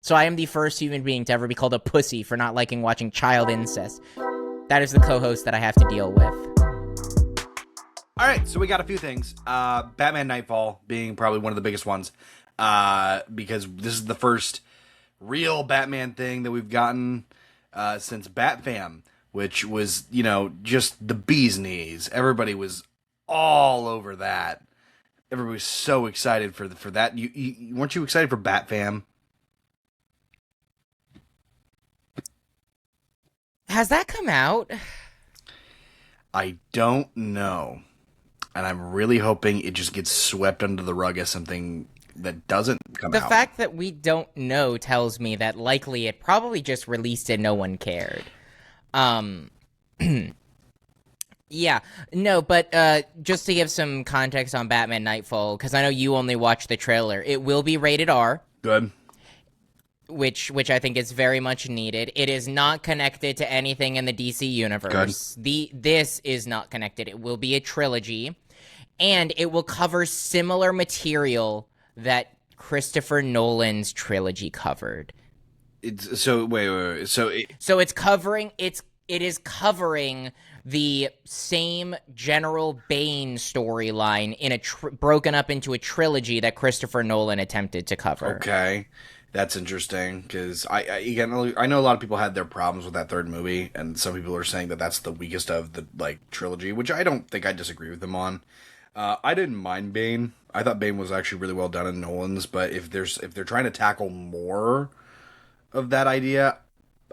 So I am the first human being to ever be called a pussy for not liking watching child incest. That is the co-host that I have to deal with. All right, so we got a few things. Batman Knightfall being probably one of the biggest ones, because this is the first real Batman thing that we've gotten since Batfam, which was, just the bee's knees. Everybody was all over that. Everybody was so excited for that. You weren't you excited for Batfam? Has that come out? I don't know. And I'm really hoping it just gets swept under the rug as something that doesn't come out. The fact that we don't know tells me that likely it probably just released and no one cared. Yeah, no, but just to give some context on Batman Knightfall, because I know you only watched the trailer, it will be rated R. Good. Which I think is very much needed. It is not connected to anything in the DC universe. This is not connected. It will be a trilogy, and it will cover similar material that Christopher Nolan's trilogy covered. It's so wait. So it is covering the same general Bane storyline in a broken up into a trilogy that Christopher Nolan attempted to cover. Okay. That's interesting, because I know a lot of people had their problems with that third movie, and some people are saying that that's the weakest of the trilogy, which I don't think I disagree with them on. I didn't mind Bane. I thought Bane was actually really well done in Nolan's, but if they're trying to tackle more of that idea,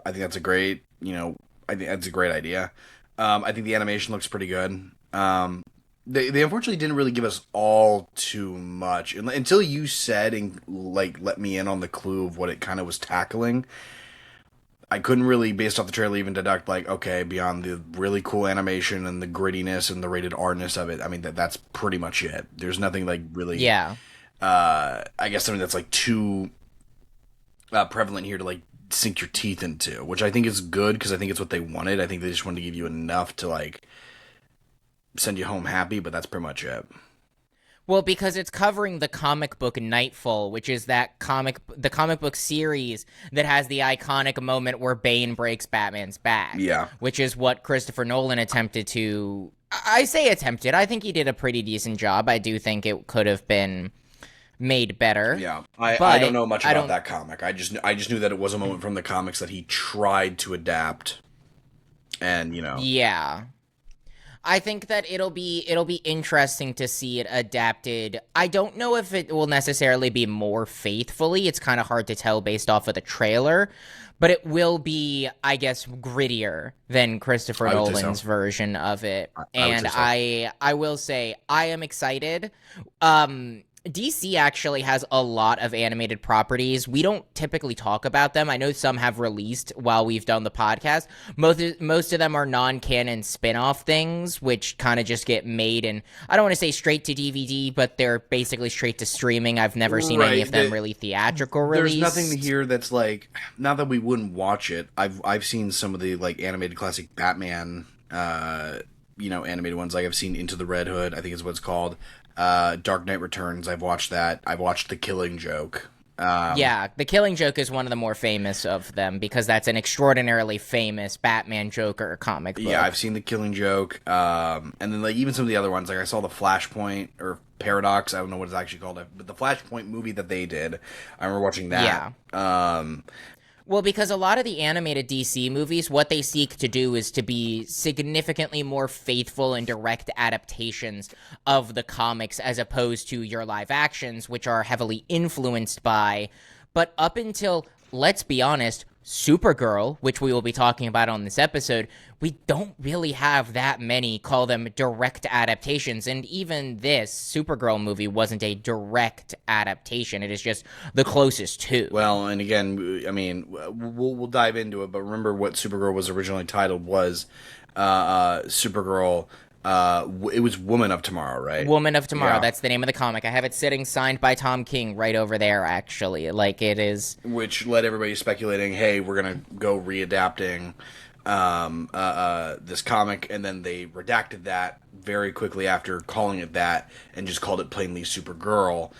I think that's a great idea. I think the animation looks pretty good. They unfortunately didn't really give us all too much until you said and let me in on the clue of what it kind of was tackling. I couldn't really, based off the trailer, even deduct okay, beyond the really cool animation and the grittiness and the rated R-ness of it. I mean that's pretty much it. There's nothing really. Yeah. I guess something that's too prevalent here to sink your teeth into, which I think is good because I think it's what they wanted. I think they just wanted to give you enough to send you home happy, but that's pretty much it. Well, because it's covering the comic book Knightfall, which is the comic book series that has the iconic moment where Bane breaks Batman's back. Yeah. Which is what Christopher Nolan attempted to... I say attempted. I think he did a pretty decent job. I do think it could have been made better. Yeah. I don't know much about that comic. I just knew that it was a moment from the comics that he tried to adapt. And, Yeah. I think that it'll be interesting to see it adapted. I don't know if it will necessarily be more faithfully. It's kind of hard to tell based off of the trailer, but it will be, I guess, grittier than Christopher Nolan's version of it. I will say I am excited. DC actually has a lot of animated properties. We don't typically talk about them. I know some have released while we've done the podcast. Most of them are non-canon spin-off things, which kind of just get made, and I don't want to say straight to DVD, but they're basically straight to streaming. I've never seen any of them really theatrical released. There's nothing here that's not that we wouldn't watch it. I've seen some of the animated classic Batman animated ones. I've seen Into the Red Hood, I think is what it's called. Dark Knight Returns, I've watched that. I've watched The Killing Joke. Yeah, The Killing Joke is one of the more famous of them because that's an extraordinarily famous Batman Joker comic book. Yeah, I've seen The Killing Joke. And then even some of the other ones, I saw the Flashpoint or Paradox, I don't know what it's actually called, but the Flashpoint movie that they did, I remember watching that. Yeah. Well, because a lot of the animated DC movies, what they seek to do is to be significantly more faithful and direct adaptations of the comics as opposed to your live actions, which are heavily influenced by. But up until, let's be honest, Supergirl, which we will be talking about on this episode, we don't really have that many, call them direct adaptations. And even this Supergirl movie wasn't a direct adaptation. It is just the closest to. Well, and again, I mean, we'll dive into it, but remember what Supergirl was originally titled was Supergirl. It was Woman of Tomorrow, right? Woman of Tomorrow. Yeah. That's the name of the comic. I have it sitting signed by Tom King right over there, actually. It is. Which led everybody speculating, hey, we're going to go readapting this comic, and then they redacted that very quickly after calling it that and just called it plainly Supergirl.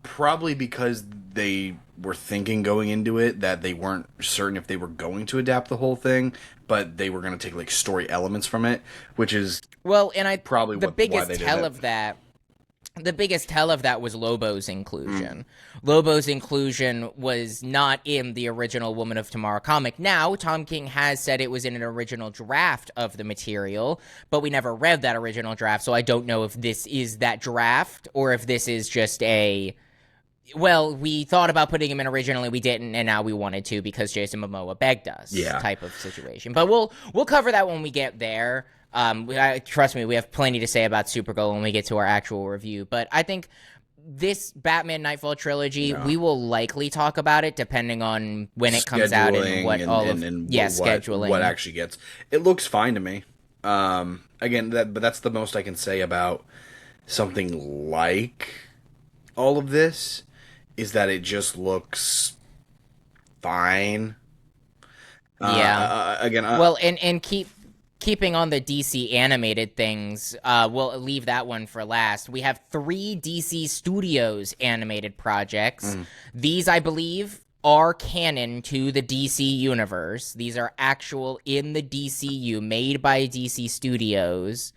Probably because they were thinking going into it that they weren't certain if they were going to adapt the whole thing, but they were going to take like story elements from it, which is Well, and probably the why biggest they did tell it. of that the biggest tell of that was Lobo's inclusion. Lobo's inclusion was not in the original Woman of Tomorrow comic. Now, Tom King has said it was in an original draft of the material, but we never read that original draft, so I don't know if this is that draft or if this is just a, well, we thought about putting him in originally, we didn't, and now we wanted to because Jason Momoa begged us type of situation. But we'll cover that when we get there. Trust me, we have plenty to say about Supergirl when we get to our actual review. But I think this Batman Knightfall trilogy, we will likely talk about it depending on when it comes out and what scheduling. What actually gets. It looks fine to me. Again, but that's the most I can say about something like all of this, is that it just looks fine. Again, well, and keeping on the DC animated things, we'll leave that one for last. We have 3 DC Studios animated projects. These, I believe, are canon to the DC universe. These are actual in the DCU, made by DC Studios.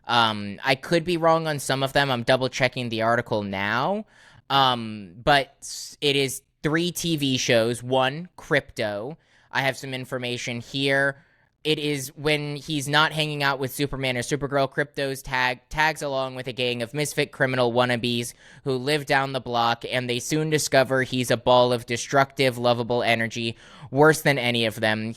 I could be wrong on some of them. I'm double-checking the article now. But it is 3 TV shows. 1, Krypto. I have some information here. It is when he's not hanging out with Superman or Supergirl, Krypto's tags along with a gang of misfit criminal wannabes who live down the block, and they soon discover he's a ball of destructive, lovable energy, worse than any of them.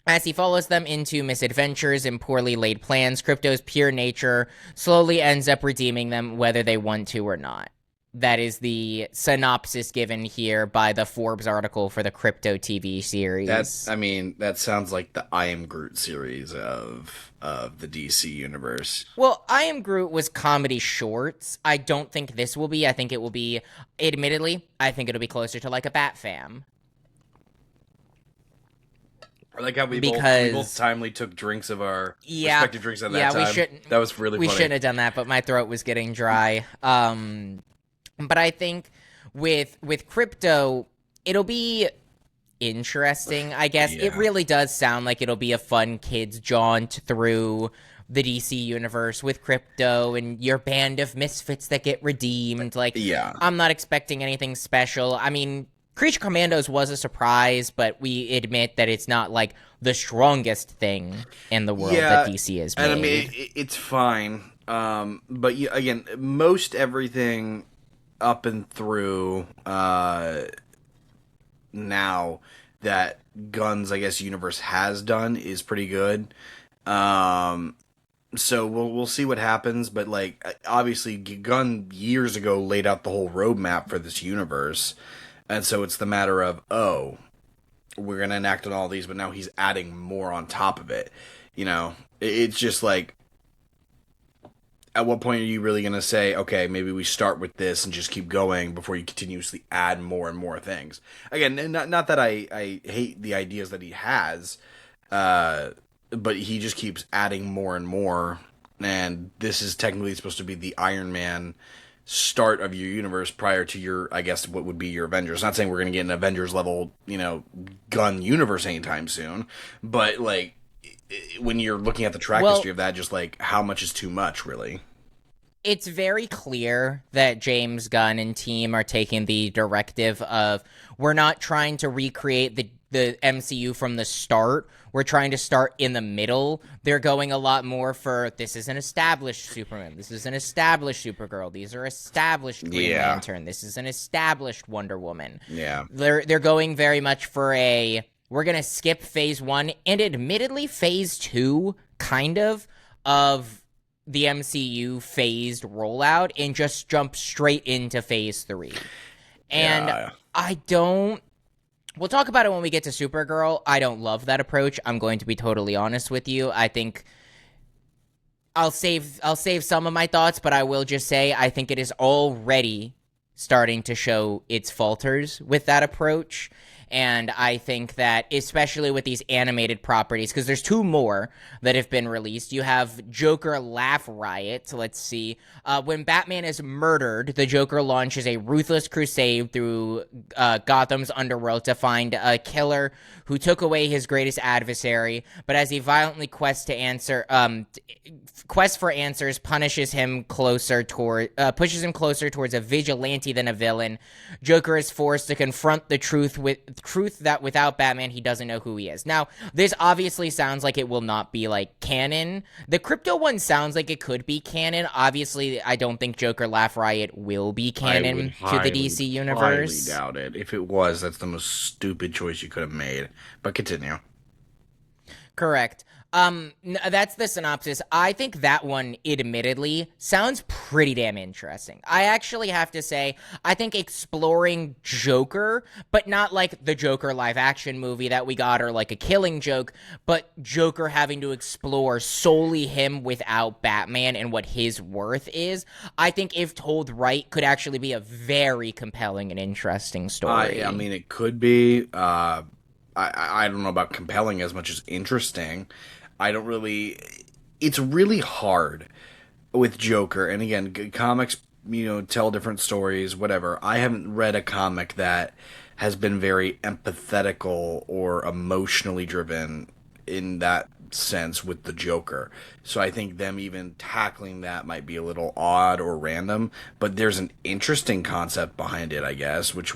As he follows them into misadventures and poorly laid plans, Krypto's pure nature slowly ends up redeeming them, whether they want to or not. That is the synopsis given here by the Forbes article for the Krypto TV series. That sounds like the I Am Groot series of the DC universe. Well, I Am Groot was comedy shorts. I don't think this will be. I think it will be, admittedly, I think it'll be closer to like a Bat Fam. I like how we both timely took drinks of our respective drinks at that time. That was really funny. We shouldn't have done that, but my throat was getting dry. But I think with Krypto, it'll be interesting, I guess. Yeah. It really does sound like it'll be a fun kids jaunt through the DC universe with Krypto and your band of misfits that get redeemed. I'm not expecting anything special. I mean, Creature Commandos was a surprise, but we admit that it's not like the strongest thing in the world that DC has made. And I mean, it's fine. But again, most everything up and through now that Gunn's, I guess, universe has done is pretty good. So we'll see what happens, but like obviously Gunn years ago laid out the whole roadmap for this universe, and so it's the matter of we're gonna enact on all these, but now he's adding more on top of it. You know, it's just like, at what point are you really going to say, okay, maybe we start with this and just keep going before you continuously add more and more things? Again, not that I hate the ideas that he has, but he just keeps adding more and more, and this is technically supposed to be the Iron Man start of your universe prior to your, I guess, what would be your Avengers. Not saying we're going to get an Avengers level, Gunn universe anytime soon, but like, when you're looking at the track history of that, just like how much is too much, really. It's very clear that James Gunn and team are taking the directive of, we're not trying to recreate the MCU from the start. We're trying to start in the middle. They're going a lot more for, this is an established Superman. This is an established Supergirl. These are established Green Lantern. This is an established Wonder Woman. Yeah. They're going very much for we're going to skip phase 1 and admittedly phase 2 kind of the MCU phased rollout and just jump straight into phase 3. And we'll talk about it when we get to Supergirl. I don't love that approach. I'm going to be totally honest with you. I think I'll save some of my thoughts, but I will just say I think it is already starting to show its falters with that approach. And I think that, especially with these animated properties, because there's two more that have been released. You have Joker Laugh Riot. Let's see. When Batman is murdered, the Joker launches a ruthless crusade through Gotham's underworld to find a killer who took away his greatest adversary. But as he violently quests for answers, pushes him closer towards a vigilante than a villain. Joker is forced to confront the truth that without Batman he doesn't know who he is. Now, this obviously sounds like it will not be like canon. The Krypto one sounds like it could be canon. Obviously, I don't think Joker Laugh Riot will be canon to the DC universe. I highly doubt it. If it was, that's the most stupid choice you could have made. But continue. Correct. That's the synopsis. I think that one, admittedly, sounds pretty damn interesting. I actually have to say, I think exploring Joker, but not like the Joker live-action movie that we got or like a Killing Joke, but Joker having to explore solely him without Batman and what his worth is, I think if told right, could actually be a very compelling and interesting story. I mean, it could be. I don't know about compelling as much as interesting. I don't really... It's really hard with Joker. And again, comics, tell different stories, whatever. I haven't read a comic that has been very empathetical or emotionally driven in that sense with the Joker. So I think them even tackling that might be a little odd or random. But there's an interesting concept behind it, I guess, which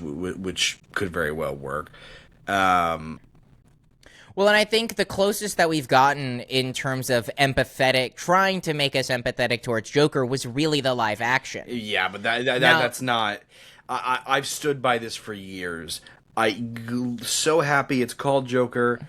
could very well work. Well, and I think the closest that we've gotten in terms of trying to make us empathetic towards Joker was really the live action. Yeah, but that's not... I've stood by this for years. I'm so happy it's called Joker.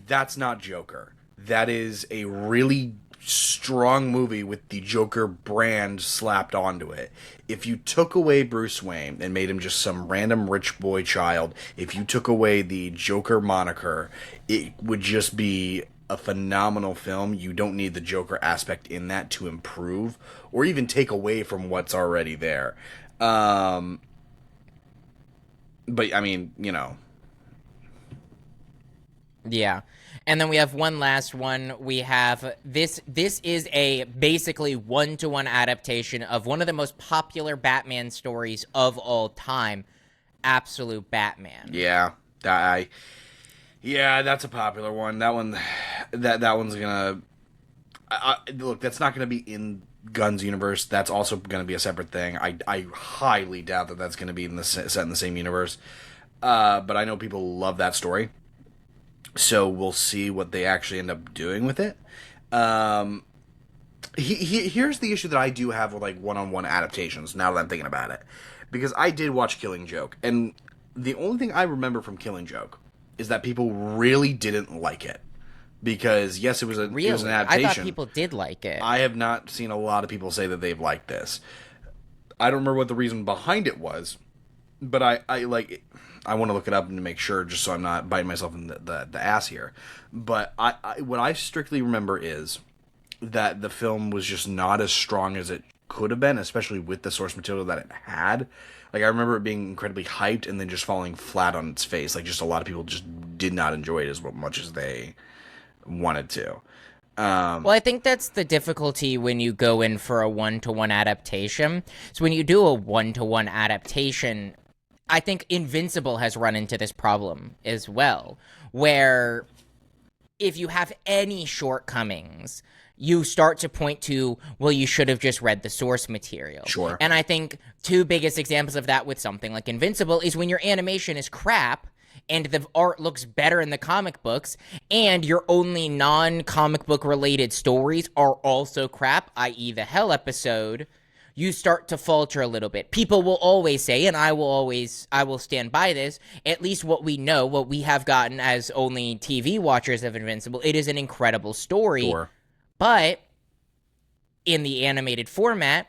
That's not Joker. That is a really strong movie with the Joker brand slapped onto it. If you took away Bruce Wayne and made him just some random rich boy child, if you took away the Joker moniker, it would just be a phenomenal film. You don't need the Joker aspect in that to improve or even take away from what's already there. But I mean, Yeah. And then we have one last one. We have this is a basically one-to-one adaptation of one of the most popular Batman stories of all time, Absolute Batman. Yeah. That's a popular one. That one's gonna look, that's not gonna be in Gunn's universe. That's also gonna be a separate thing. I highly doubt that that's gonna be set in the same universe. But I know people love that story. So we'll see what they actually end up doing with it. Here's the issue that I do have with like one-on-one adaptations, now that I'm thinking about it. Because I did watch Killing Joke, and the only thing I remember from Killing Joke is that people really didn't like it. Because, yes, it was an adaptation. I thought people did like it. I have not seen a lot of people say that they've liked this. I don't remember what the reason behind it was, but I like it. I want to look it up and make sure, just so I'm not biting myself in the ass here. But what I strictly remember is that the film was just not as strong as it could have been, especially with the source material that it had. Like, I remember it being incredibly hyped and then just falling flat on its face. Like, just a lot of people just did not enjoy it as much as they wanted to. Well, I think that's the difficulty when you go in for a one-to-one adaptation. So when you do a one-to-one adaptation, I think Invincible has run into this problem as well, where if you have any shortcomings, you start to point to, well, you should have just read the source material. Sure. And I think two biggest examples of that with something like Invincible is when your animation is crap and the art looks better in the comic books, and your only non-comic book related stories are also crap, i.e. the Hell episode, you start to falter a little bit. People will always say, and I will stand by this, at least what we know, what we have gotten as only TV watchers of Invincible, it is an incredible story. Sure. But in the animated format,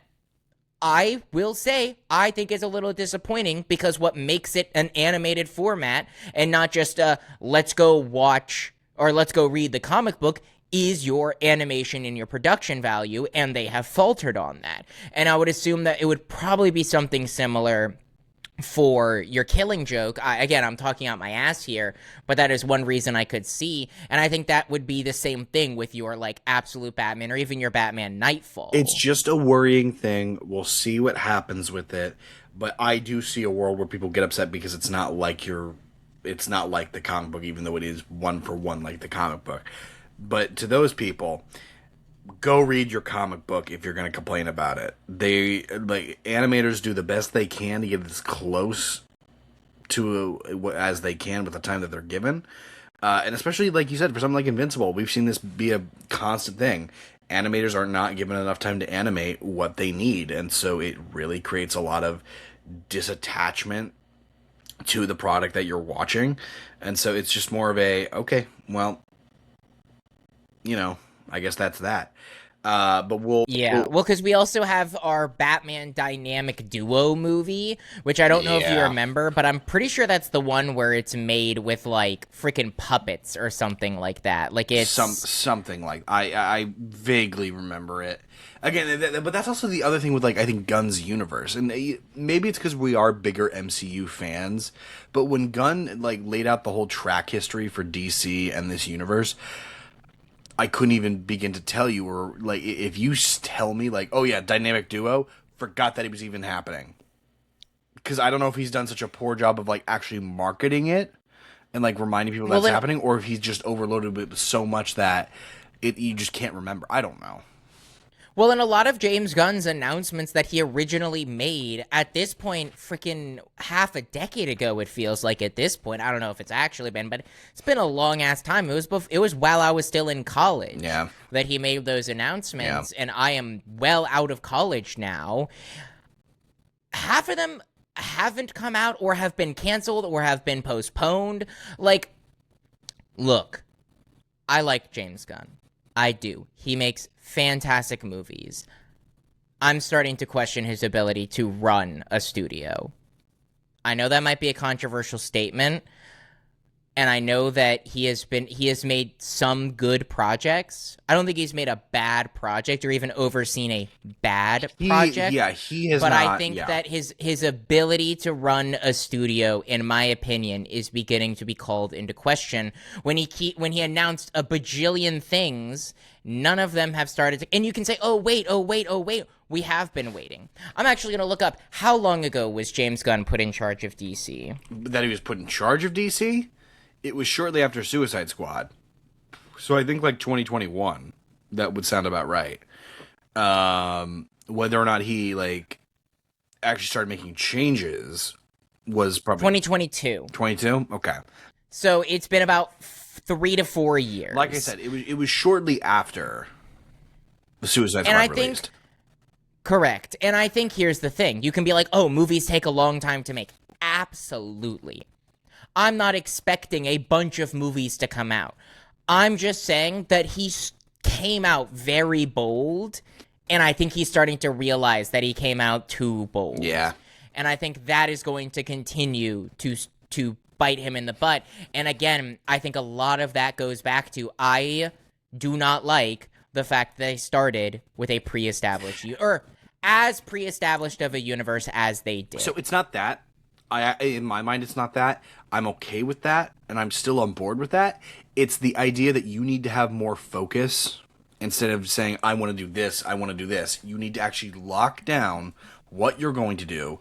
I will say, I think is a little disappointing, because what makes it an animated format and not just let's go watch or let's go read the comic book is your animation and your production value, and they have faltered on that. And I would assume that it would probably be something similar for your Killing Joke. Again, I'm talking out my ass here, but that is one reason I could see. And I think that would be the same thing with your, like, absolute Batman or even your Batman Knightfall. It's just a worrying thing. We'll see what happens with it. But I do see a world where people get upset because it's not like the comic book, even though it is one for one like the comic book. But to those people, go read your comic book if you're going to complain about it. Animators do the best they can to get as close to as they can with the time that they're given. And especially, like you said, for something like Invincible, we've seen this be a constant thing. Animators are not given enough time to animate what they need, and so it really creates a lot of disattachment to the product that you're watching. And so it's just more of okay, well, I guess that's that. But because we also have our Batman Dynamic Duo movie, which I don't know if you remember, but I'm pretty sure that's the one where it's made with, like, freaking puppets or something like that. Like, it's something like I vaguely remember it. Again, but that's also the other thing with, like, I think Gunn's universe, and maybe it's because we are bigger MCU fans. But when Gunn, like, laid out the whole track history for DC and this universe, I couldn't even begin to tell you, or, like, if you tell me, like, oh yeah, Dynamic Duo, forgot that it was even happening. Because I don't know if he's done such a poor job of, like, actually marketing it and, like, reminding people that's happening, or if he's just overloaded with so much that you just can't remember. I don't know. Well, in a lot of James Gunn's announcements that he originally made, at this point, freaking half a decade ago, it feels like at this point. I don't know if it's actually been, but it's been a long-ass time. It was while I was still in college that he made those announcements, and I am well out of college now. Half of them haven't come out or have been canceled or have been postponed. Like, look, I like James Gunn. I do. He makes fantastic movies. I'm starting to question his ability to run a studio. I know that might be a controversial statement, and I know that he has made some good projects. I don't think he's made a bad project or even overseen a bad project. He has. But I think that his ability to run a studio, in my opinion, is beginning to be called into question. When he announced a bajillion things, none of them have started to, and you can say, oh wait. We have been waiting. I'm actually going to look up how long ago was James Gunn put in charge of DC. That he was put in charge of DC? It was shortly after Suicide Squad. So I think like 2021. That would sound about right. Whether or not he like actually started making changes was probably 2022. 22? Okay. So it's been about 3 to 4 years. Like I said, it was shortly after the Suicide Squad released. Correct. And I think here's the thing. You can be like, oh, movies take a long time to make. Absolutely. I'm not expecting a bunch of movies to come out. I'm just saying that he came out very bold, and I think he's starting to realize that he came out too bold. Yeah. And I think that is going to continue to bite him in the butt. And again, I think a lot of that goes back to I do not like the fact that they started with a pre-established or as pre-established of a universe as they did. So it's not that. In my mind, it's not that. I'm okay with that, and I'm still on board with that. It's the idea that you need to have more focus instead of saying, I want to do this, I want to do this. You need to actually lock down what you're going to do,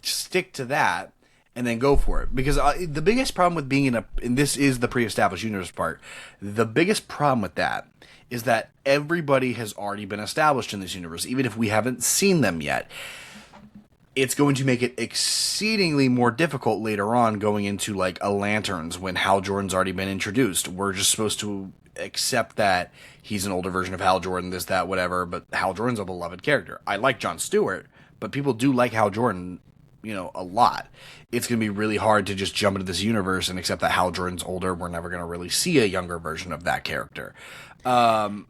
stick to that, and then go for it. Because the biggest problem with being and this is the pre-established universe part, the biggest problem with that is that everybody has already been established in this universe, even if we haven't seen them yet. It's going to make it exceedingly more difficult later on going into, like, a Lanterns when Hal Jordan's already been introduced. We're just supposed to accept that he's an older version of Hal Jordan, this, that, whatever, but Hal Jordan's a beloved character. I like Jon Stewart, but people do like Hal Jordan, a lot. It's going to be really hard to just jump into this universe and accept that Hal Jordan's older. We're never going to really see a younger version of that character. Well,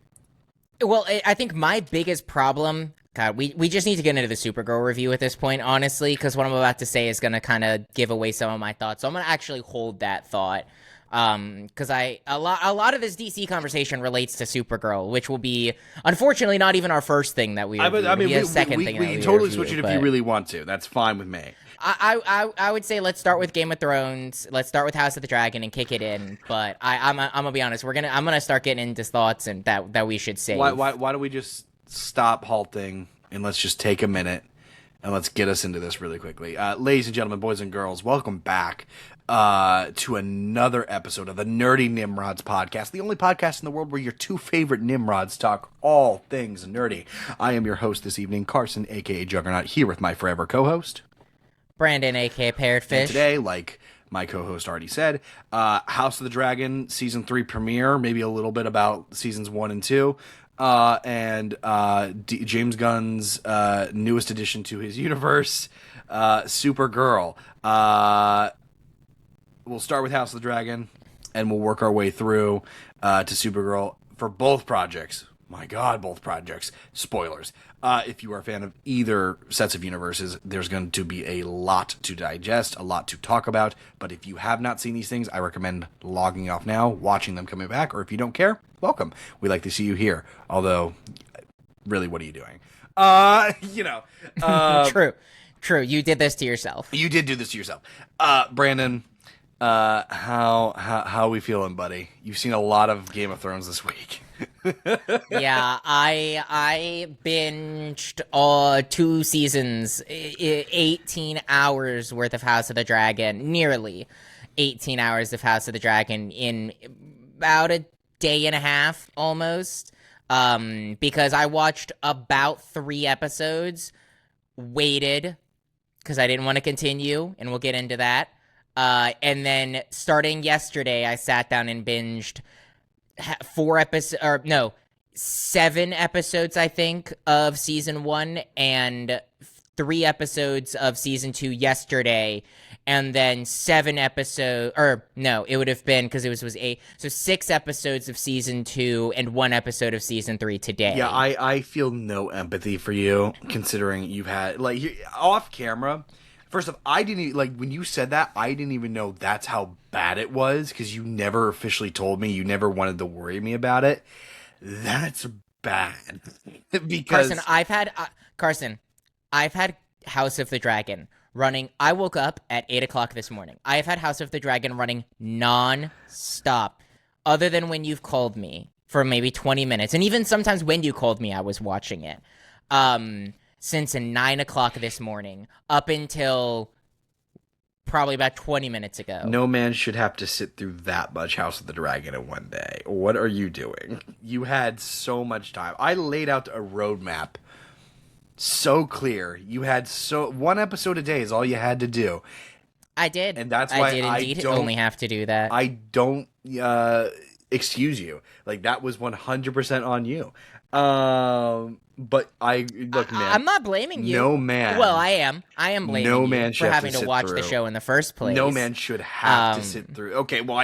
I think my biggest problem... God, we just need to get into the Supergirl review at this point, honestly, because what I'm about to say is going to kind of give away some of my thoughts. So I'm going to actually hold that thought, because a lot of this DC conversation relates to Supergirl, which will be, unfortunately, not even our first thing that we review. I mean, second thing that we can totally review, switch it if you really want to. That's fine with me. I would say let's start with Game of Thrones. Let's start with House of the Dragon and kick it in. But I'm gonna be honest. I'm gonna start getting into thoughts and that we should save. Why don't we just stop halting and let's just take a minute and let's get us into this really quickly. Ladies and gentlemen, boys and girls, welcome back to another episode of the Nerdy Nimrods podcast, the only podcast in the world where your two favorite Nimrods talk all things nerdy. I am your host this evening, Carson, aka Juggernaut, here with my forever co-host, Brandon, aka Parrotfish. And today, like my co-host already said, House of the Dragon Season 3 premiere, maybe a little bit about Seasons 1 and 2, and James Gunn's newest addition to his universe, Supergirl. We'll start with House of the Dragon, and we'll work our way through to Supergirl for both projects. My God, both projects. Spoilers. If you are a fan of either sets of universes, there's going to be a lot to digest, a lot to talk about. But if you have not seen these things, I recommend logging off now, watching them coming back. Or if you don't care, welcome. We like to see you here. Although, really, what are you doing? True. You did this to yourself. You did do this to yourself. Brandon, how we feeling, buddy? You've seen a lot of Game of Thrones this week. Yeah, I binged 2 seasons, 18 hours worth of House of the Dragon, nearly 18 hours of House of the Dragon in about a day and a half, almost, because I watched about 3 episodes, waited, because I didn't want to continue, and we'll get into that. And then starting yesterday, I sat down and binged 7 episodes, I think, of season 1 and 3 episodes of season 2 yesterday, and then 7 episodes, it would have been, because it was 8, so 6 episodes of season 2 and 1 episode of season 3 today. Yeah, I feel no empathy for you, considering you've had, off camera. First off, I didn't, when you said that, I didn't even know that's how bad it was, because you never officially told me. You never wanted to worry me about it. That's bad. Because Carson, I've had House of the Dragon running. I woke up at 8 o'clock this morning. I have had House of the Dragon running non-stop, other than when you've called me for maybe 20 minutes. And even sometimes when you called me, I was watching it. Since 9 o'clock this morning, up until probably about 20 minutes ago. No man should have to sit through that much House of the Dragon in one day. What are you doing? You had so much time. I laid out a roadmap so clear. You had 1 episode a day is all you had to do. I did. And that's why I did only have to do that. I don't excuse you. That was 100% on you. But look, man. I'm not blaming you. No man. Well, I am. I am blaming no you man for having to watch through. the show in the first place. No man should have to sit through. Okay, well,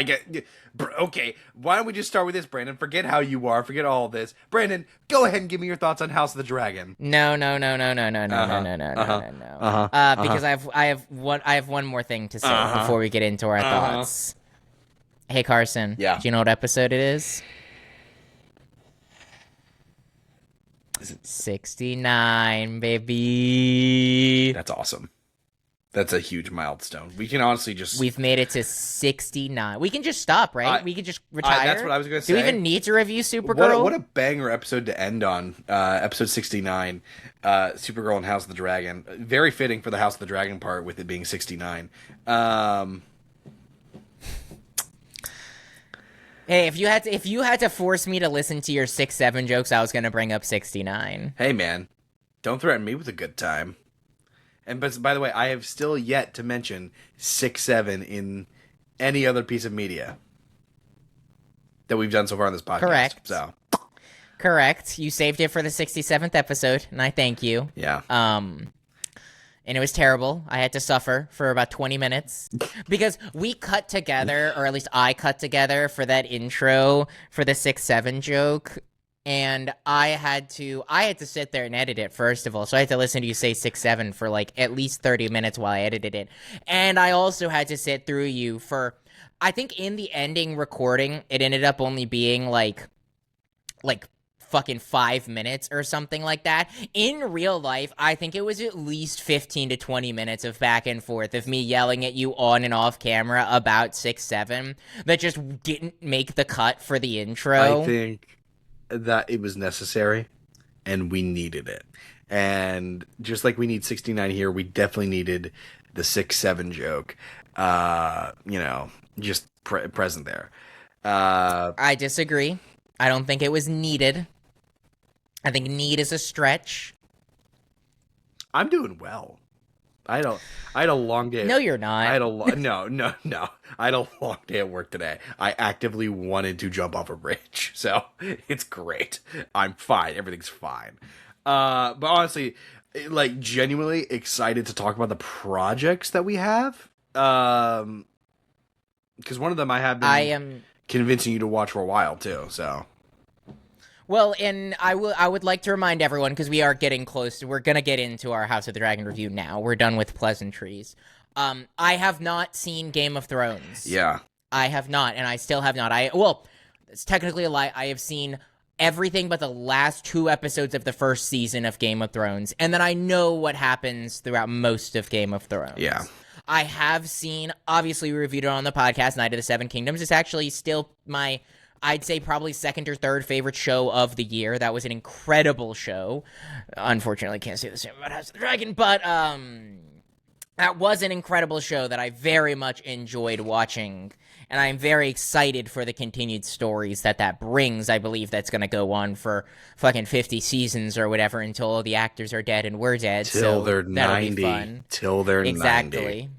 okay, why don't we just start with this, Brandon? Forget how you are. Forget all of this. Brandon, go ahead and give me your thoughts on House of the Dragon. No. Because I have one more thing to say before we get into our thoughts. Hey, Carson. Yeah. Do you know what episode it is? Is it 69, baby? That's awesome. That's a huge milestone. We can honestly just... We've made it to 69. We can just stop, right? We can just retire. That's what I was going to say. Do we even need to review Supergirl? What a banger episode to end on. Episode 69, Supergirl and House of the Dragon. Very fitting for the House of the Dragon part, with it being 69. Hey, if you had to force me to listen to your 6-7 jokes, I was going to bring up 69. Hey, man. Don't threaten me with a good time. And by the way, I have still yet to mention 6-7 in any other piece of media that we've done so far on this podcast. Correct. Correct. You saved it for the 67th episode, and I thank you. Yeah. And it was terrible. I had to suffer for about 20 minutes because we cut together, or at least I cut together for that intro for the 6-7 joke. And I had to sit there and edit it, first of all. So I had to listen to you say 6-7 for at least 30 minutes while I edited it. And I also had to sit through you for, I think in the ending recording, it ended up only being like fucking 5 minutes or something like that. In real life, I think it was at least 15 to 20 minutes of back and forth of me yelling at you on and off camera about 6-7 that just didn't make the cut for the intro. I think that it was necessary and we needed it. And just like we need 69 here, we definitely needed the 6-7 joke, just present there. I disagree. I don't think it was needed. I think need is a stretch. I'm doing well. I had a long day. No, you're not. No. I had a long day at work today. I actively wanted to jump off a bridge, so it's great. I'm fine. Everything's fine. But honestly, like genuinely excited to talk about the projects that we have. Because one of them I am convincing you to watch for a while too. So. Well, and I would like to remind everyone, because we are getting close. We're going to get into our House of the Dragon review now. We're done with pleasantries. I have not seen Game of Thrones. Yeah. I have not, and I still have not. It's technically a lie. I have seen everything but the last 2 episodes of the first season of Game of Thrones, and then I know what happens throughout most of Game of Thrones. Yeah. I have seen, obviously we reviewed it on the podcast, Night of the Seven Kingdoms. It's actually still I'd say probably second or third favorite show of the year. That was an incredible show. Unfortunately, can't say the same about House of the Dragon, but that was an incredible show that I very much enjoyed watching, and I'm very excited for the continued stories that brings. I believe that's going to go on for fucking 50 seasons or whatever until all the actors are dead and we're dead. Till they're 90. Till they're 90.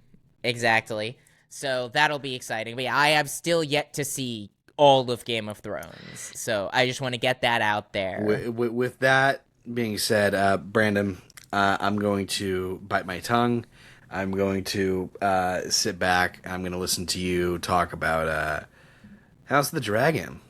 Exactly. So that'll be exciting. But yeah, I have still yet to see all of Game of Thrones, so I just want to get that out there. With that being said, Brandon, I'm going to bite my tongue. I'm going to sit back. I'm going to listen to you talk about House of the Dragon.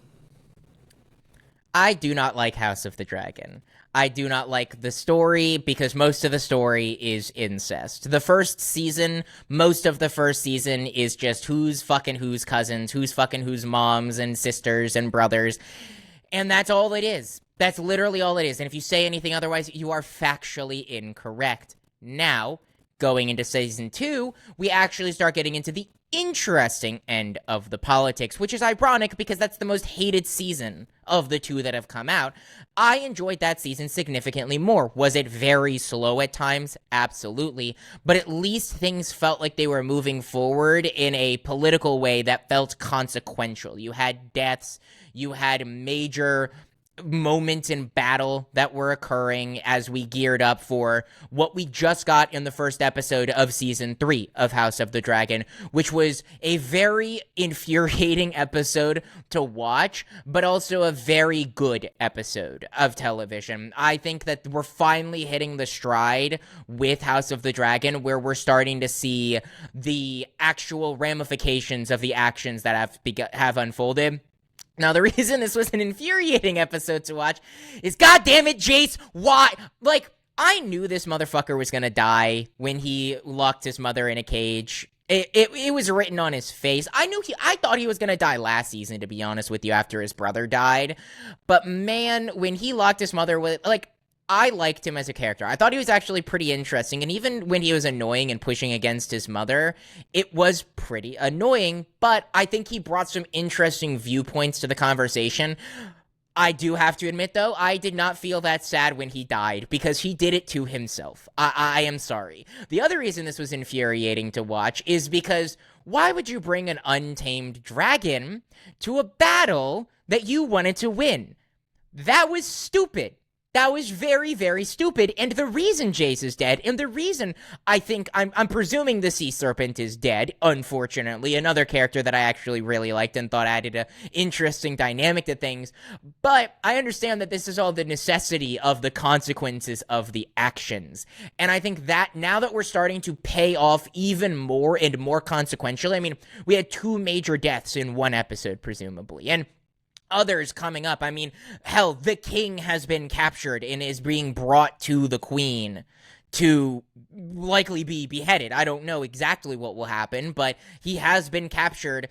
I do not like House of the Dragon. I do not like the story because most of the story is incest. The first season, most of the first season is just who's fucking whose cousins, who's fucking whose moms and sisters and brothers. And that's all it is. That's literally all it is. And if you say anything otherwise, you are factually incorrect. Now, going into season 2, we actually start getting into the interesting end of the politics, which is ironic because that's the most hated season of the 2 that have come out. I enjoyed that season significantly more. Was it very slow at times? Absolutely. But at least things felt like they were moving forward in a political way that felt consequential. You had deaths, you had major moments in battle that were occurring as we geared up for what we just got in the first episode of season 3 of House of the Dragon, which was a very infuriating episode to watch, but also a very good episode of television. I think that we're finally hitting the stride with House of the Dragon where we're starting to see the actual ramifications of the actions that have unfolded. Now, the reason this was an infuriating episode to watch is, God damn it, Jace, why? Like, I knew this motherfucker was gonna die when he locked his mother in a cage. It was written on his face. I thought he was gonna die last season, to be honest with you, after his brother died. But man, when he locked his mother with, like, I liked him as a character. I thought he was actually pretty interesting, and even when he was annoying and pushing against his mother, it was pretty annoying, but I think he brought some interesting viewpoints to the conversation. I do have to admit, though, I did not feel that sad when he died, because he did it to himself. I am sorry. The other reason this was infuriating to watch is because why would you bring an untamed dragon to a battle that you wanted to win? That was stupid. That was very, very stupid, and the reason Jace is dead, and the reason I think, I'm presuming the Sea Serpent is dead, unfortunately, another character that I actually really liked and thought added a interesting dynamic to things, but I understand that this is all the necessity of the consequences of the actions, and I think that now that we're starting to pay off even more and more consequentially, I mean, we had 2 major deaths in 1 episode, presumably, and others coming up. I mean, hell, the king has been captured and is being brought to the queen to likely be beheaded. I don't know exactly what will happen, but he has been captured.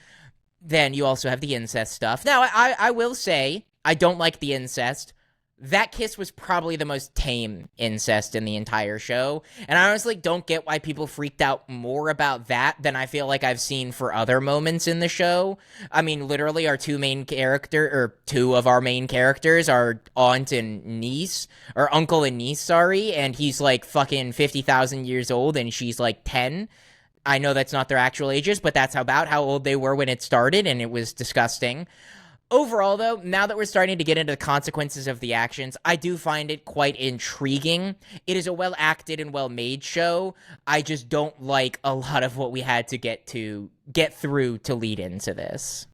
Then you also have the incest stuff. Now, I will say, I don't like the incest. that kiss was probably the most tame incest in the entire show. And I honestly don't get why people freaked out more about that than I feel like I've seen for other moments in the show. I mean, literally, two of our main characters are aunt and niece, or uncle and niece, sorry, and he's like fucking 50,000 years old and she's like 10. I know that's not their actual ages, but that's about how old they were when it started, and it was disgusting. Overall, though, now that we're starting to get into the consequences of the actions, I do find it quite intriguing. It is a well-acted and well-made show. I just don't like a lot of what we had to get through to lead into this.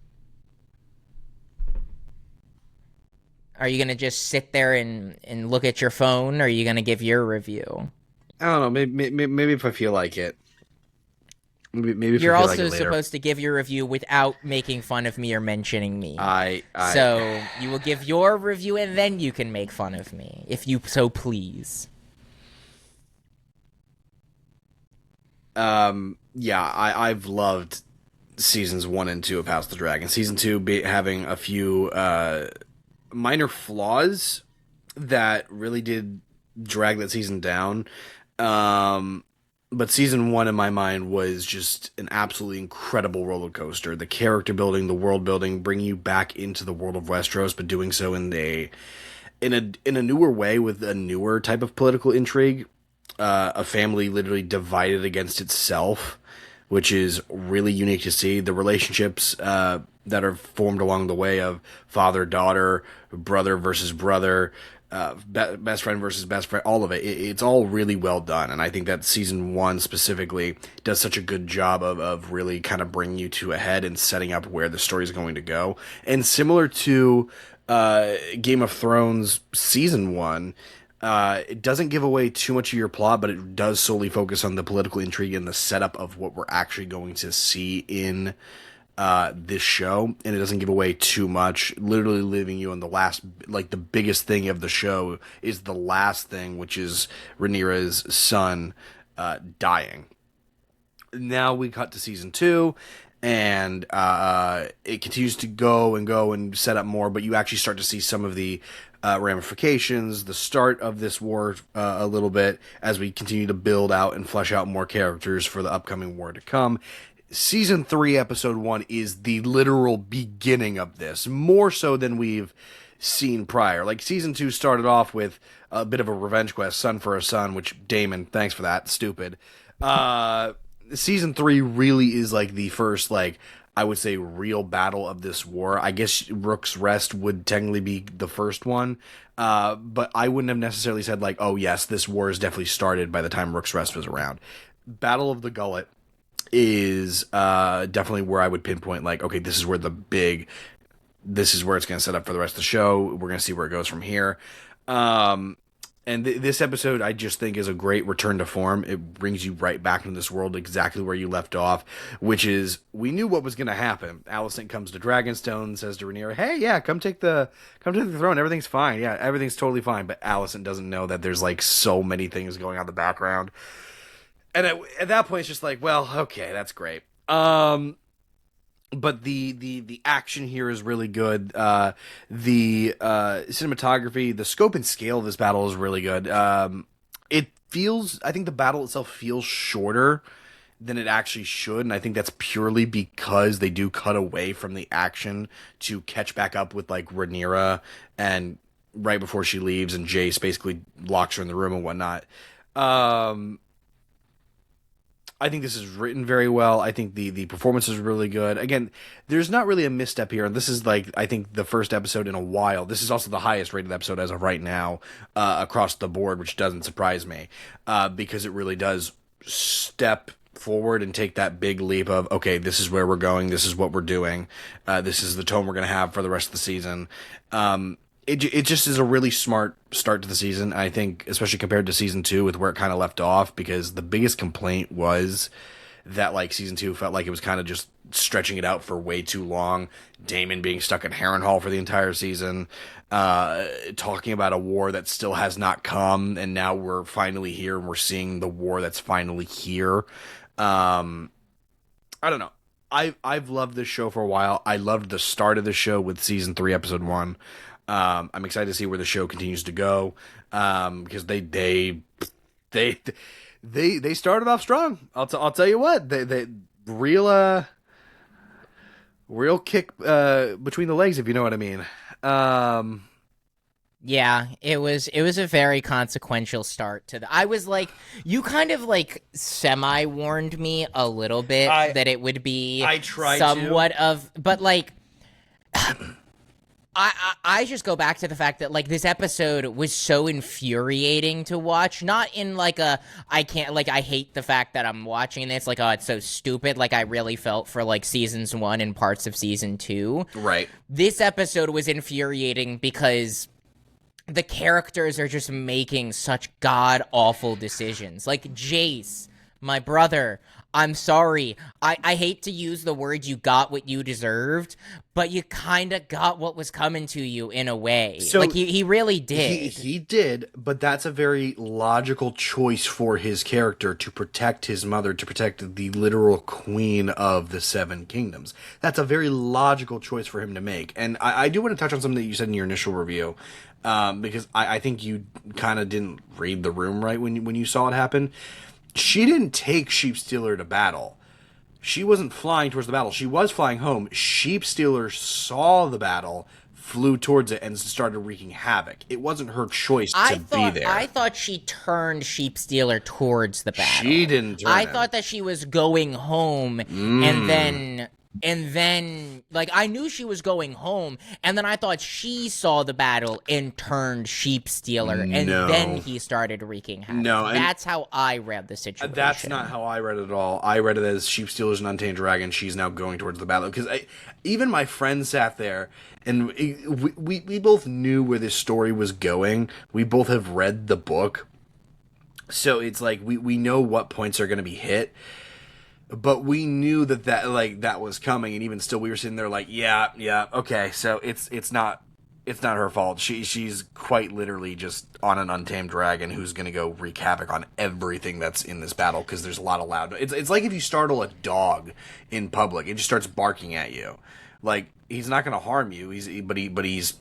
Are you going to just sit there and look at your phone, or are you going to give your review? I don't know. Maybe if I feel like it. Maybe if You're I feel also like it later. supposed to give your review without making fun of me or mentioning me. So you will give your review and then you can make fun of me, if you so please. Yeah, I've loved seasons 1 and 2 of House of the Dragon. Season 2 having a few minor flaws that really did drag that season down. But season 1 in my mind was just an absolutely incredible roller coaster. The character building, the world building, bringing you back into the world of Westeros, but doing so in a newer way with a newer type of political intrigue. A family literally divided against itself, which is really unique to see. The relationships that are formed along the way of father-daughter, brother versus brother, best friend versus best friend, all of it. It's all really well done. And I think that season 1 specifically does such a good job of really kind of bringing you to a head and setting up where the story is going to go. And similar to Game of Thrones season 1, it doesn't give away too much of your plot, but it does solely focus on the political intrigue and the setup of what we're actually going to see in this show, and it doesn't give away too much, literally leaving you on the last, like the biggest thing of the show is the last thing, which is Rhaenyra's son dying. Now we cut to season 2, and it continues to go and set up more, but you actually start to see some of the ramifications, the start of this war a little bit, as we continue to build out and flesh out more characters for the upcoming war to come. Season 3, episode 1 is the literal beginning of this, more so than we've seen prior. Like, season 2 started off with a bit of a revenge quest, son for a son, which, Damon, thanks for that, stupid. Season 3 really is, like, the first, like, I would say, real battle of this war. I guess Rook's Rest would technically be the first one, but I wouldn't have necessarily said, like, oh, yes, this war is definitely started by the time Rook's Rest was around. Battle of the Gullet is definitely where I would pinpoint, like, okay, this is where this is where it's going to set up for the rest of the show. We're going to see where it goes from here. And this episode, I just think, is a great return to form. It brings you right back into this world exactly where you left off, which is, we knew what was going to happen. Alicent comes to Dragonstone, says to Rhaenyra, hey, yeah, come take the throne. Everything's fine. Yeah, everything's totally fine. But Alicent doesn't know that there's, like, so many things going on in the background. And at that point, it's just like, well, okay, that's great. But the action here is really good. The cinematography, the scope and scale of this battle is really good. I think the battle itself feels shorter than it actually should, and I think that's purely because they do cut away from the action to catch back up with, like, Rhaenyra, and right before she leaves, and Jace basically locks her in the room and whatnot. I think this is written very well. I think the performance is really good. Again, there's not really a misstep here. And this is, like, I think the first episode in a while. This is also the highest rated episode as of right now across the board, which doesn't surprise me because it really does step forward and take that big leap of, okay, this is where we're going. This is what we're doing. This is the tone we're going to have for the rest of the season. It just is a really smart start to the season, I think, especially compared to season 2 with where it kind of left off, because the biggest complaint was that, like, season 2 felt like it was kind of just stretching it out for way too long. Daemon being stuck in Harrenhal for the entire season, talking about a war that still has not come, and now we're finally here and we're seeing the war that's finally here. I don't know. I've loved this show for a while. I loved the start of the show with season 3, episode 1. I'm excited to see where the show continues to go, because they started off strong. I'll tell you what, they real kick between the legs, if you know what I mean. Yeah, it was a very consequential start to the. I was like, you kind of like semi warned me a little bit that it would be I tried somewhat of, but like. I just go back to the fact that like this episode was so infuriating to watch, not in like a I can't like I hate the fact that I'm watching this, like, oh, it's so stupid, like I really felt for like seasons 1 and parts of season 2. Right. This episode was infuriating because the characters are just making such god awful decisions. Like Jace, my brother, I'm sorry. I hate to use the word you got what you deserved, but you kind of got what was coming to you in a way. So like, he really did. He did, but that's a very logical choice for his character to protect his mother, to protect the literal queen of the Seven Kingdoms. That's a very logical choice for him to make. And I do want to touch on something that you said in your initial review, because I think you kind of didn't read the room right when you saw it happen. She didn't take Sheepstealer to battle. She wasn't flying towards the battle. She was flying home. Sheepstealer saw the battle, flew towards it, and started wreaking havoc. It wasn't her choice to be there. I thought she turned Sheepstealer towards the battle. She didn't turn him. thought that she was going home, and then like I knew she was going home, and then I thought she saw the battle and turned Sheepstealer, and then he started wreaking havoc. No, that's how I read the situation. That's not how I read it at all. I read it as Sheepstealer's an untamed dragon. She's now going towards the battle. Because even my friend sat there, and we both knew where this story was going. We both have read the book. So it's like we know what points are going to be hit. But we knew that was coming, and even still, we were sitting there like, yeah, okay. So it's not her fault. She's quite literally just on an untamed dragon who's gonna go wreak havoc on everything that's in this battle, because there's a lot of loud. It's like if you startle a dog in public, it just starts barking at you. Like, he's not gonna harm you. But he's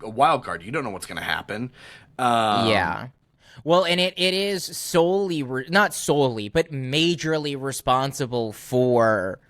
a wild card. You don't know what's gonna happen. Yeah. Well, and it is solely, not solely, but majorly responsible for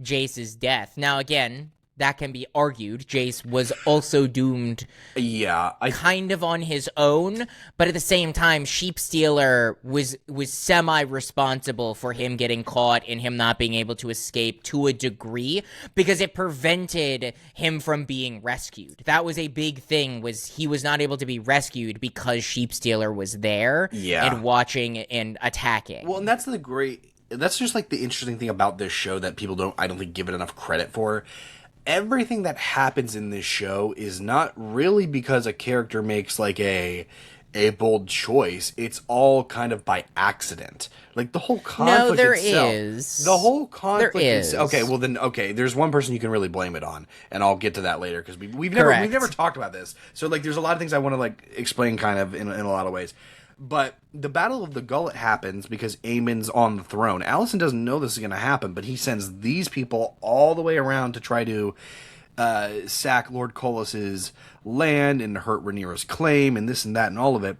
Jace's death. Now, again, that can be argued. Jace was also doomed, kind of on his own, but at the same time, Sheepstealer was semi-responsible for him getting caught and him not being able to escape to a degree, because it prevented him from being rescued. That was a big thing, was he was not able to be rescued because Sheepstealer was there and watching and attacking. Well, and that's just like the interesting thing about this show that people I don't think give it enough credit for. Everything that happens in this show is not really because a character makes like a bold choice. It's all kind of by accident. Like the whole conflict No, there itself. is. The whole conflict There is. Okay, well then, there's one person you can really blame it on, and I'll get to that later, because we've never talked about this. So like there's a lot of things I want to like explain kind of in a lot of ways. But the Battle of the Gullet happens because Aemon's on the throne. Alicent doesn't know this is going to happen, but he sends these people all the way around to try to sack Lord Colos's land and hurt Rhaenyra's claim and this and that and all of it.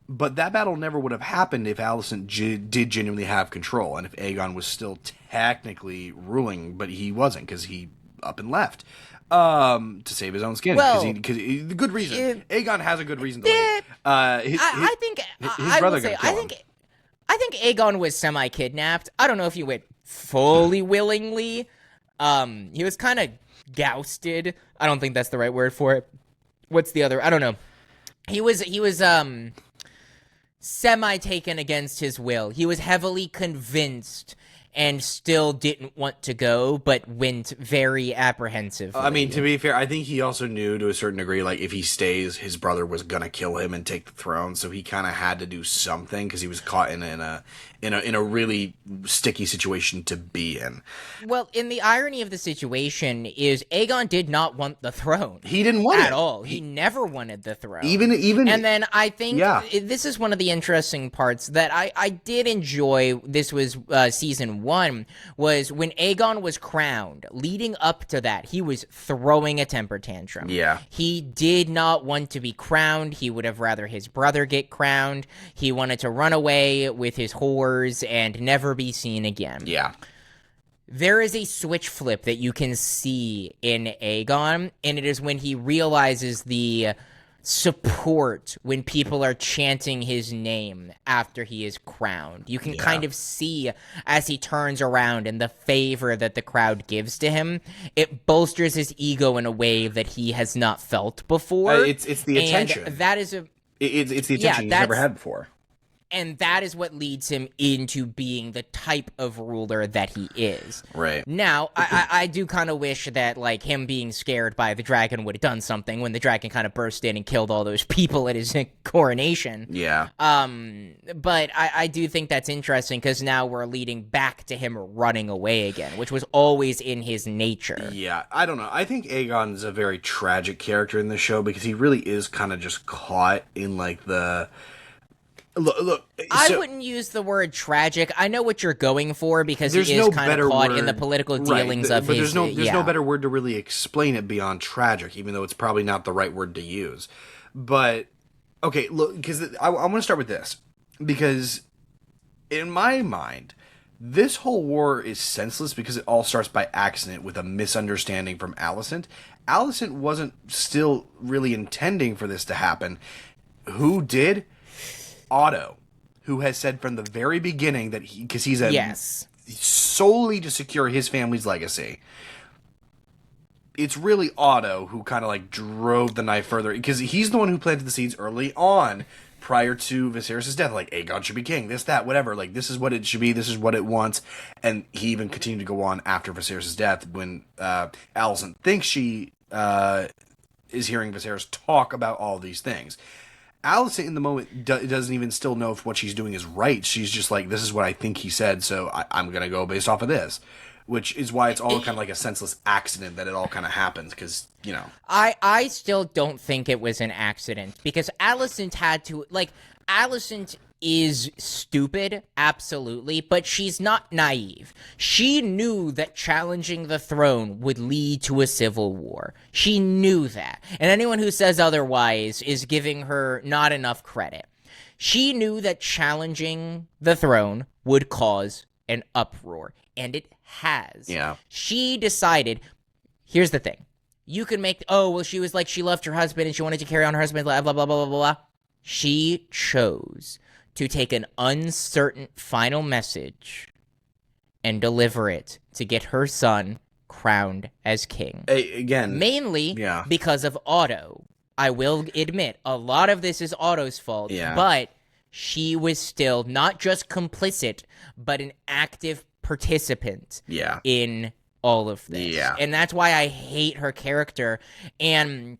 But that battle never would have happened if Alicent did genuinely have control, and if Aegon was still technically ruling, but he wasn't, because he up and left. To save his own skin, because the good reason. Aegon has a good reason to leave. I think his brother will say, I think Aegon was semi-kidnapped. I don't know if he went fully willingly. He was kind of gousted. I don't think that's the right word for it. What's the other? I don't know. He was semi-taken against his will. He was heavily convinced and still didn't want to go, but went very apprehensive. I mean, to be fair, I think he also knew to a certain degree, like, if he stays, his brother was gonna kill him and take the throne, so he kind of had to do something, because he was caught in a really sticky situation to be in. Well, in the irony of the situation is Aegon did not want the throne. He didn't want it at all. He never wanted the throne. Even and then I think this is one of the interesting parts that I did enjoy. This was season Season 1 was when Aegon was crowned. Leading up to that, he was throwing a temper tantrum. Yeah. He did not want to be crowned. He would have rather his brother get crowned. He wanted to run away with his whores and never be seen again. Yeah. There is a switch flip that you can see in Aegon, and it is when he realizes the support when people are chanting his name after he is crowned. You can kind of see as he turns around and the favor that the crowd gives to him. It bolsters his ego in a way that he has not felt before. It's the attention. And that is it's the attention he's never had before. And that is what leads him into being the type of ruler that he is. Right. Now, I do kind of wish that, like, him being scared by the dragon would have done something when the dragon kind of burst in and killed all those people at his coronation. Yeah. But I do think that's interesting because now we're leading back to him running away again, which was always in his nature. Yeah, I don't know. I think Aegon is a very tragic character in the show because he really is kind of just caught in, like, the... Look, I wouldn't use the word tragic. I know what you're going for because he is kind of caught in the political dealings of his... But there's no better word to really explain it beyond tragic, even though it's probably not the right word to use. But, okay, look, because I want to start with this. Because, in my mind, this whole war is senseless because it all starts by accident with a misunderstanding from Alicent. Alicent wasn't still really intending for this to happen. Who did? Otto, who has said from the very beginning that because he's solely to secure his family's legacy. It's really Otto who kind of like drove the knife further because he's the one who planted the seeds early on prior to Viserys' death. Like, Aegon should be king, this, that, whatever. Like, this is what it should be, this is what it wants. And he even continued to go on after Viserys' death when Alicent thinks she is hearing Viserys talk about all these things. Alicent, in the moment, doesn't even still know if what she's doing is right. She's just like, this is what I think he said, so I'm going to go based off of this. Which is why it's all kind of like a senseless accident that it all kind of happens, because, you know. I still don't think it was an accident, because Alicent had to, like, Alicent is stupid, absolutely, but she's not naive. She knew that challenging the throne would lead to a civil war. She knew that. And anyone who says otherwise is giving her not enough credit. She knew that challenging the throne would cause an uproar, and it has. Yeah. She decided, here's the thing. You can make, she was like, she left her husband and she wanted to carry on her husband, blah, blah, blah, blah, blah, blah. She chose to take an uncertain final message and deliver it to get her son crowned as king. Again, mainly because of Otto. I will admit, a lot of this is Otto's fault, but she was still not just complicit, but an active participant in all of this. Yeah. And that's why I hate her character. And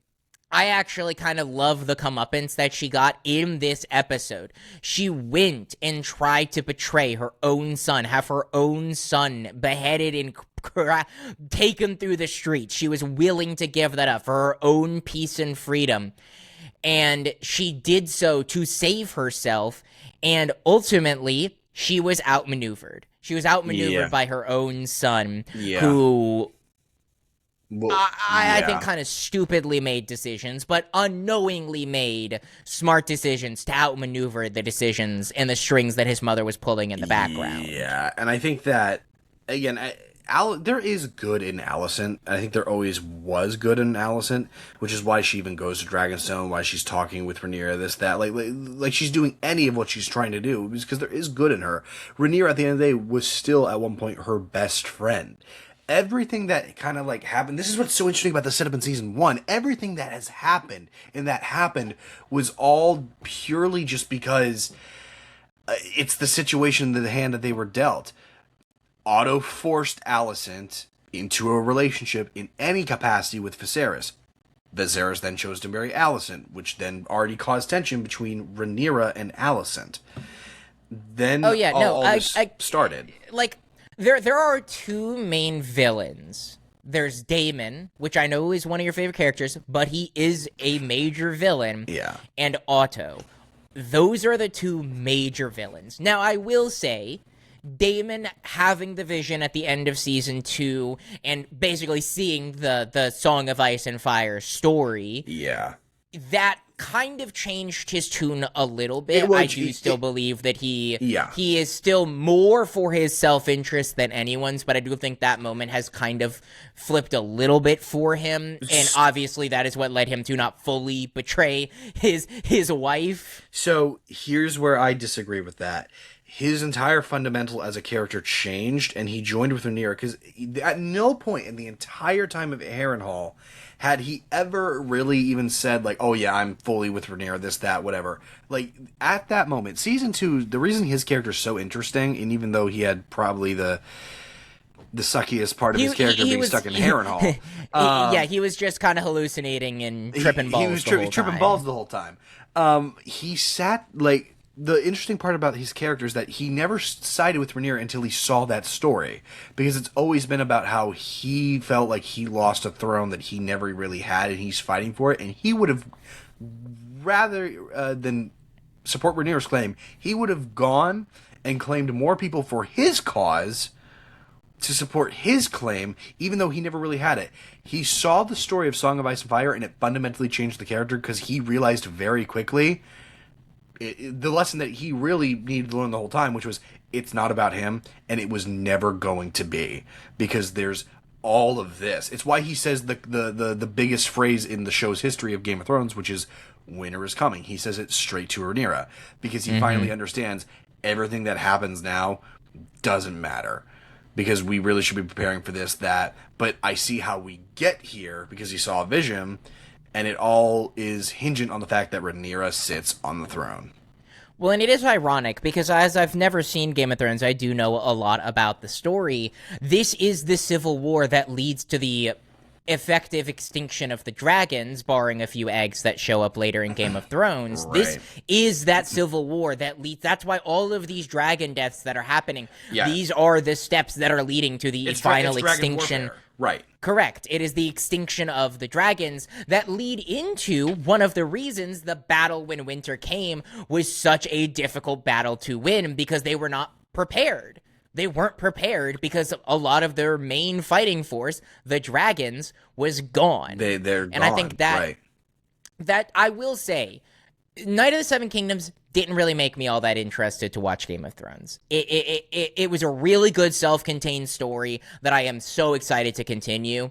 I actually kind of love the comeuppance that she got in this episode. She went and tried to betray her own son, have her own son beheaded and taken through the streets. She was willing to give that up for her own peace and freedom. And she did so to save herself. And ultimately, she was outmaneuvered. She was outmaneuvered by her own son, who... I think kind of stupidly made decisions, but unknowingly made smart decisions to outmaneuver the decisions and the strings that his mother was pulling in the background. Yeah, and I think that, again, there is good in Alicent. I think there always was good in Alicent, which is why she even goes to Dragonstone, why she's talking with Rhaenyra, this, that. Like she's doing any of what she's trying to do, because there is good in her. Rhaenyra, at the end of the day, was still, at one point, her best friend. Everything that kind of like happened, this is what's so interesting about the setup in season 1. Everything that has happened and that happened was all purely just because it's the situation, the hand that they were dealt. Otto forced Alicent into a relationship in any capacity with Viserys. Viserys then chose to marry Alicent, which then already caused tension between Rhaenyra and Alicent. Then all this started. Like, There are two main villains. There's Daemon, which I know is one of your favorite characters, but he is a major villain. Yeah. And Otto. Those are the two major villains. Now, I will say, Damon having the vision at the end of season 2 and basically seeing the Song of Ice and Fire story. Yeah. That kind of changed his tune a little bit. I do still believe that he is still more for his self-interest than anyone's, but I do think that moment has kind of flipped a little bit for him, and obviously that is what led him to not fully betray his wife. So here's where I disagree with that. His entire fundamental as a character changed, and he joined with Rhaenyra, because at no point in the entire time of Harrenhal had he ever really even said, like, oh yeah, I'm fully with Rhaenyra, this, that, whatever. Like, at that moment, season 2, the reason his character's so interesting, and even though he had probably the suckiest part of his character being stuck in Harrenhal. He was just kind of hallucinating and tripping balls. He was tripping balls the whole time. He sat, like, the interesting part about his character is that he never sided with Rhaenyra until he saw that story, because it's always been about how he felt like he lost a throne that he never really had, and he's fighting for it, and he would have, rather than support Rhaenyra's claim, he would have gone and claimed more people for his cause to support his claim, even though he never really had it. He saw the story of Song of Ice and Fire, and it fundamentally changed the character, because he realized very quickly the lesson that he really needed to learn the whole time, which was it's not about him, and it was never going to be, because there's all of this. It's why he says the biggest phrase in the show's history of Game of Thrones, which is winter is coming. He says it straight to Rhaenyra, because he finally understands everything that happens now doesn't matter, because we really should be preparing for this, that, but I see how we get here, because he saw a vision. And it all is hinging on the fact that Rhaenyra sits on the throne. Well, and it is ironic, because as I've never seen Game of Thrones, I do know a lot about the story. This is the civil war that leads to the effective extinction of the dragons, barring a few eggs that show up later in Game of Thrones. Right. This is that civil war that leads. That's why all of these dragon deaths that are happening, these are the steps that are leading to the final extinction. Right. Correct. It is the extinction of the dragons that lead into one of the reasons the battle when winter came was such a difficult battle to win, because they were not prepared. They weren't prepared because a lot of their main fighting force, the dragons, was gone. They're gone. And I think that I will say, Night of the Seven Kingdoms didn't really make me all that interested to watch Game of Thrones. It was a really good self-contained story that I am so excited to continue.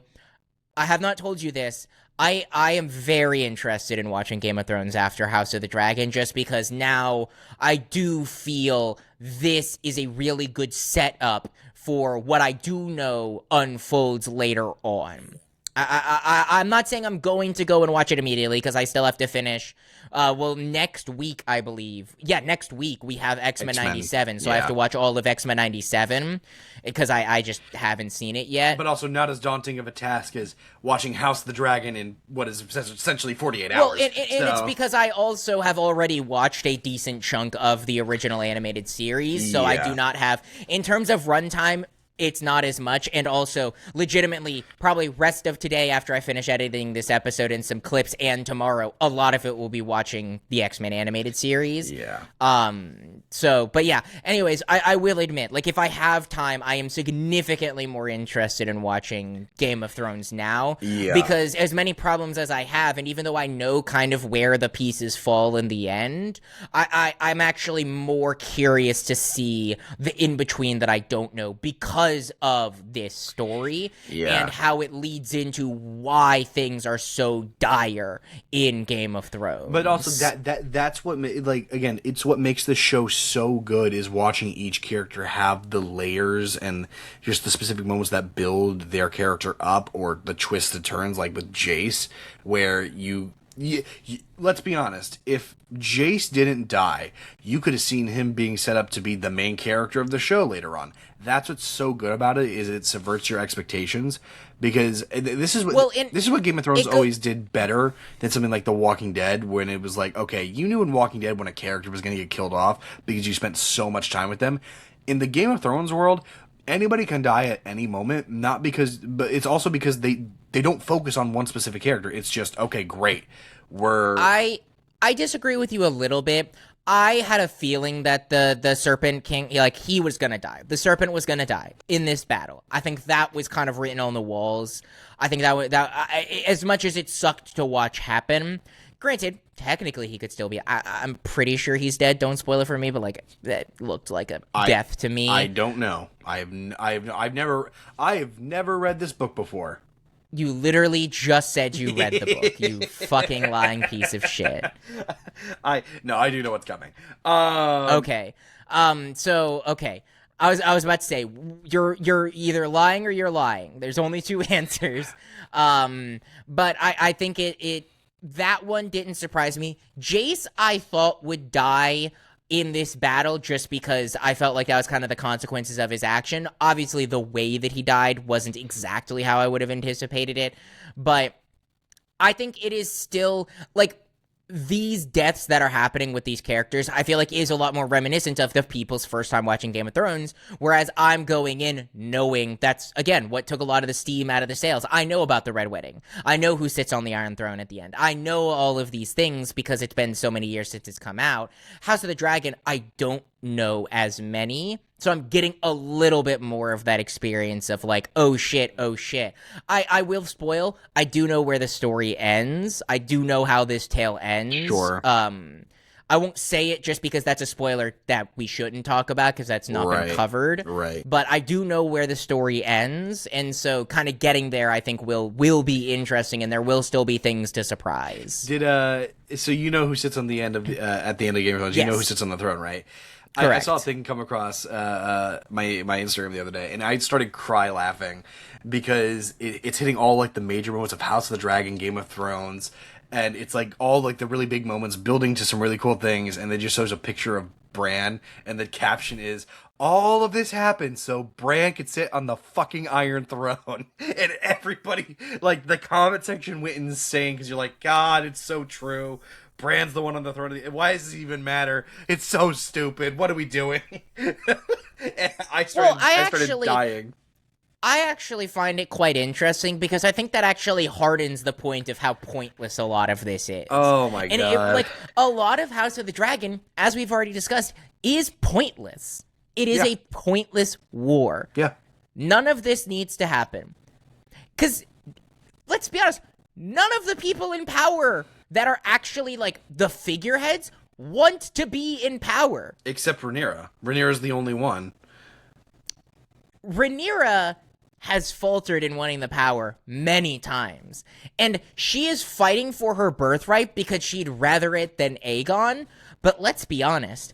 I have not told you this. I am very interested in watching Game of Thrones after House of the Dragon, just because now I do feel this is a really good setup for what I do know unfolds later on. I'm not saying I'm going to go and watch it immediately, because I still have to finish. Next week, I believe. Yeah, next week we have X-Men 97, so I have to watch all of X-Men 97, because I just haven't seen it yet. But also not as daunting of a task as watching House of the Dragon in what is essentially 48 hours. And it's because I also have already watched a decent chunk of the original animated series, so I do not have, in terms of runtime, it's not as much, and also, legitimately, probably rest of today after I finish editing this episode and some clips, and tomorrow, a lot of it will be watching the X-Men animated series. Yeah. But yeah, anyways, I will admit, like, if I have time, I am significantly more interested in watching Game of Thrones now, because as many problems as I have, and even though I know kind of where the pieces fall in the end, I'm actually more curious to see the in-between that I don't know, because of this story and how it leads into why things are so dire in Game of Thrones. But also that's what, like, again, it's what makes the show so good, is watching each character have the layers and just the specific moments that build their character up, or the twists and turns, like with Jace, where you let's be honest, if Jace didn't die, you could have seen him being set up to be the main character of the show later on. That's what's so good about it, is it subverts your expectations, because this is what Game of Thrones always did better than something like The Walking Dead, when it was like, okay, you knew in Walking Dead when a character was going to get killed off because you spent so much time with them. In the Game of Thrones world, anybody can die at any moment, but it's also because they don't focus on one specific character. It's just, okay, great. I disagree with you a little bit. I had a feeling that the Serpent King, like, he was gonna die. The Serpent was gonna die in this battle. I think that was kind of written on the walls. I think as much as it sucked to watch happen, granted, technically he could still be. I'm pretty sure he's dead. Don't spoil it for me, but like that looked like a death to me. I don't know. I've never read this book before. You literally just said you read the book. You fucking lying piece of shit. I do know what's coming. Okay. Okay. I was about to say you're either lying or you're lying. There's only two answers. But I think that one didn't surprise me. Jace, I thought, would die in this battle just because I felt like that was kind of the consequences of his action. Obviously, the way that he died wasn't exactly how I would have anticipated it, but I think it is still, like, these deaths that are happening with these characters, I feel like is a lot more reminiscent of the people's first time watching Game of Thrones, whereas I'm going in knowing that's, again, what took a lot of the steam out of the sails. I know about the Red Wedding. I know who sits on the Iron Throne at the end. I know all of these things because it's been so many years since it's come out. House of the Dragon, I don't know as many. So I'm getting a little bit more of that experience of like, oh shit, oh shit. I will spoil. I do know where the story ends. I do know how this tale ends. Sure. I won't say it just because that's a spoiler that we shouldn't talk about because that's not been covered. Right. But I do know where the story ends, and so kind of getting there, I think will be interesting, and there will still be things to surprise. So you know who sits on the end of at the end of Game of Thrones? Yes. You know who sits on the throne, right? I saw a thing come across my Instagram the other day, and I started laughing because it's hitting all like the major moments of House of the Dragon, Game of Thrones, and it's like all like the really big moments building to some really cool things, and they just shows a picture of Bran, and the caption is, all of this happened so Bran could sit on the fucking Iron Throne. And everybody, like, the comment section went insane because you're like, God, it's so true. Bran's the one on the throne. Why does it even matter? It's so stupid. What are we doing? I started dying. I actually find it quite interesting because I think that actually hardens the point of how pointless a lot of this is. Oh my God. And like a lot of House of the Dragon, as we've already discussed, is pointless. It is a pointless war. Yeah. None of this needs to happen. Because, let's be honest, none of the people in power that are actually, like, the figureheads want to be in power. Except Rhaenyra. Rhaenyra's the only one. Rhaenyra has faltered in wanting the power many times. And she is fighting for her birthright because she'd rather it than Aegon. But let's be honest,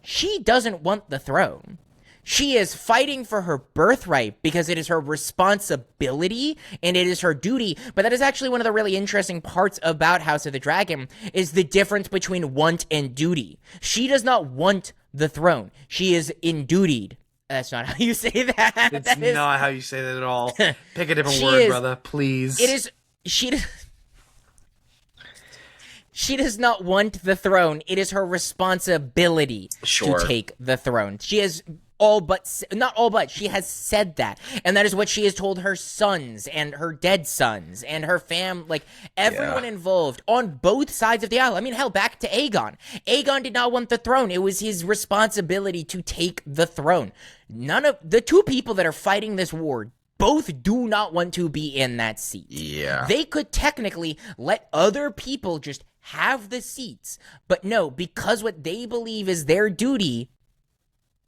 she doesn't want the throne. She is fighting for her birthright because it is her responsibility and it is her duty. But that is actually one of the really interesting parts about House of the Dragon is the difference between want and duty. She does not want the throne. She is indutied. That's not how you say that. It's not how you say that at all. Pick a different word, brother, please. It is... She does not want the throne. It is her responsibility to take the throne. She has not all but, she has said that. And that is what she has told her sons and her dead sons and her like, everyone involved on both sides of the aisle. I mean, hell, back to Aegon. Aegon did not want the throne. It was his responsibility to take the throne. None of the two people that are fighting this war both do not want to be in that seat. Yeah. They could technically let other people just have the seats, but no, because what they believe is their duty,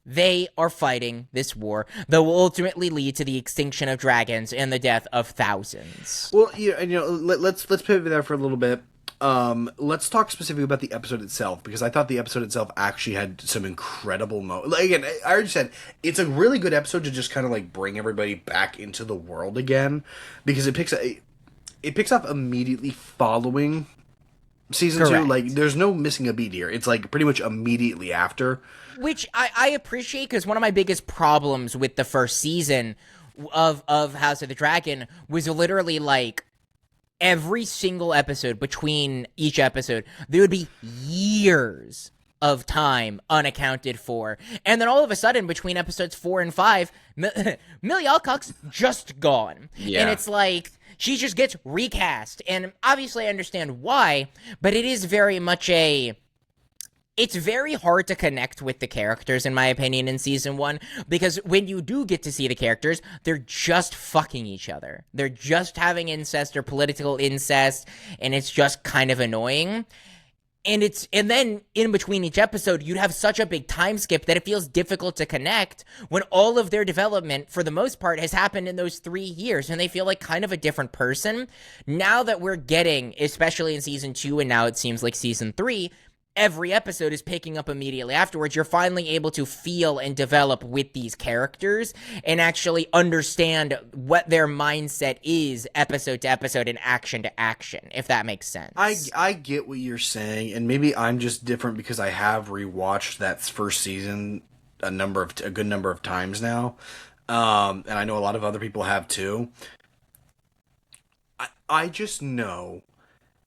they are fighting this war that will ultimately lead to the extinction of dragons and the death of thousands. Well, let's pivot there for a little bit. Let's talk specifically about the episode itself, because I thought the episode itself actually had some incredible moments. Like, again, I already said, it's a really good episode to just kind of like bring everybody back into the world again, because it picks up immediately following season 2. Like, there's no missing a beat here. It's like pretty much immediately after. Which I appreciate, because one of my biggest problems with the first season of House of the Dragon was literally like every single episode, between each episode, there would be years of time unaccounted for. And then all of a sudden, between episodes 4 and 5, Millie Alcock's just gone. Yeah. And it's like, she just gets recast. And obviously I understand why, but it is very much it's very hard to connect with the characters, in my opinion, in season 1, because when you do get to see the characters, they're just fucking each other. They're just having incest or political incest, and it's just kind of annoying. And then in between each episode, you'd have such a big time skip that it feels difficult to connect when all of their development, for the most part, has happened in those 3 years, and they feel like kind of a different person. Now that we're getting, especially in season 2, and now it seems like season 3, every episode is picking up immediately afterwards. You're finally able to feel and develop with these characters and actually understand what their mindset is episode to episode and action to action, if that makes sense. I get what you're saying, and maybe I'm just different because I have rewatched that first season a good number of times now, and I know a lot of other people have too. I just know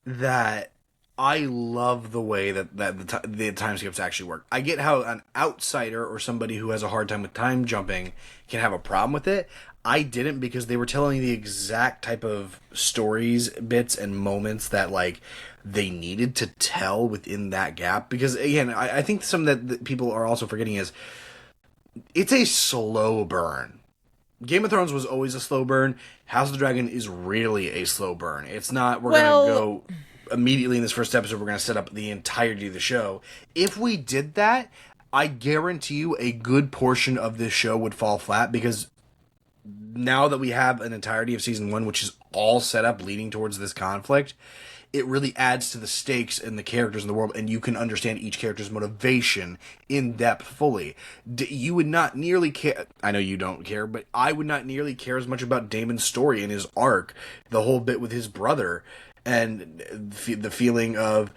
that I love the way that the time skips actually work. I get how an outsider or somebody who has a hard time with time jumping can have a problem with it. I didn't, because they were telling the exact type of stories, bits, and moments that like they needed to tell within that gap. Because again, I think something that people are also forgetting is it's a slow burn. Game of Thrones was always a slow burn. House of the Dragon is really a slow burn. It's not, we're going to go immediately in this first episode, we're going to set up the entirety of the show. If we did that, I guarantee you a good portion of this show would fall flat, because now that we have an entirety of season 1, which is all set up leading towards this conflict, it really adds to the stakes and the characters in the world, and you can understand each character's motivation in depth fully. You would not nearly care, I know you don't care, but I would not nearly care as much about Daemon's story and his arc, the whole bit with his brother, and the feeling of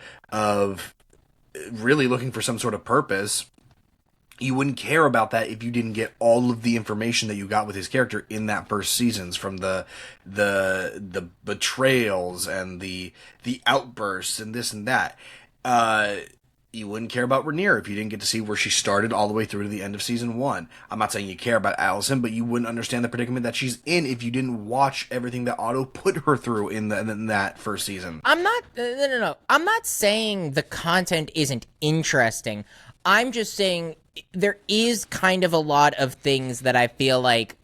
really looking for some sort of purpose. You wouldn't care about that if you didn't get all of the information that you got with his character in that first seasons, from the betrayals and the outbursts and this and that. You wouldn't care about Rhaenyra if you didn't get to see where she started all the way through to the end of season 1. I'm not saying you care about Alicent, but you wouldn't understand the predicament that she's in if you didn't watch everything that Otto put her through in that first season. I'm not, no. I'm not saying the content isn't interesting. I'm just saying there is kind of a lot of things that I feel like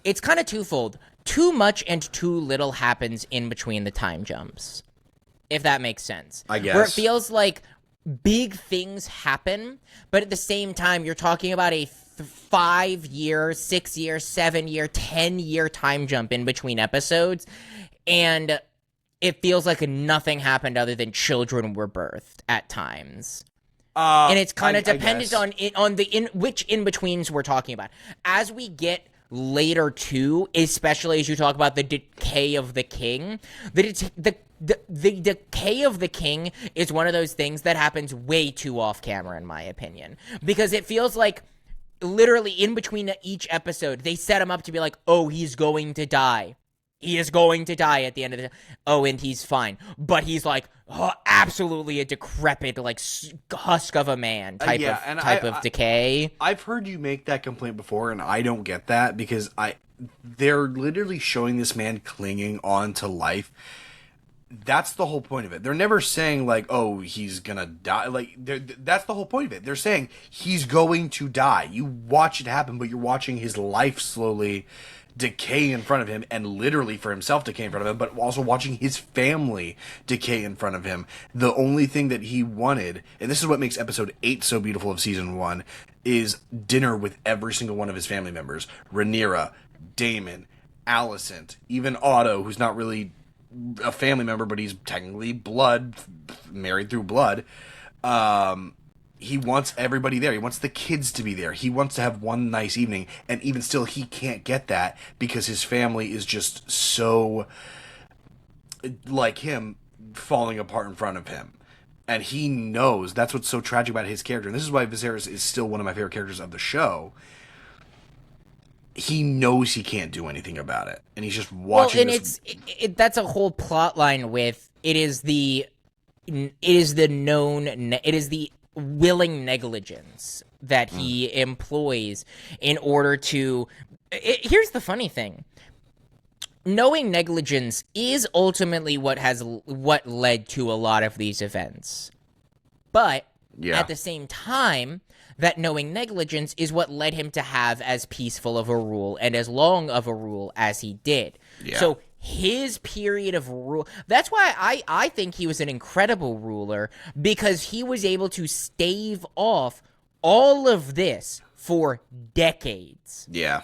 it's kind of twofold. Too much and too little happens in between the time jumps, if that makes sense. I guess. Where it feels like big things happen, but at the same time, you're talking about a 5-year, 6-year, 7-year, 10-year time jump in between episodes, and it feels like nothing happened other than children were birthed at times. And it's kind of dependent on which in-betweens we're talking about. As we get later too, especially as you talk about the decay of the king, the decay of the king is one of those things that happens way too off camera, in my opinion, because it feels like literally in between each episode they set him up to be like, oh, he's going to die. He is going to die at the end of the... Oh, and he's fine. But he's like, absolutely a decrepit, like, husk of a man type of decay. I've heard you make that complaint before, and I don't get that, because they're literally showing this man clinging on to life. That's the whole point of it. They're never saying, like, oh, he's gonna die. Like, that's the whole point of it. They're saying he's going to die. You watch it happen, but you're watching his life slowly decay in front of him, and literally for himself decay in front of him, but also watching his family decay in front of him. The only thing that he wanted, and this is what makes episode 8 so beautiful of season 1, is dinner with every single one of his family members. Rhaenyra, Daemon, Alicent, even Otto, who's not really a family member, but he's technically blood, married through blood. He wants everybody there. He wants the kids to be there. He wants to have one nice evening, and even still, he can't get that because his family is just so, like him, falling apart in front of him. And he knows. That's what's so tragic about his character. And this is why Viserys is still one of my favorite characters of the show. He knows he can't do anything about it, and he's just watching. Well, and that's a whole plot line with it is the willing negligence that he employs in order to. Here's the funny thing: knowing negligence is ultimately what led to a lot of these events, but Yeah. At the same time, that knowing negligence is what led him to have as peaceful of a rule and as long of a rule as he did. Yeah. So his period of rule, that's why I think he was an incredible ruler, because he was able to stave off all of this for decades. Yeah.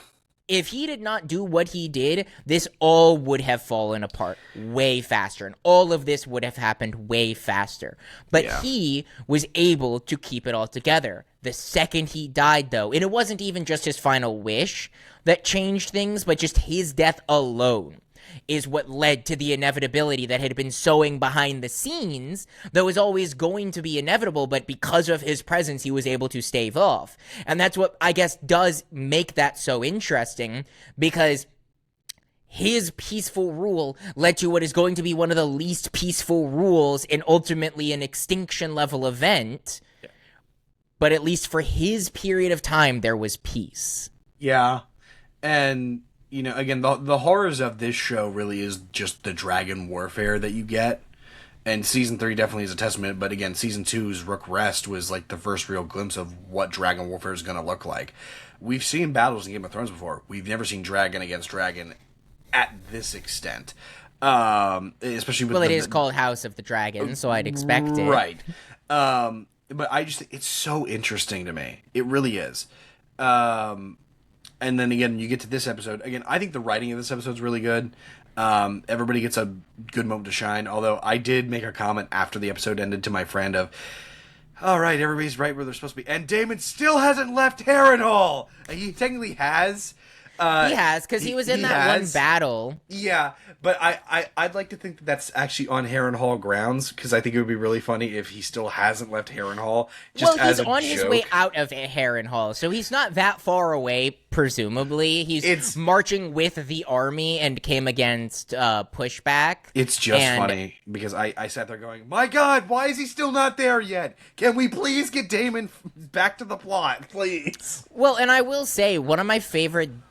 If he did not do what he did, this all would have fallen apart way faster, and all of this would have happened way faster. But he was able to keep it all together. The second he died, though, and it wasn't even just his final wish that changed things, but just his death alone is what led to the inevitability that had been sowing behind the scenes, that was always going to be inevitable, but because of his presence, he was able to stave off. And that's what, I guess, does make that so interesting, because his peaceful rule led to what is going to be one of the least peaceful rules and ultimately an extinction-level event, but at least for his period of time, there was peace. Yeah, and... You know, again, the horrors of this show really is just the dragon warfare that you get. And Season 3 definitely is a testament, but again, Season 2's Rook Rest was like the first real glimpse of what dragon warfare is going to look like. We've seen battles in Game of Thrones before. We've never seen dragon against dragon at this extent. Especially with it is called House of the Dragon, so I'd expect it. Right. But I just think it's so interesting to me. It really is. And then again, you get to this episode. Again, I think the writing of this episode is really good. Everybody gets a good moment to shine. Although I did make a comment after the episode ended to my friend of, all right, everybody's right where they're supposed to be. And Damon still hasn't left Harrenhal. He technically has. He has, because he was in that one battle. Yeah, but I'd like to think that that's actually on Harrenhal grounds, because I think it would be really funny if he still hasn't left Harrenhal. Well, he's on his way out of Harrenhal, so he's not that far away, presumably. He's marching with the army and came against pushback. It's just funny, because I sat there going, my God, why is he still not there yet? Can we please get Damon back to the plot, please? Well, and I will say,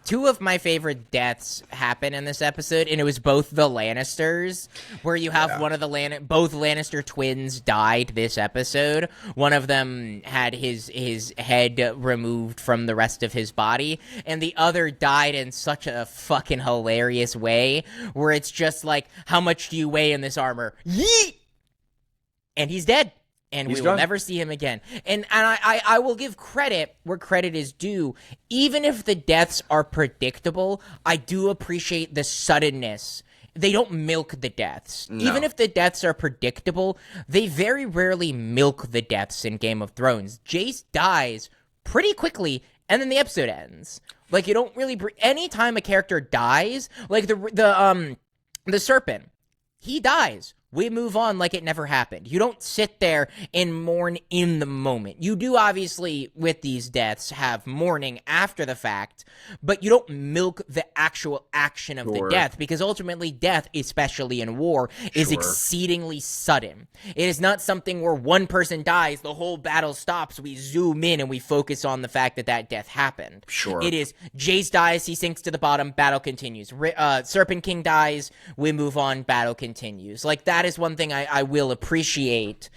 two of my favorite deaths happen in this episode, and it was both the Lannisters, where you have one of the both Lannister twins died this episode. One of them had his head removed from the rest of his body, and the other died in such a fucking hilarious way, where it's just like, how much do you weigh in this armor? Yeet! And he's dead. And we will never see him again. And I will give credit where credit is due. Even if the deaths are predictable, I do appreciate the suddenness. They don't milk the deaths. No. Even if the deaths are predictable, they very rarely milk the deaths in Game of Thrones. Jace dies pretty quickly, and then the episode ends. Like, you don't really... anytime a character dies, like the Serpent, he dies. We move on like it never happened. You don't sit there and mourn in the moment. You do, obviously, with these deaths, have mourning after the fact, but you don't milk the actual action of the death, because ultimately death, especially in war, is exceedingly sudden. It is not something where one person dies, the whole battle stops, we zoom in and we focus on the fact that death happened. It is, Jace dies, he sinks to the bottom, battle continues. Serpent King dies, we move on, battle continues. Like, that is one thing I will appreciate.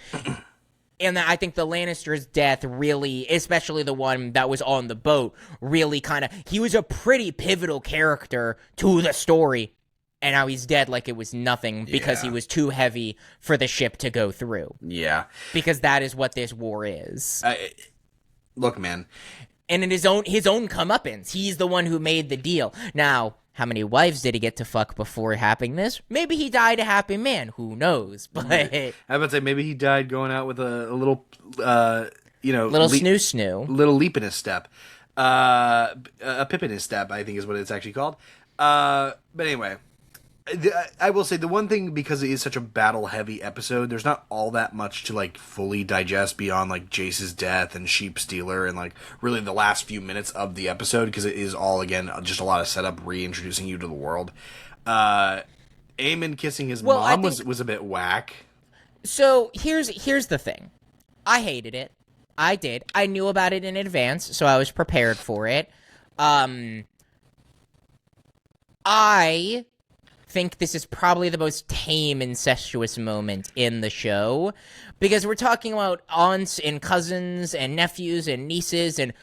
And I think the Lannister's death really, especially the one that was on the boat, really kind of... He was a pretty pivotal character to the story, and now he's dead like it was nothing because he was too heavy for the ship to go through. Yeah. Because that is what this war is. Look, man. And in his own comeuppance, he's the one who made the deal. Now... How many wives did he get to fuck before happening this? Maybe he died a happy man. Who knows? But I would say maybe he died going out with a little, little snoo, little leap in his step, a pip in his step, I think is what it's actually called. But anyway, I will say the one thing, because it is such a battle-heavy episode, there's not all that much to, like, fully digest beyond, like, Jace's death and Sheep Stealer and, like, really the last few minutes of the episode, because it is all, again, just a lot of setup, reintroducing you to the world. Aemon kissing his mom was a bit whack. So, here's the thing. I hated it. I did. I knew about it in advance, so I was prepared for it. I think this is probably the most tame incestuous moment in the show, because we're talking about aunts and cousins and nephews and nieces and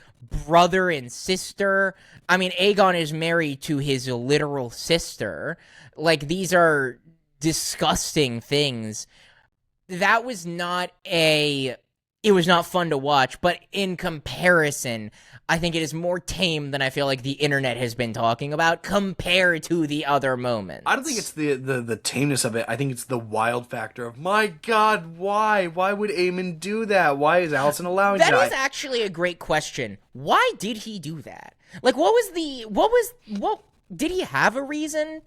brother and sister. I mean, Aegon is married to his literal sister. Like, these are disgusting things. That was not it was not fun to watch, but in comparison, I think it is more tame than I feel like the internet has been talking about compared to the other moments. I don't think it's the tameness of it. I think it's the wild factor of, my God, why? Why would Aemon do that? Why is Alicent allowing that? That is actually a great question. Why did he do that? Like, did he have a reason?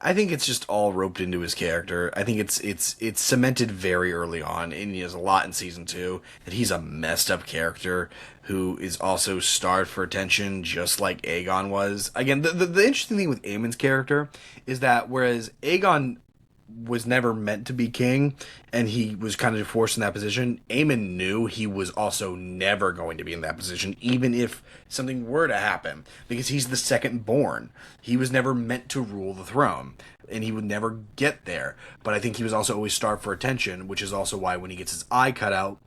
I think it's just all roped into his character. I think it's cemented very early on, and he has a lot in season 2, that he's a messed up character who is also starved for attention, just like Aegon was. Again, the interesting thing with Aemon's character is that whereas Aegon was never meant to be king, and he was kind of forced in that position, Aemon knew he was also never going to be in that position, even if something were to happen, because he's the second born. He was never meant to rule the throne, and he would never get there. But I think he was also always starved for attention, which is also why when he gets his eye cut out,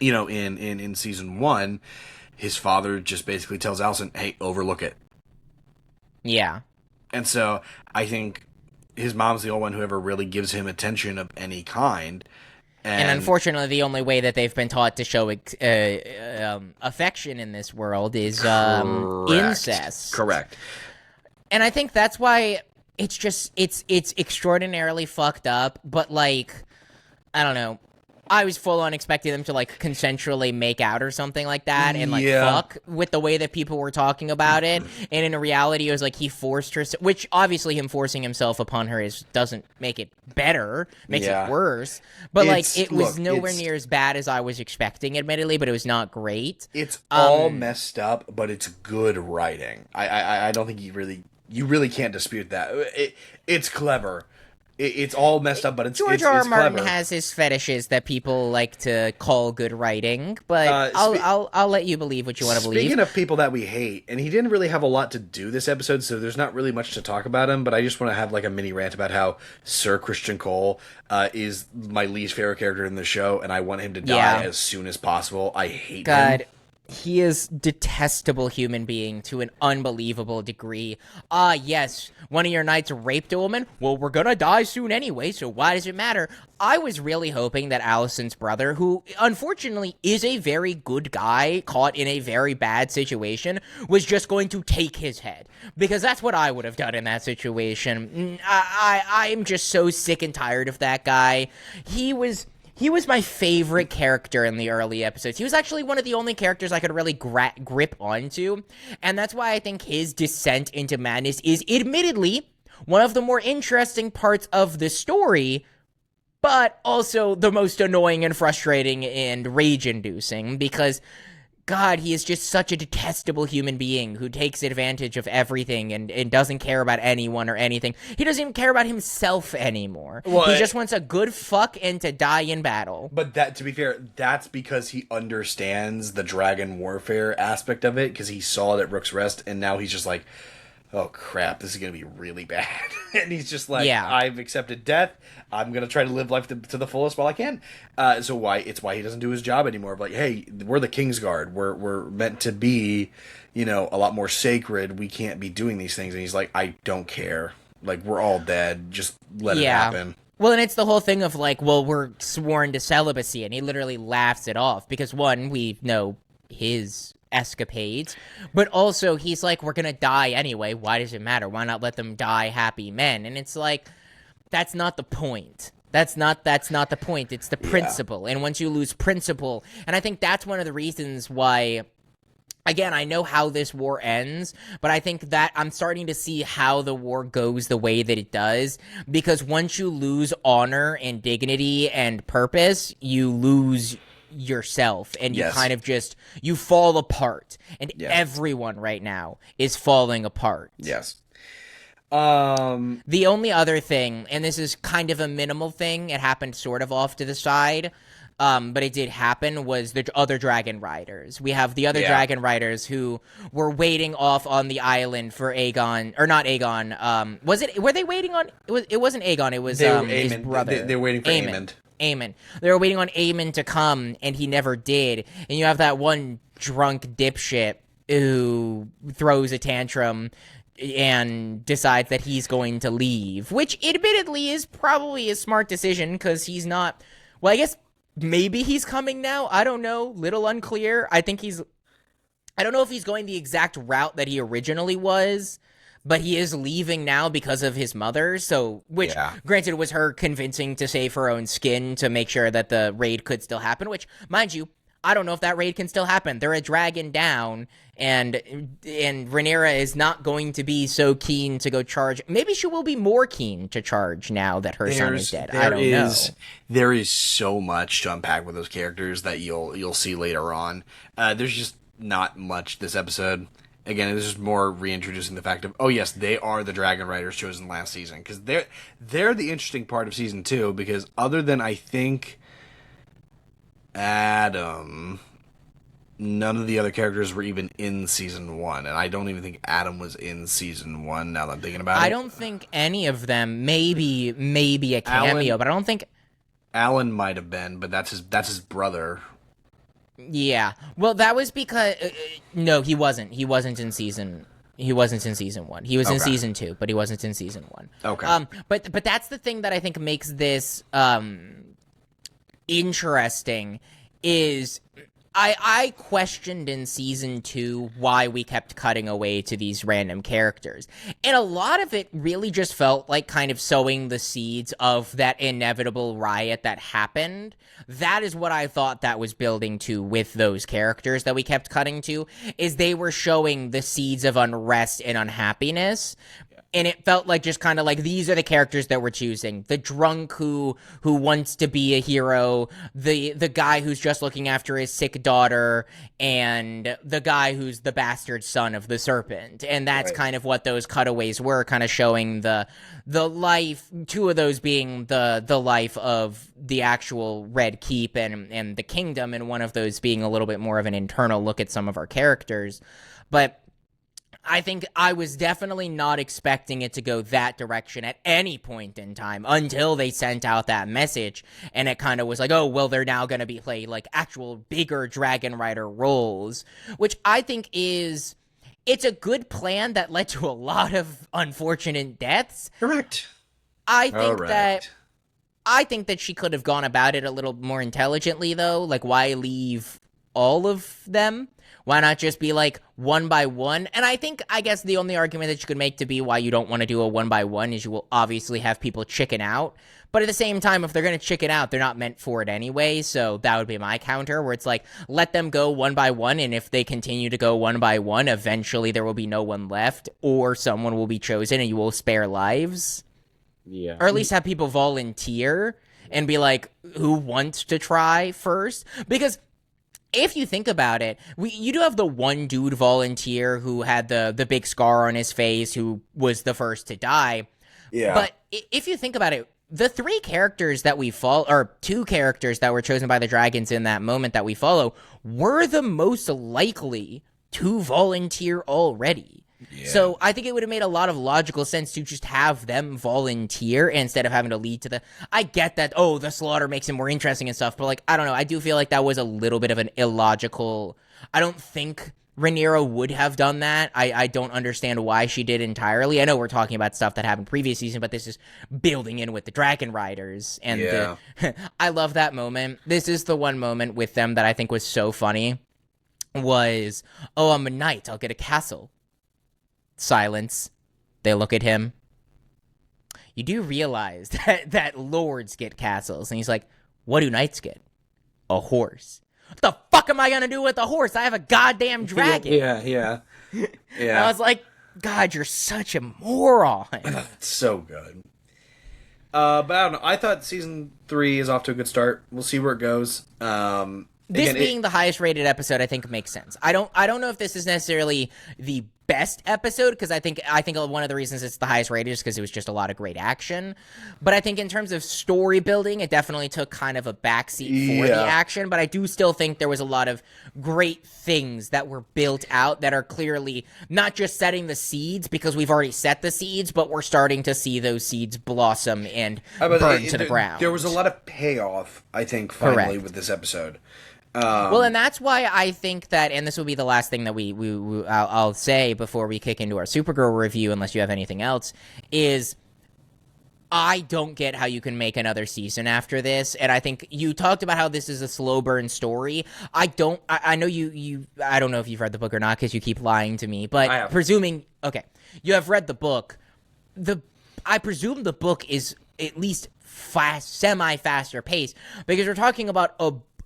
you know, in season 1, his father just basically tells Alicent, hey, overlook it. Yeah. And so I think his mom's the only one who ever really gives him attention of any kind. And unfortunately, the only way that they've been taught to show affection in this world is incest. Correct. And I think that's why it's just, it's extraordinarily fucked up, but, like, I don't know. I was full on expecting them to, like, consensually make out or something like that and, like, fuck with the way that people were talking about it. And in reality, it was like he forced her, which obviously him forcing himself upon her doesn't make it better, makes it worse. But, it was nowhere near as bad as I was expecting, admittedly, but it was not great. It's all messed up, but it's good writing. I don't think you really can't dispute that. It's clever. It's all messed up, but it's George R. R. Martin clever. has his fetishes that people like to call good writing, but I'll let you believe what you want to believe. Speaking of people that we hate, and he didn't really have a lot to do this episode, so there's not really much to talk about him, but I just want to have like a mini rant about how Sir Christian Cole is my least favorite character in the show, and I want him to die as soon as possible. I hate him. He is detestable human being to an unbelievable degree. Yes, one of your knights raped a woman? Well, we're gonna die soon anyway, so why does it matter? I was really hoping that Alicent's brother, who unfortunately is a very good guy caught in a very bad situation, was just going to take his head. Because that's what I would have done in that situation. I'm just so sick and tired of that guy. He was my favorite character in the early episodes. He was actually one of the only characters I could really grip onto, and that's why I think his descent into madness is admittedly one of the more interesting parts of the story, but also the most annoying and frustrating and rage-inducing, because God, he is just such a detestable human being who takes advantage of everything and doesn't care about anyone or anything. He doesn't even care about himself anymore. Well, he just wants a good fuck and to die in battle. But that, to be fair, that's because he understands the dragon warfare aspect of it, because he saw it at Rook's Rest, and now he's just like, oh crap, this is going to be really bad. And he's just like, I've accepted death. I'm going to try to live life to the fullest while I can. So why he doesn't do his job anymore. Like, hey, we're the Kingsguard. We're meant to be, a lot more sacred. We can't be doing these things. And he's like, I don't care. Like, we're all dead. Just let it happen. Well, and it's the whole thing of like, well, we're sworn to celibacy. And he literally laughs it off because, one, we know his escapades, but also he's like, we're gonna die anyway, why does it matter? Why not let them die happy men? And it's like, that's not the point. That's not the point. It's the principle. And once you lose principle, and I think that's one of the reasons why, again, I know how this war ends, but I think that I'm starting to see how the war goes the way that it does, because once you lose honor and dignity and purpose, you lose yourself, and you kind of you fall apart, and everyone right now is falling apart. The only other thing, and this is kind of a minimal thing, it happened sort of off to the side, but it did happen, was the other Dragon Riders. We have the other Dragon Riders who were waiting off on the island for Aegon, or not Aegon. Were they waiting on? It wasn't Aegon. It was his brother. They were waiting for Aemond. Aemon. They were waiting on Aemon to come, and he never did. And you have that one drunk dipshit who throws a tantrum and decides that he's going to leave, which admittedly is probably a smart decision because he's not. Well, I guess maybe he's coming now. I don't know. Little unclear. I don't know if he's going the exact route that he originally was, but he is leaving now because of his mother. So, which, granted, was her convincing to save her own skin to make sure that the raid could still happen, which, mind you, I don't know if that raid can still happen. They're a dragon down, and Rhaenyra is not going to be so keen to go charge. Maybe she will be more keen to charge now that her son is dead. I don't know. There is so much to unpack with those characters that you'll see later on. There's just not much this episode. Again, it is just more reintroducing the fact of, oh yes, they are the Dragon Riders chosen last season. Because they're the interesting part of season 2, because other than, I think, Adam, none of the other characters were even in season 1. And I don't even think Adam was in season 1, now that I'm thinking about it. I don't think any of them, maybe a cameo, but I don't think... Alan might have been, but that's his brother. Yeah. Well, that was because no, he wasn't. He wasn't in season 1. He was in season 2, but he wasn't in season 1. Okay. But that's the thing that I think makes this interesting is I questioned in season 2 why we kept cutting away to these random characters. And a lot of it really just felt like kind of sowing the seeds of that inevitable riot that happened. That is what I thought that was building to with those characters that we kept cutting to, is they were showing the seeds of unrest and unhappiness. And it felt like just kind of like, these are the characters that we're choosing. The drunk who wants to be a hero, the guy who's just looking after his sick daughter, and the guy who's the bastard son of the serpent. And that's kind of what those cutaways were, kind of showing the life, two of those being the life of the actual Red Keep and the kingdom, and one of those being a little bit more of an internal look at some of our characters. But I think I was definitely not expecting it to go that direction at any point in time until they sent out that message, and it kind of was like, oh, well, they're now going to be play like actual bigger Dragon Rider roles, which I think it's a good plan that led to a lot of unfortunate deaths. Correct. I think that she could have gone about it a little more intelligently, though. Like, why leave all of them? Why not just be like one by one? And I guess the only argument that you could make to be why you don't want to do a one by one is you will obviously have people chicken out. But at the same time, if they're going to chicken out, they're not meant for it anyway. So that would be my counter, where it's like, let them go one by one. And if they continue to go one by one, eventually there will be no one left, or someone will be chosen and you will spare lives. Yeah. Or at least have people volunteer and be like, who wants to try first? Because if you think about it, you do have the one dude volunteer who had the big scar on his face, who was the first to die. Yeah. But if you think about it, the three characters that we follow, or two characters that were chosen by the dragons in that moment that we follow, were the most likely to volunteer already. Yeah. So I think it would have made a lot of logical sense to just have them volunteer instead of having to lead to the... I get that, oh, the slaughter makes it more interesting and stuff, but like, I don't know, I do feel like that was a little bit of an illogical... I don't think Rhaenyra would have done that. I don't understand why she did entirely. I know we're talking about stuff that happened previous season, but this is building in with the Dragon Riders. And I love that moment. This is the one moment with them that I think was so funny, was, oh, I'm a knight, I'll get a castle. Silence. They look at him. You do realize that lords get castles. And he's like, what do knights get? A horse. What the fuck am I going to do with a horse? I have a goddamn dragon. Yeah. I was like, God, you're such a moron. It's so good. But I don't know. I thought season 3 is off to a good start. We'll see where it goes. This being the highest rated episode, I think makes sense. I don't know if this is necessarily the best episode, because I think one of the reasons it's the highest rated is because it was just a lot of great action. But I think in terms of story building, it definitely took kind of a backseat for the action. But I do still think there was a lot of great things that were built out that are clearly not just setting the seeds, because we've already set the seeds, but we're starting to see those seeds blossom and burn to the ground. There was a lot of payoff, I think, finally with this episode. Well, and that's why I think that, and this will be the last thing that I'll say before we kick into our Supergirl review, unless you have anything else, is I don't get how you can make another season after this. And I think you talked about how this is a slow burn story. I know I don't know if you've read the book or not, because you keep lying to me, but presuming, okay, you have read the book. I presume the book is at least semi-faster pace, because we're talking about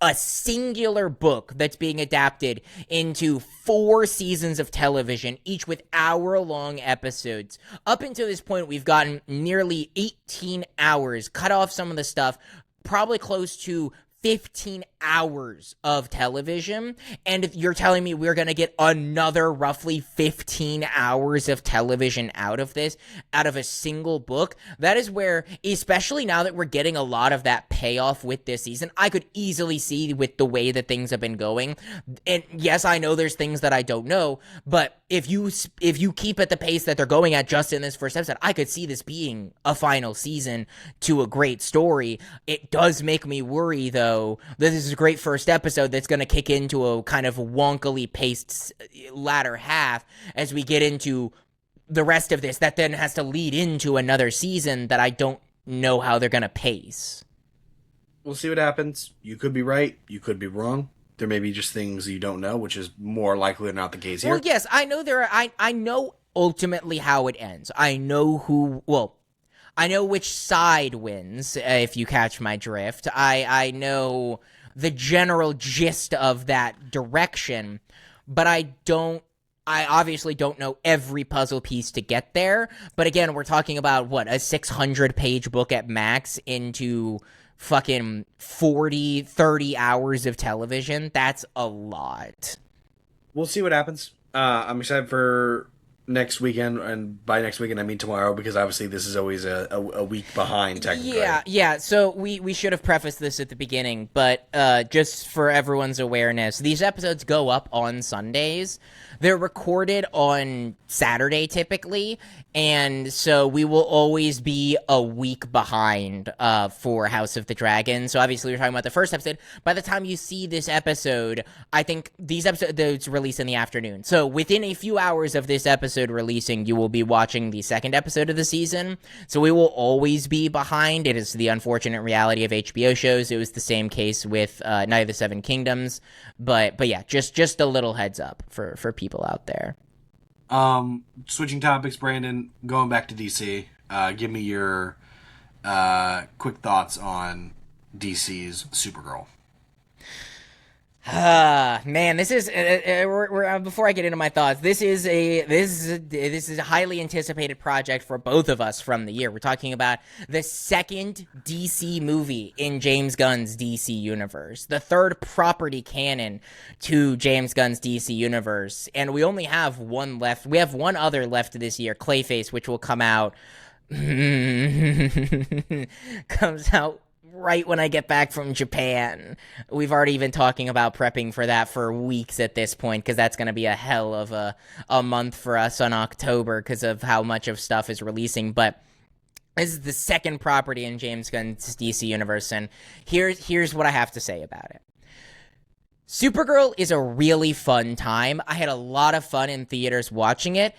a singular book that's being adapted into 4 seasons of television, each with hour-long episodes. Up until this point, we've gotten nearly 18 hours, cut off some of the stuff, probably close to 15 hours of television, and if you're telling me we're going to get another roughly 15 hours of television out of this, out of a single book, that is where, especially now that we're getting a lot of that payoff with this season, I could easily see with the way that things have been going, and yes, I know there's things that I don't know, but if you keep at the pace that they're going at just in this first episode, I could see this being a final season to a great story. It does make me worry, though, that this is a great first episode that's going to kick into a kind of wonkily paced latter half as we get into the rest of this, that then has to lead into another season that I don't know how they're going to pace. We'll see what happens. You could be right. You could be wrong. There may be just things you don't know, which is more likely than not the case here. Well, yes, I know I know ultimately how it ends. I know I know which side wins, if you catch my drift. I know the general gist of that direction, but I obviously don't know every puzzle piece to get there. But again, we're talking about, a 600-page book at max into fucking 30 hours of television. That's a lot. We'll see what happens. I'm excited for next weekend, and by next weekend I mean tomorrow, because obviously this is always a week behind technically. Yeah. So we should have prefaced this at the beginning, but just for everyone's awareness, these episodes go up on Sundays. They're recorded on Saturday typically, and so we will always be a week behind for House of the Dragon. So obviously we're talking about the first episode. By the time you see this episode, I think these episodes release in the afternoon. So within a few hours of this episode releasing, you will be watching the second episode of the season. So we will always be behind. It is the unfortunate reality of HBO shows. It was the same case with Night of the Seven Kingdoms. But yeah, just a little heads up for people out there. Switching topics, Brandon, going back to DC, give me your quick thoughts on DC's Supergirl. Man, this is before I get into my thoughts, this is a highly anticipated project for both of us from the year. We're talking about the second DC movie in James Gunn's DC universe, the third property canon to James Gunn's DC universe, and we only have one left. We have one other left this year, Clayface, which will come out comes out right when I get back from Japan. We've already been talking about prepping for that for weeks at this point, because that's going to be a hell of a month for us on October because of how much of stuff is releasing. But this is the second property in James Gunn's DC universe, and here's what I have to say about it. Supergirl is a really fun time. I had a lot of fun in theaters watching it,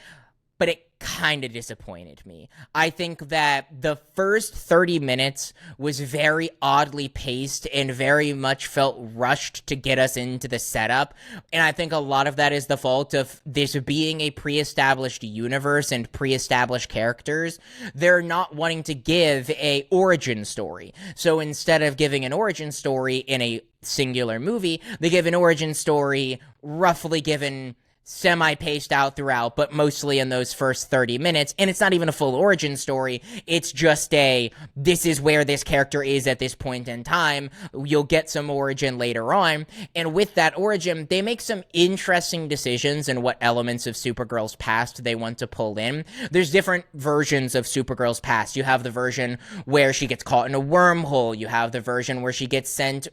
but it kind of disappointed me. I think that the first 30 minutes was very oddly paced and very much felt rushed to get us into the setup, and I think a lot of that is the fault of this being a pre-established universe and pre-established characters. They're not wanting to give a origin story, so instead of giving an origin story in a singular movie, they give an origin story roughly given semi-paced out throughout, but mostly in those first 30 minutes. And it's not even a full origin story. It's just this is where this character is at this point in time. You'll get some origin later on. And with that origin, they make some interesting decisions in what elements of Supergirl's past they want to pull in. There's different versions of Supergirl's past. You have the version where she gets caught in a wormhole. You have the version where she gets sent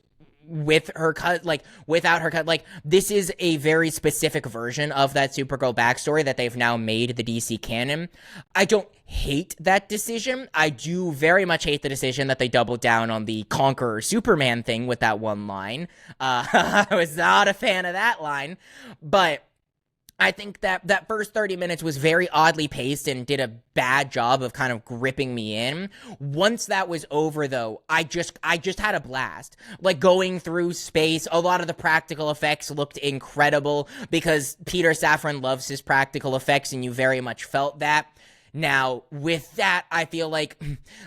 with her cut, like without her cut. Like, this is a very specific version of that Supergirl backstory that they've now made the DC canon. I don't hate that decision. I do very much hate the decision that they doubled down on the Conqueror Superman thing with that one line. I was not a fan of that line, but I think that first 30 minutes was very oddly paced and did a bad job of kind of gripping me in. Once that was over, though, I just had a blast. Like, going through space, a lot of the practical effects looked incredible because Peter Safran loves his practical effects, and you very much felt that. Now, with that, I feel like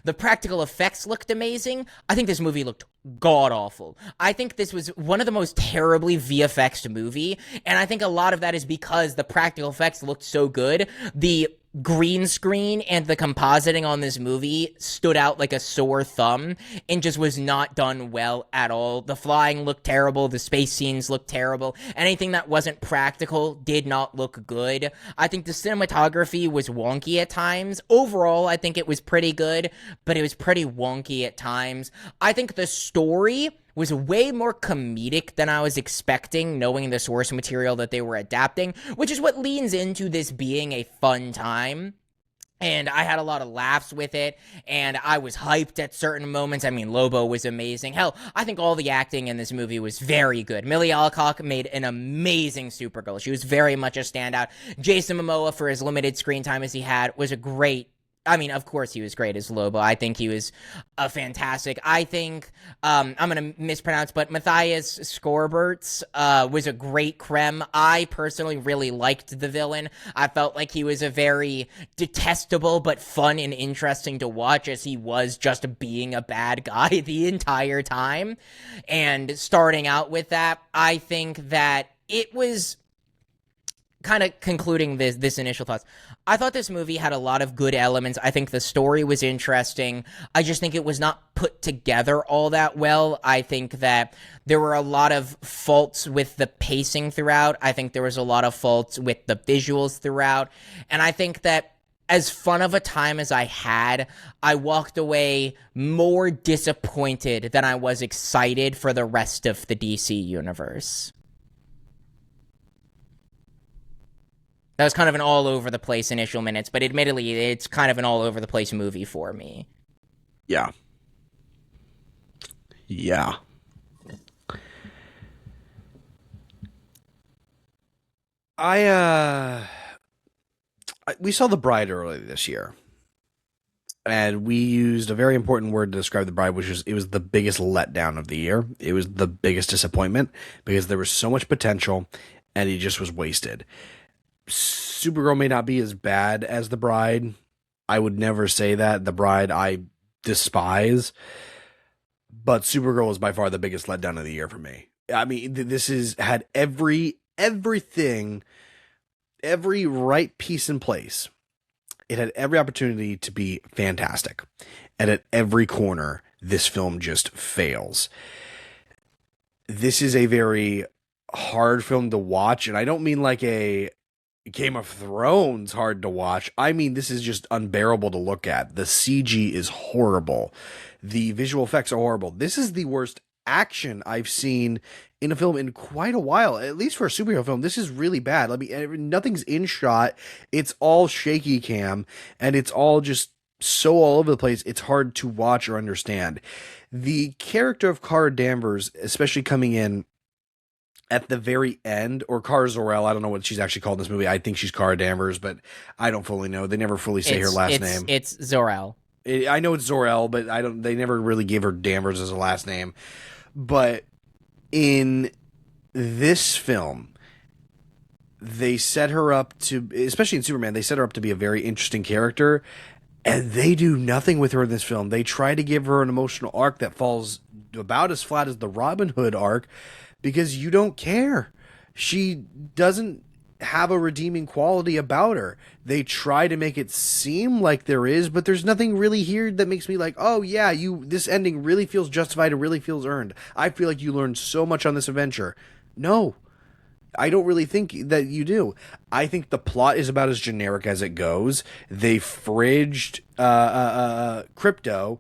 the practical effects looked amazing. I think this movie looked god-awful. I think this was one of the most terribly VFX'd movie, and I think a lot of that is because the practical effects looked so good. The green screen and the compositing on this movie stood out like a sore thumb and just was not done well at all. The flying looked terrible. The space scenes looked terrible. Anything that wasn't practical did not look good. I think the cinematography was wonky at times. Overall, I think it was pretty good, but it was pretty wonky at times. I think the story was way more comedic than I was expecting, knowing the source material that they were adapting, which is what leans into this being a fun time. And I had a lot of laughs with it, and I was hyped at certain moments. I mean, Lobo was amazing. Hell, I think all the acting in this movie was very good. Millie Alcock made an amazing Supergirl. She was very much a standout. Jason Momoa, for as limited screen time as he had, was a great, I mean, of course he was great as Lobo. I think he was fantastic. I think, I'm going to mispronounce, but Matthias Scorberts was a great Krem. I personally really liked the villain. I felt like he was a very detestable but fun and interesting to watch, as he was just being a bad guy the entire time. And starting out with that, I think that it was kind of concluding this initial thoughts. I thought this movie had a lot of good elements. I think the story was interesting. I just think it was not put together all that well. I think that there were a lot of faults with the pacing throughout. I think there was a lot of faults with the visuals throughout. And I think that as fun of a time as I had, I walked away more disappointed than I was excited for the rest of the DC universe. That was kind of an all-over-the-place initial minutes, but admittedly, it's kind of an all-over-the-place movie for me. Yeah. Yeah. We saw The Bride earlier this year, and we used a very important word to describe The Bride, which was, it was the biggest letdown of the year. It was the biggest disappointment because there was so much potential, and it just was wasted. Supergirl may not be as bad as The Bride. I would never say that. The Bride I despise, but Supergirl is by far the biggest letdown of the year for me. I mean, this had everything, every right piece in place. It had every opportunity to be fantastic, and at every corner, this film just fails. This is a very hard film to watch, and I don't mean like a Game of Thrones hard to watch. I mean, this is just unbearable to look at. The CG is horrible. The visual effects are horrible. This is the worst action I've seen in a film in quite a while, at least for a superhero film. This is really bad. I mean, nothing's in shot. It's all shaky cam, and it's all just so all over the place. It's hard to watch or understand. The character of Kara Danvers, especially coming in at the very end, or Kara Zor-El, I don't know what she's actually called in this movie. I think she's Kara Danvers, but I don't fully know. They never fully say her last name. It's Zor-El. I know it's Zor-El, but they never really gave her Danvers as a last name. But in this film, they set her up to, especially in Superman, they set her up to be a very interesting character, and they do nothing with her in this film. They try to give her an emotional arc that falls about as flat as the Robin Hood arc, because you don't care. She doesn't have a redeeming quality about her. They try to make it seem like there is, but there's nothing really here that makes me like, oh yeah, this ending really feels justified, it really feels earned. I feel like you learned so much on this adventure. No, I don't really think that you do. I think the plot is about as generic as it goes. They fridged Krypto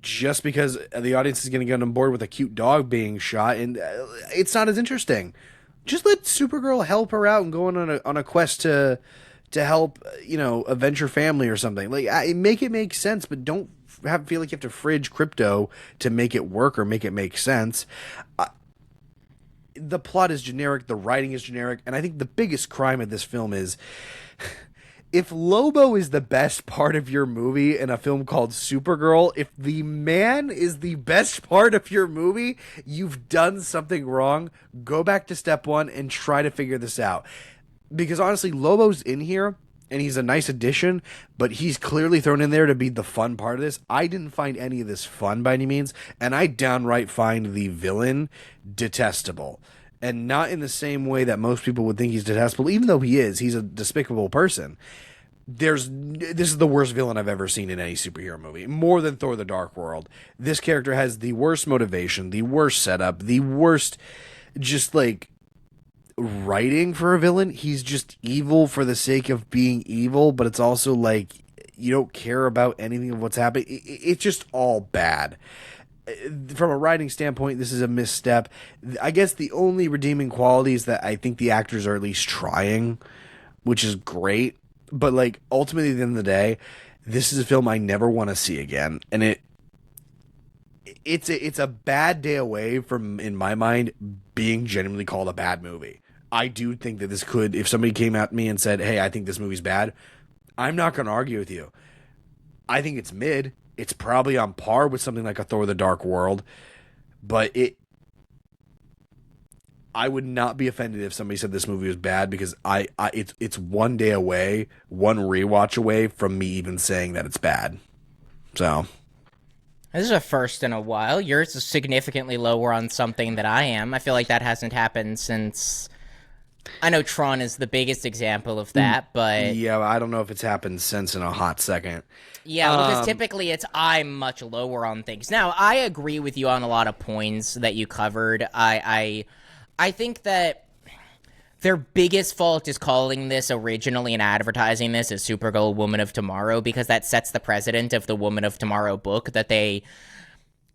just because the audience is going to get on board with a cute dog being shot, and it's not as interesting. Just let Supergirl help her out and go on a quest to help, avenge her family or something. Like, make it make sense, but don't feel like you have to fridge Krypto to make it work or make it make sense. The plot is generic, the writing is generic, and I think the biggest crime of this film is if Lobo is the best part of your movie in a film called Supergirl, if the man is the best part of your movie, you've done something wrong. Go back to step one and try to figure this out. Because honestly, Lobo's in here, and he's a nice addition, but he's clearly thrown in there to be the fun part of this. I didn't find any of this fun by any means, and I downright find the villain detestable. And not in the same way that most people would think he's detestable, even though he is. He's a despicable person. This is the worst villain I've ever seen in any superhero movie. More than Thor: The Dark World. This character has the worst motivation, the worst setup, the worst just like writing for a villain. He's just evil for the sake of being evil, but it's also like you don't care about anything of what's happening. It's just all bad. From a writing standpoint, this is a misstep. I guess the only redeeming quality is that I think the actors are at least trying, which is great. But like ultimately, at the end of the day, this is a film I never want to see again, and it's a bad day away from, in my mind, being genuinely called a bad movie. I do think that this could, if somebody came at me and said, "Hey, I think this movie's bad," I'm not going to argue with you. I think it's mid. It's probably on par with something like a Thor: The Dark World, but I would not be offended if somebody said this movie was bad, because it's one day away, one rewatch away from me even saying that it's bad. So this is a first in a while. Yours is significantly lower on something that I am. I feel like that hasn't happened since. I know Tron is the biggest example of that, but yeah, I don't know if it's happened since in a hot second. Yeah, because typically I'm much lower on things. Now, I agree with you on a lot of points that you covered. I think that their biggest fault is calling this originally and advertising this as Supergirl Woman of Tomorrow, because that sets the precedent of the Woman of Tomorrow book that they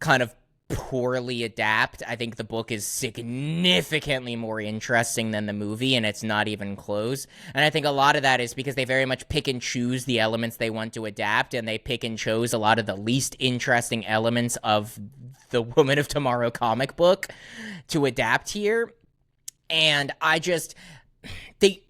kind of poorly adapt. I think the book is significantly more interesting than the movie, and it's not even close. And I think a lot of that is because they very much pick and choose the elements they want to adapt, and they pick and chose a lot of the least interesting elements of the Woman of Tomorrow comic book to adapt here. And I just they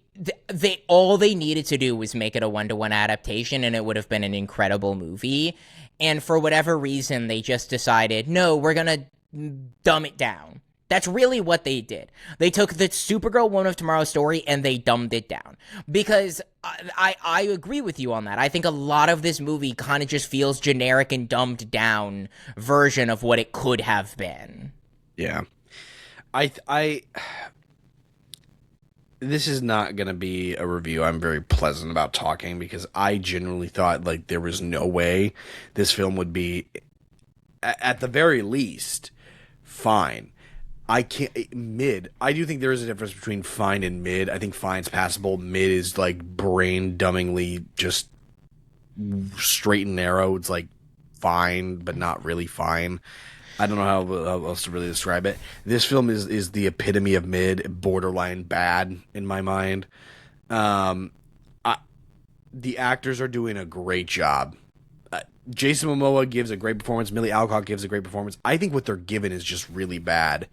all they needed to do was make it a 1-to-1 adaptation, and it would have been an incredible movie. And for whatever reason, they just decided, no, we're going to dumb it down. That's really what they did. They took the Supergirl Woman of Tomorrow story and they dumbed it down. Because I agree with you on that. I think a lot of this movie kind of just feels generic and dumbed down version of what it could have been. Yeah. This is not going to be a review I'm very pleasant about talking, because I genuinely thought like there was no way this film would be, at the very least, fine. I do think there is a difference between fine and mid. I think fine's passable. Mid is like brain dumbingly just straight and narrow. It's like fine, but not really fine. I don't know how else to really describe it. This film is the epitome of mid, borderline bad in my mind. The actors are doing a great job. Jason Momoa gives a great performance. Millie Alcock gives a great performance. I think what they're given is just really bad,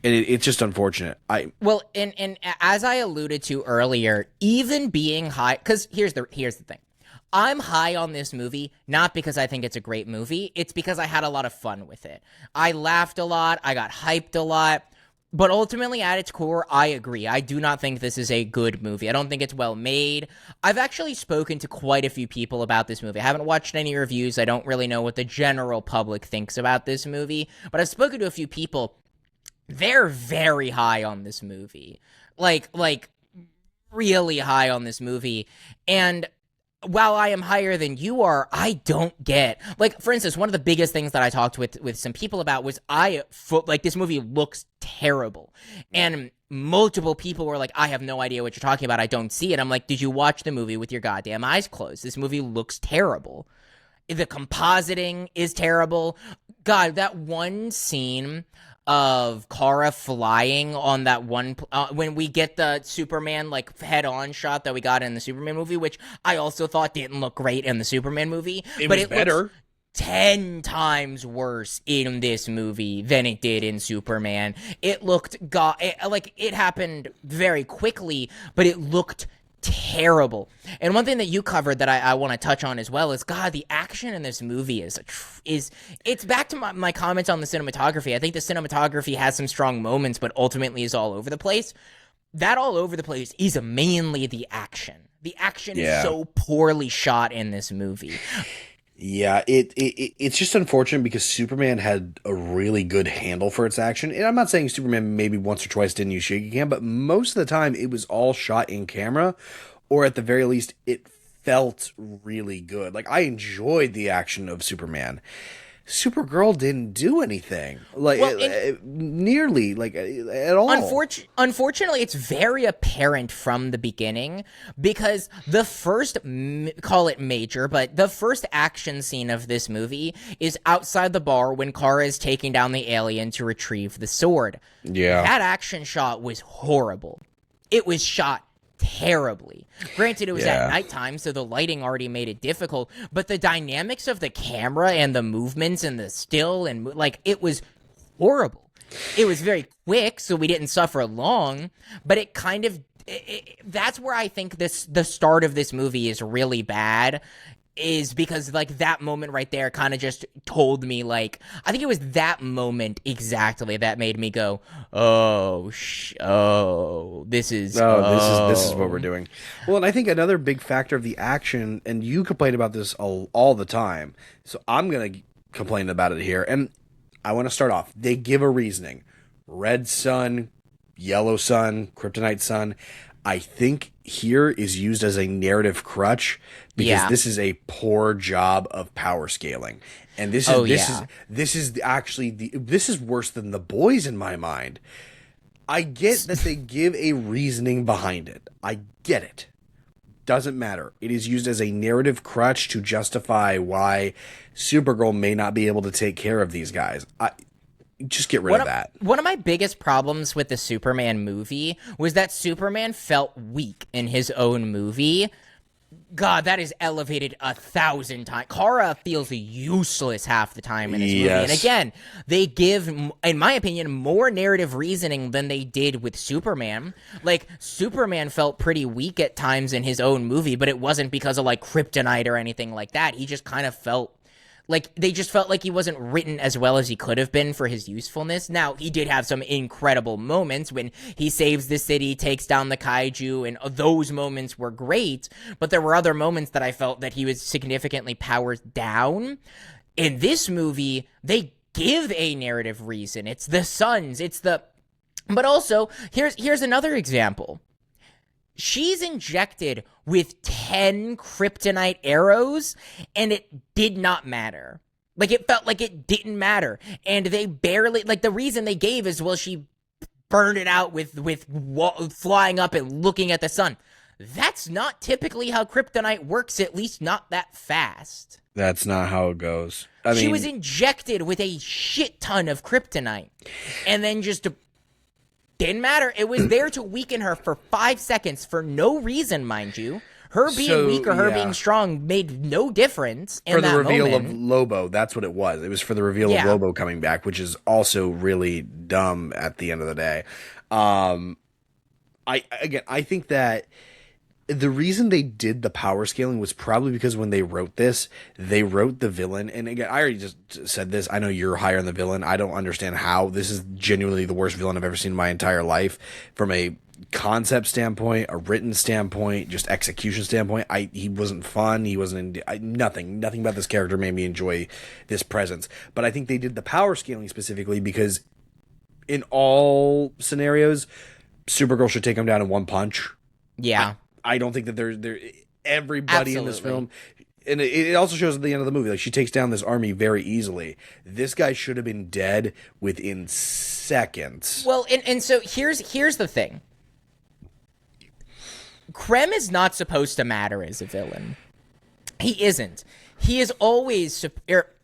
and it's just unfortunate. And as I alluded to earlier, even being high, because here's the thing. I'm high on this movie, not because I think it's a great movie. It's because I had a lot of fun with it. I laughed a lot. I got hyped a lot. But ultimately, at its core, I agree. I do not think this is a good movie. I don't think it's well made. I've actually spoken to quite a few people about this movie. I haven't watched any reviews. I don't really know what the general public thinks about this movie. But I've spoken to a few people. They're very high on this movie. Like really high on this movie. And while I am higher than you are, I don't get, like, for instance, one of the biggest things that I talked with some people about was like, this movie looks terrible. And multiple people were like, I have no idea what you're talking about. I don't see it. I'm like, did you watch the movie with your goddamn eyes closed? This movie looks terrible. The compositing is terrible. God, that one scene of Kara flying on that one when we get the Superman like head-on shot that we got in the Superman movie, which I also thought didn't look great in the Superman movie, but it better. looks 10 times worse in this movie than it did in Superman. It looked like it happened very quickly, but it looked terrible. And one thing that you covered that I want to touch on as well is, God, the action in this movie is it's back to my comments on the cinematography. I think the cinematography has some strong moments, but ultimately is all over the place. That all over the place is mainly the action. The action is so poorly shot in this movie. Yeah, it's just unfortunate because Superman had a really good handle for its action. And I'm not saying Superman maybe once or twice didn't use shaky cam, but most of the time it was all shot in camera, or at the very least it felt really good. Like, I enjoyed the action of Superman. Supergirl didn't do anything nearly at all. Unfortunately, it's very apparent from the beginning because the first, call it major, but the first action scene of this movie is outside the bar when Kara is taking down the alien to retrieve the sword. Yeah. That action shot was horrible. It was shot terribly. Granted, it was at nighttime, so the lighting already made it difficult, but the dynamics of the camera and the movements and the still and it was horrible. It was very quick, so we didn't suffer long, but it kind of that's where I think the start of this movie is really bad, is because like that moment right there kind of just told me, like, I think it was that moment exactly that made me go, this is what we're doing. Well, and I think another big factor of the action, and you complain about this all the time, so I'm gonna complain about it here, and I want to start off. They give a reasoning: red sun, yellow sun, kryptonite sun. I think here is used as a narrative crutch because this is a poor job of power scaling, and this is worse than The Boys in my mind. I get that they give a reasoning behind it. I get it. Doesn't matter. It is used as a narrative crutch to justify why Supergirl may not be able to take care of these guys. Just get rid of that. One of my biggest problems with the Superman movie was that Superman felt weak in his own movie. God, that is elevated 1,000 times. Kara feels useless half the time in this movie. And again, they give, in my opinion, more narrative reasoning than they did with Superman. Like, Superman felt pretty weak at times in his own movie, but it wasn't because of, like, kryptonite or anything like that. He just kind of felt like, they just felt like he wasn't written as well as he could have been for his usefulness. Now, he did have some incredible moments when he saves the city, takes down the kaiju, and those moments were great, but there were other moments that I felt that he was significantly powered down. In this movie, they give a narrative reason. It's the suns, but also, here's another example. She's injected with 10 kryptonite arrows, and it did not matter. Like, it felt like it didn't matter. And they barely, like, the reason they gave is, well, she burned it out with flying up and looking at the sun. That's not typically how kryptonite works, at least not that fast. That's not how it goes. She was injected with a shit ton of kryptonite, and then just didn't matter. It was there to weaken her for 5 seconds for no reason, mind you. Her being weak or her being strong made no difference in that moment. For the reveal of Lobo, that's what it was. It was for the reveal of Lobo coming back, which is also really dumb at the end of the day. I think that the reason they did the power scaling was probably because when they wrote this, they wrote the villain. And again, I already just said this. I know you're higher on the villain. I don't understand how. This is genuinely the worst villain I've ever seen in my entire life. From a concept standpoint, a written standpoint, just execution standpoint, he wasn't fun. He wasn't nothing about this character made me enjoy this presence. But I think they did the power scaling specifically because in all scenarios, Supergirl should take him down in one punch. Yeah. I don't think that there everybody in this Absolutely. film, and it also shows at the end of the movie, like she takes down this army very easily. This guy should have been dead within seconds. Well, and so here's the thing. Krem is not supposed to matter as a villain. He isn't. He is always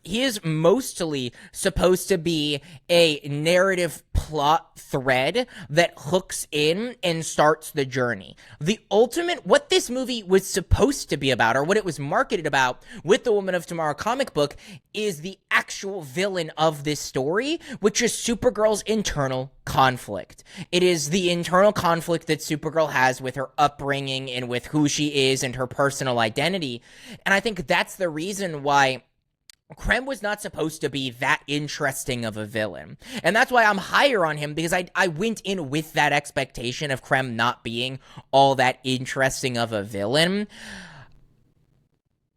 he is mostly supposed to be a narrative plot thread that hooks in and starts the journey. The ultimate, what this movie was supposed to be about, or what it was marketed about with the Woman of Tomorrow comic book, is the actual villain of this story, which is Supergirl's internal conflict. It is the internal conflict that Supergirl has with her upbringing and with who she is and her personal identity. And I think that's the reason why Krem was not supposed to be that interesting of a villain. And that's why I'm higher on him, because I went in with that expectation of Krem not being all that interesting of a villain.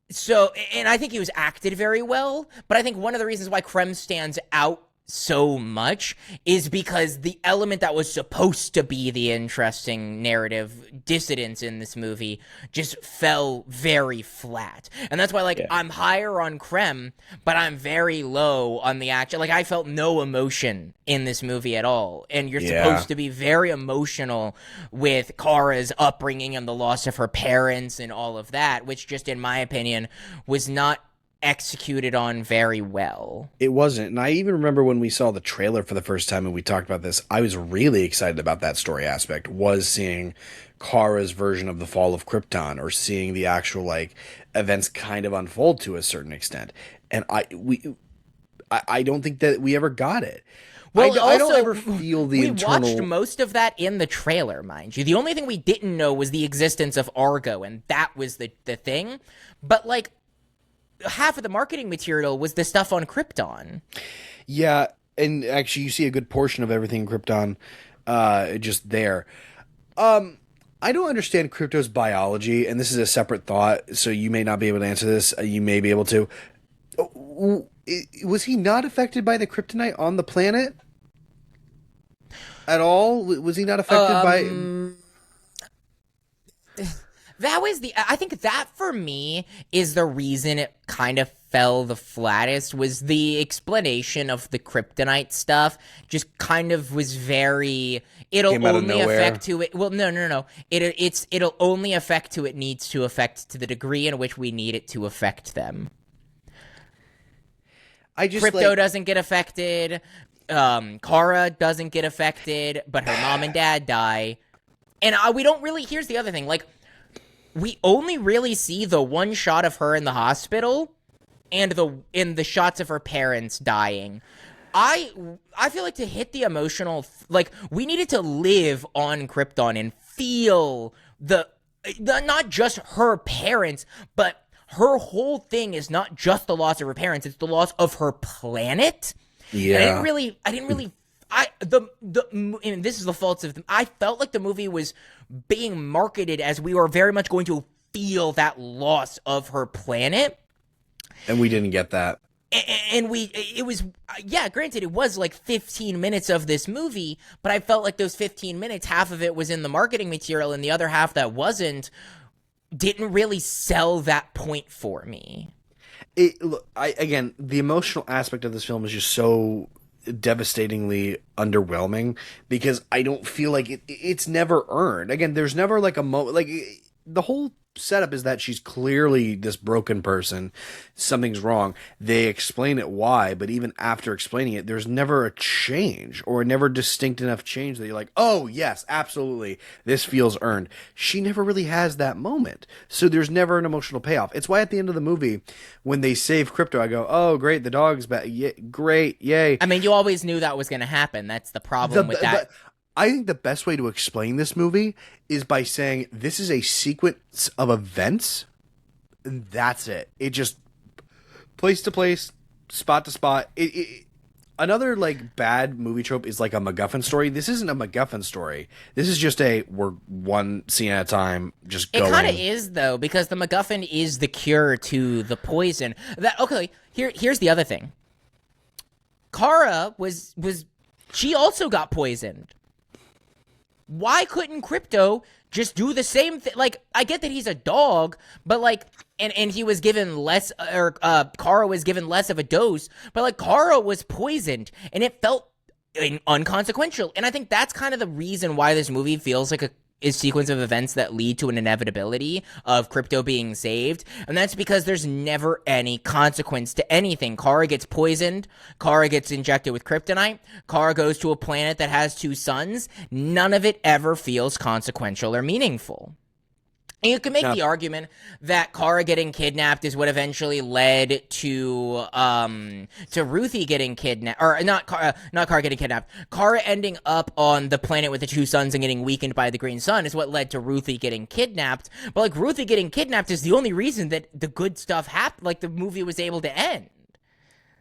So, and I think he was acted very well, but I think one of the reasons why Krem stands out so much is because the element that was supposed to be the interesting narrative dissidence in this movie just fell very flat. And that's why, like, Yeah. I'm higher on Krem, but I'm very low on the action. Like, I felt no emotion in this movie at all. And you're supposed to be very emotional with Kara's upbringing and the loss of her parents and all of that, which just, in my opinion, was not executed on very well. It wasn't. And I even remember when we saw the trailer for the first time and we talked about this, I was really excited about that story aspect, was seeing Kara's version of the fall of Krypton, or seeing the actual, like, events kind of unfold to a certain extent. And I don't think that we ever got it. Well, I don't ever feel the internal... We watched most of that in the trailer, mind you. The only thing we didn't know was the existence of Argo, and that was the thing. But, like, half of the marketing material was the stuff on Krypton. Yeah, and actually you see a good portion of everything in Krypton just there. I don't understand Krypto's biology, and this is a separate thought, so you may not be able to answer this. You may be able to. Was he not affected by the kryptonite on the planet at all? Was he not affected by... That was I think that for me is the reason it kind of fell the flattest, was the explanation of the kryptonite stuff just kind of was very, it'll only affect who it, well, no. It'll only affect who it needs to affect to the degree in which we need it to affect them. Krypto doesn't get affected, Kara doesn't get affected, but her mom and dad die. And we don't really, here's the other thing, like, we only really see the one shot of her in the hospital and the shots of her parents dying. I feel like to hit the emotional, like, we needed to live on Krypton and feel the not just her parents, but her whole thing is not just the loss of her parents, it's the loss of her planet. Yeah. And I didn't really and this is the faults of them. I felt like the movie was being marketed as we were very much going to feel that loss of her planet. And we didn't get that. And it was, yeah, granted, it was like 15 minutes of this movie, but I felt like those 15 minutes, half of it was in the marketing material and the other half that didn't really sell that point for me. Again, the emotional aspect of this film is just so devastatingly underwhelming, because I don't feel like it's never earned. Again, there's never like a moment, like, the whole setup is that she's clearly this broken person, something's wrong, they explain it why, but even after explaining it, there's never a change, or never distinct enough change that you're like, oh yes, absolutely, this feels earned. She never really has that moment, so there's never an emotional payoff. It's why at the end of the movie, when they save Krypto, I go, oh great, the dog's back, yeah, great, yay. I mean, you always knew that was going to happen. That's the problem with that. I think the best way to explain this movie is by saying this is a sequence of events, and that's it. It just, place to place, spot to spot. Another, like, bad movie trope is like a MacGuffin story. This isn't a MacGuffin story. This is just we're one scene at a time, just going. It kind of is, though, because the MacGuffin is the cure to the poison. Here's the other thing. Kara she also got poisoned. why couldn't Krypto just do the same thing? Like, I get that he's a dog, but like, and he was given less, or Kara was given less of a dose, but like Kara was poisoned, and it felt unconsequential. And I think that's kind of the reason why this movie feels like a sequence of events that lead to an inevitability of Krypto being saved, and that's because there's never any consequence to anything. Kara gets poisoned, Kara gets injected with kryptonite, Kara goes to a planet that has 2 suns. None of it ever feels consequential or meaningful. And you can make the argument that Kara getting kidnapped is what eventually led to Ruthie getting kidnapped, or not Kara getting kidnapped. Kara ending up on the planet with the 2 suns and getting weakened by the green sun is what led to Ruthie getting kidnapped. But like, Ruthie getting kidnapped is the only reason that the good stuff happened. Like, the movie was able to end.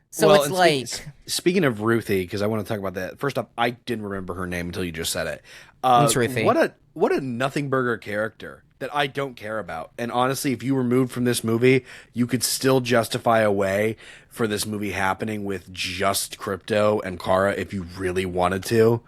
So well, it's like, speaking of Ruthie, because I want to talk about that. First off, I didn't remember her name until you just said it. It's Ruthie. What a nothing burger character that I don't care about. And honestly, if you removed from this movie, you could still justify a way for this movie happening with just Krypto and Kara if you really wanted to.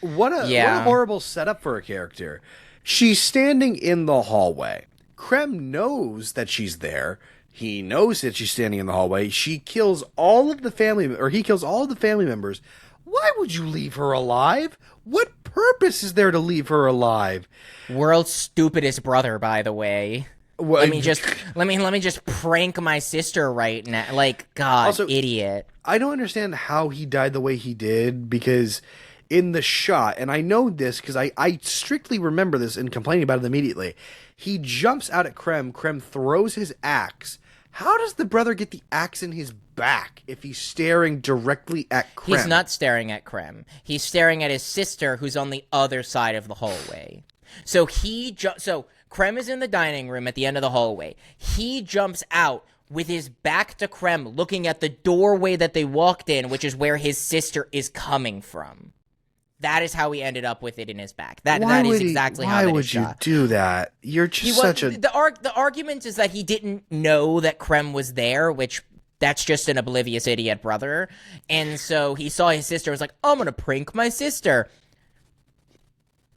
What a horrible setup for a character. She's standing in the hallway. Krem knows that she's there. He knows that she's standing in the hallway. She kills all of the family, or he kills all of the family members. Why would you leave her alive? What purpose is there to leave her alive? World's stupidest brother, by the way. Well, let me just prank my sister right now. Like, God, also, idiot. I don't understand how he died the way he did, because in the shot, and I know this because I strictly remember this and complaining about it immediately, he jumps out at Krem. Krem throws his axe. How does the brother get the axe in his back if he's staring directly at Krem? He's not staring at Krem. He's staring at his sister, who's on the other side of the hallway. So Krem is in the dining room at the end of the hallway. He jumps out with his back to Krem, looking at the doorway that they walked in, which is where his sister is coming from. That is how he ended up with it in his back. That is exactly how that is shot. Why would you do that? You're just The argument is that he didn't know that Krem was there, which that's just an oblivious idiot brother. And so he saw his sister, was like, I'm going to prank my sister.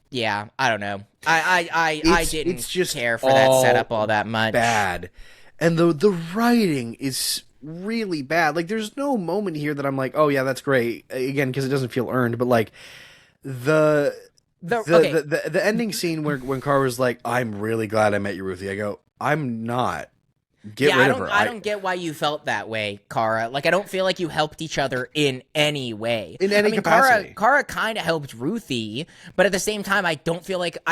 Yeah, I don't know. I didn't care for that setup all that much. Bad. And the writing is really bad. Like, there's no moment here that I'm like, oh yeah, that's great. Again, because it doesn't feel earned, but like the ending scene when Kara's like, I'm really glad I met you, Ruthie. I go, I'm not. Get rid of her. I don't get why you felt that way, Kara. Like, I don't feel like you helped each other in any way. In any capacity. Kara kind of helped Ruthie, but at the same time, I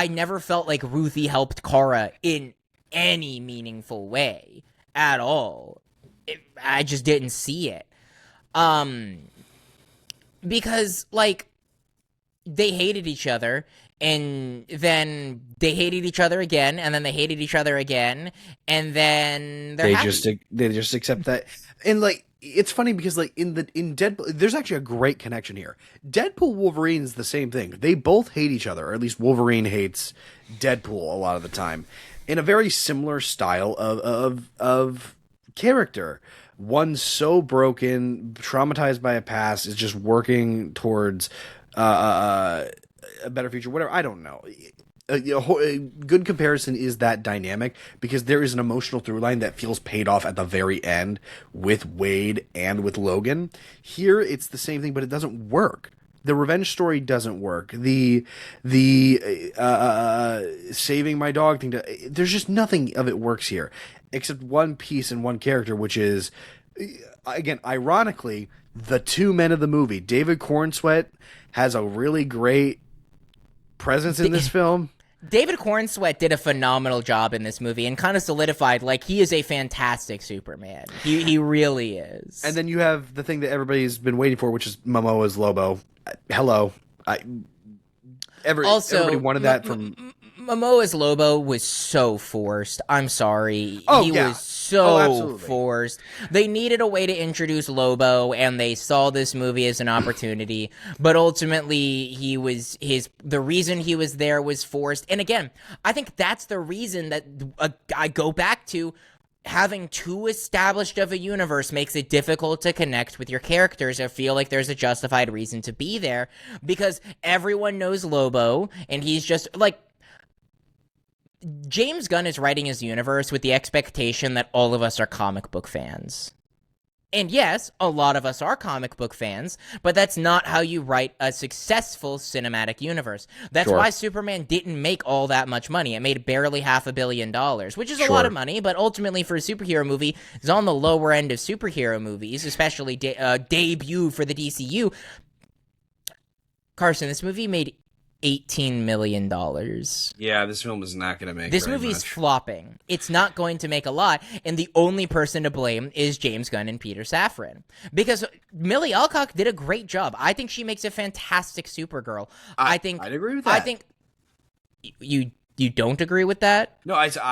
never felt like Ruthie helped Kara in any meaningful way at all. I just didn't see it. Because, like, they hated each other, and then they hated each other again, and then they hated each other again, and then they just accept that. And like, it's funny because like in Deadpool, there's actually a great connection here. Deadpool Wolverine is the same thing. They both hate each other, or at least Wolverine hates Deadpool a lot of the time, in a very similar style of character. One so broken, traumatized by a past, is just working towards a better future, whatever. I don't know. A good comparison is that dynamic, because there is an emotional through line that feels paid off at the very end with Wade and with Logan. Here, it's the same thing, but it doesn't work. The revenge story doesn't work. The saving my dog thing, there's just nothing of it works here, except one piece and one character, which is, again, ironically, the 2 men of the movie. David Cornsweet has a really great presence in this film. David Cornsweet did a phenomenal job in this movie and kind of solidified, like, he is a fantastic Superman. He really is. And then you have the thing that everybody's been waiting for, which is Momoa's Lobo. Hello. Everybody wanted that from... Momoa's Lobo was so forced. I'm sorry. He was so forced. They needed a way to introduce Lobo, and they saw this movie as an opportunity. But ultimately, the reason he was there was forced. And again, I think that's the reason that I go back to. having too established of a universe makes it difficult to connect with your characters or feel like there's a justified reason to be there, because everyone knows Lobo, and he's just like, James Gunn is writing his universe with the expectation that all of us are comic book fans. And yes, a lot of us are comic book fans, but that's not how you write a successful cinematic universe. That's why Superman didn't make all that much money. It made barely $500 million, which is a lot of money, but ultimately for a superhero movie, it's on the lower end of superhero movies, especially debut for the DCU. Carson, this movie made $18 million. Yeah, this film is not going to make this movie's much. Flopping. It's not going to make a lot, and the only person to blame is James Gunn and Peter Safran, because Millie Alcock did a great job. I think she makes a fantastic Supergirl. I'd agree with that. I think you don't agree with that? No, I said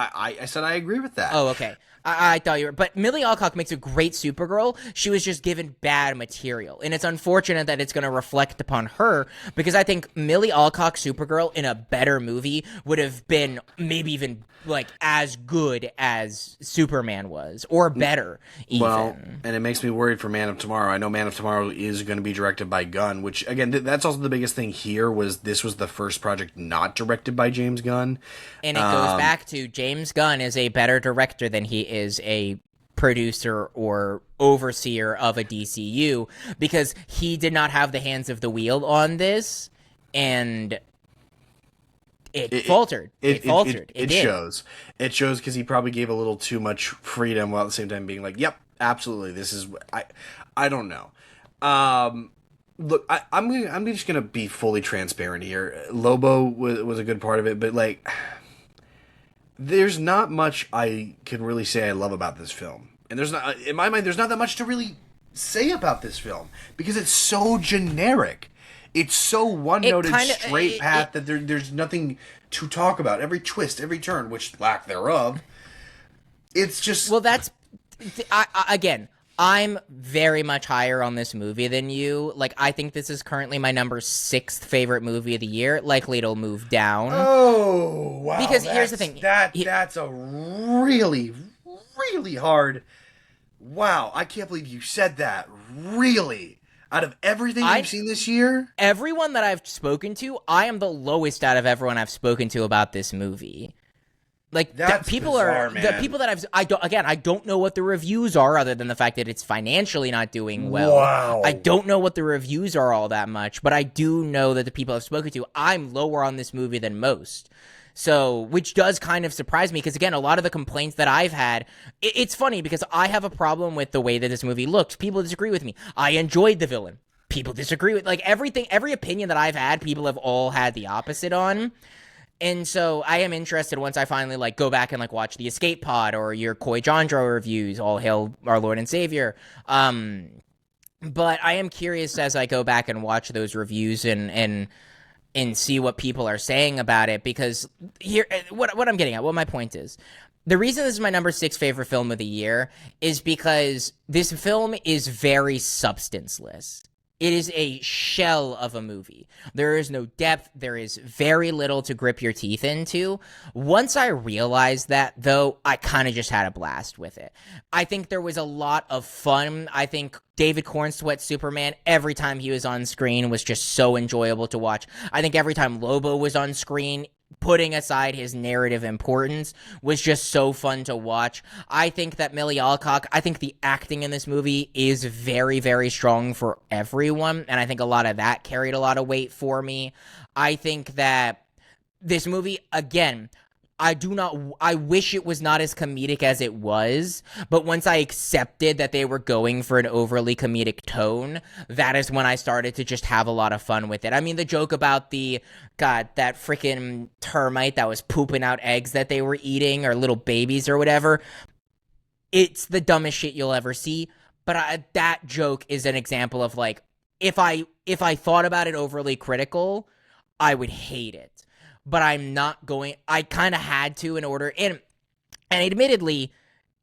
I agree with that. Oh, okay. I thought you were, but Millie Alcock makes a great Supergirl. She was just given bad material, and it's unfortunate that it's going to reflect upon her, because I think Millie Alcock Supergirl in a better movie would have been maybe even like as good as Superman was, or better even. Well, and it makes me worried for Man of Tomorrow. I know Man of Tomorrow is going to be directed by Gunn, which again, that's also the biggest thing here. This was the first project not directed by James Gunn, and it goes back to James Gunn is a better director than he is a producer or overseer of a DCU, because he did not have the hands of the wheel on this, and it faltered. It faltered. It shows. It shows because he probably gave a little too much freedom while at the same time being like, "Yep, absolutely. This is." I don't know. Look, I'm just gonna be fully transparent here. Lobo was a good part of it, but like, there's not much I can really say I love about this film, and there's not, in my mind, there's not that much to really say about this film because it's so generic. It's so one-noted, straight path that there's nothing to talk about. Every twist, every turn, which lack thereof, it's just... Well, that's... again, I'm very much higher on this movie than you. Like, I think this is currently my number 6th favorite movie of the year. Likely it'll move down. Oh, wow. Because here's the thing. That's a really, really hard... Wow, I can't believe you said that. Really? Out of everything I've seen this year? Everyone that I've spoken to, I am the lowest out of everyone I've spoken to about this movie. Like, people bizarre, man. The people that I don't know what the reviews are other than the fact that it's financially not doing well. Wow. I don't know what the reviews are all that much, but I do know that the people I've spoken to, I'm lower on this movie than most. So, which does kind of surprise me, because again, a lot of the complaints that I've had, it's funny because I have a problem with the way that this movie looks. People disagree with me. I enjoyed the villain. People disagree with, like, everything, every opinion that I've had, people have all had the opposite on. And so I am interested once I finally, like, go back and, like, watch the Escape Pod or your Koi Jandro reviews, all hail our Lord and Savior. But I am curious as I go back and watch those reviews and see what people are saying about it, because here, what I'm getting at, what my point is, the reason this is my number 6 favorite film of the year is because this film is very substanceless. It is a shell of a movie. There is no depth. There is very little to grip your teeth into. Once I realized that, though, I kind of just had a blast with it. I think there was a lot of fun. I think David Cornsweet's Superman, every time he was on screen, was just so enjoyable to watch. I think every time Lobo was on screen, putting aside his narrative importance, was just so fun to watch. I think that Millie Alcock, I think the acting in this movie is very, very strong for everyone, and I think a lot of that carried a lot of weight for me. I think that this movie, again, I wish it was not as comedic as it was, but once I accepted that they were going for an overly comedic tone, that is when I started to just have a lot of fun with it. I mean, the joke about that freaking termite that was pooping out eggs that they were eating, or little babies or whatever, it's the dumbest shit you'll ever see, but that joke is an example of, like, if I thought about it overly critical, I would hate it. But I'm not going... I kind of had to in order... And admittedly,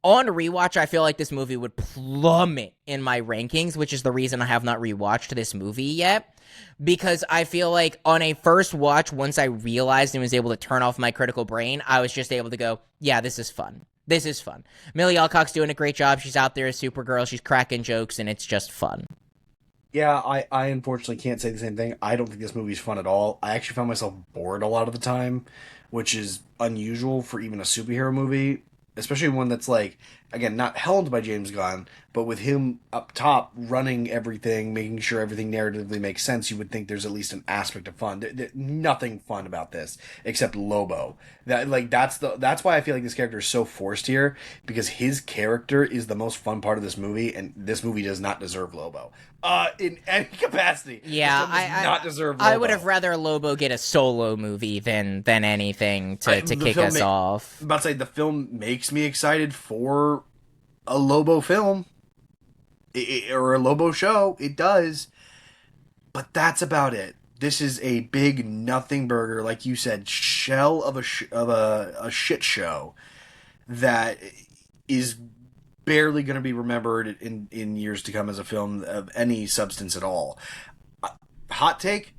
on rewatch, I feel like this movie would plummet in my rankings, which is the reason I have not rewatched this movie yet. Because I feel like on a first watch, once I realized and was able to turn off my critical brain, I was just able to go, yeah, this is fun. This is fun. Millie Alcock's doing a great job. She's out there as Supergirl. She's cracking jokes, and it's just fun. Yeah, I unfortunately can't say the same thing. I don't think this movie's fun at all. I actually found myself bored a lot of the time, which is unusual for even a superhero movie, especially one that's like, again, not helmed by James Gunn, but with him up top running everything, making sure everything narratively makes sense. You would think there's at least an aspect of fun. Nothing fun about this except Lobo. That's why I feel like this character is so forced here, because his character is the most fun part of this movie, and this movie does not deserve Lobo. In any capacity. Yeah, I not deserve Lobo. I would have rather Lobo get a solo movie than anything to kick us off. I'm about to say, the film makes me excited for a Lobo film. Or a Lobo show. It does. But that's about it. This is a big nothing burger, like you said, shell of a shit show that is barely going to be remembered in years to come as a film of any substance at all. Hot take,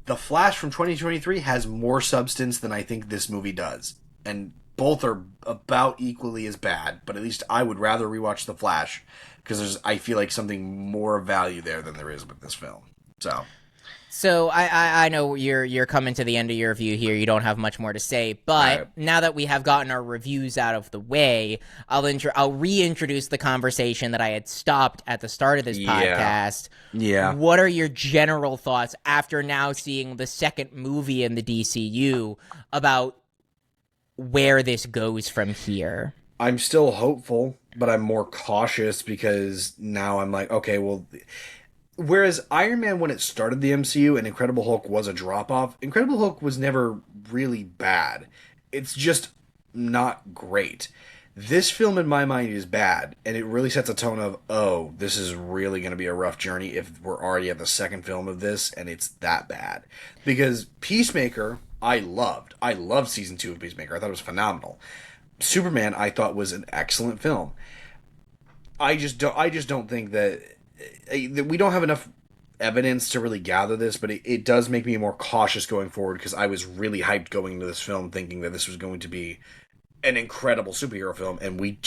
The Flash from 2023 has more substance than I think this movie does. And both are about equally as bad, but at least I would rather rewatch The Flash, because I feel like something more of value there than there is with this film. So I know you're coming to the end of your review here. You don't have much more to say, but now that we have gotten our reviews out of the way, I'll reintroduce the conversation that I had stopped at the start of this podcast. Yeah. What are your general thoughts after now seeing the second movie in the DCU about where this goes from here? I'm still hopeful, but I'm more cautious because now I'm like, okay, well, whereas Iron Man, when it started the MCU, and Incredible Hulk was a drop-off, Incredible Hulk was never really bad. It's just not great. This film, in my mind, is bad, and it really sets a tone of, oh, this is really going to be a rough journey if we're already at the second film of this, and it's that bad. Because Peacemaker, I loved. I loved Season 2 of Peacemaker. I thought it was phenomenal. Superman, I thought, was an excellent film. I just don't think that we don't have enough evidence to really gather this, but it does make me more cautious going forward, because I was really hyped going into this film thinking that this was going to be an incredible superhero film, and we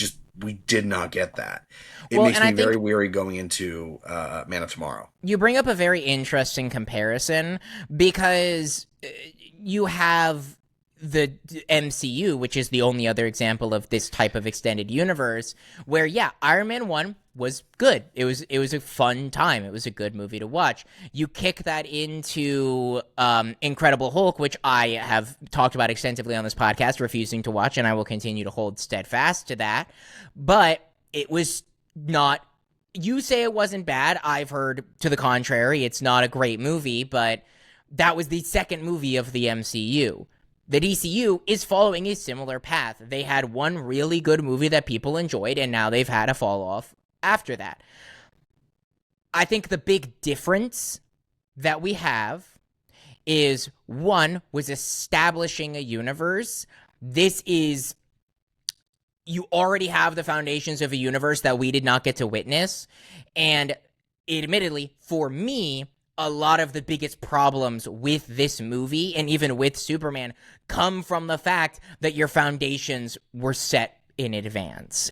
did not get that. It makes me very weary going into Man of Tomorrow. You bring up a very interesting comparison, because you have the MCU, which is the only other example of this type of extended universe, where Iron Man 1 was good. It was a fun time. It was a good movie to watch. You kick that into Incredible Hulk, which I have talked about extensively on this podcast, refusing to watch, and I will continue to hold steadfast to that. But it was not. You say it wasn't bad. I've heard to the contrary. It's not a great movie, but that was the second movie of the MCU. The DCU is following a similar path. They had one really good movie that people enjoyed, and now they've had a fall off after that. I think the big difference that we have is, one was establishing a universe. This is, you already have the foundations of a universe that we did not get to witness. And admittedly, for me, a lot of the biggest problems with this movie, and even with Superman, come from the fact that your foundations were set in advance.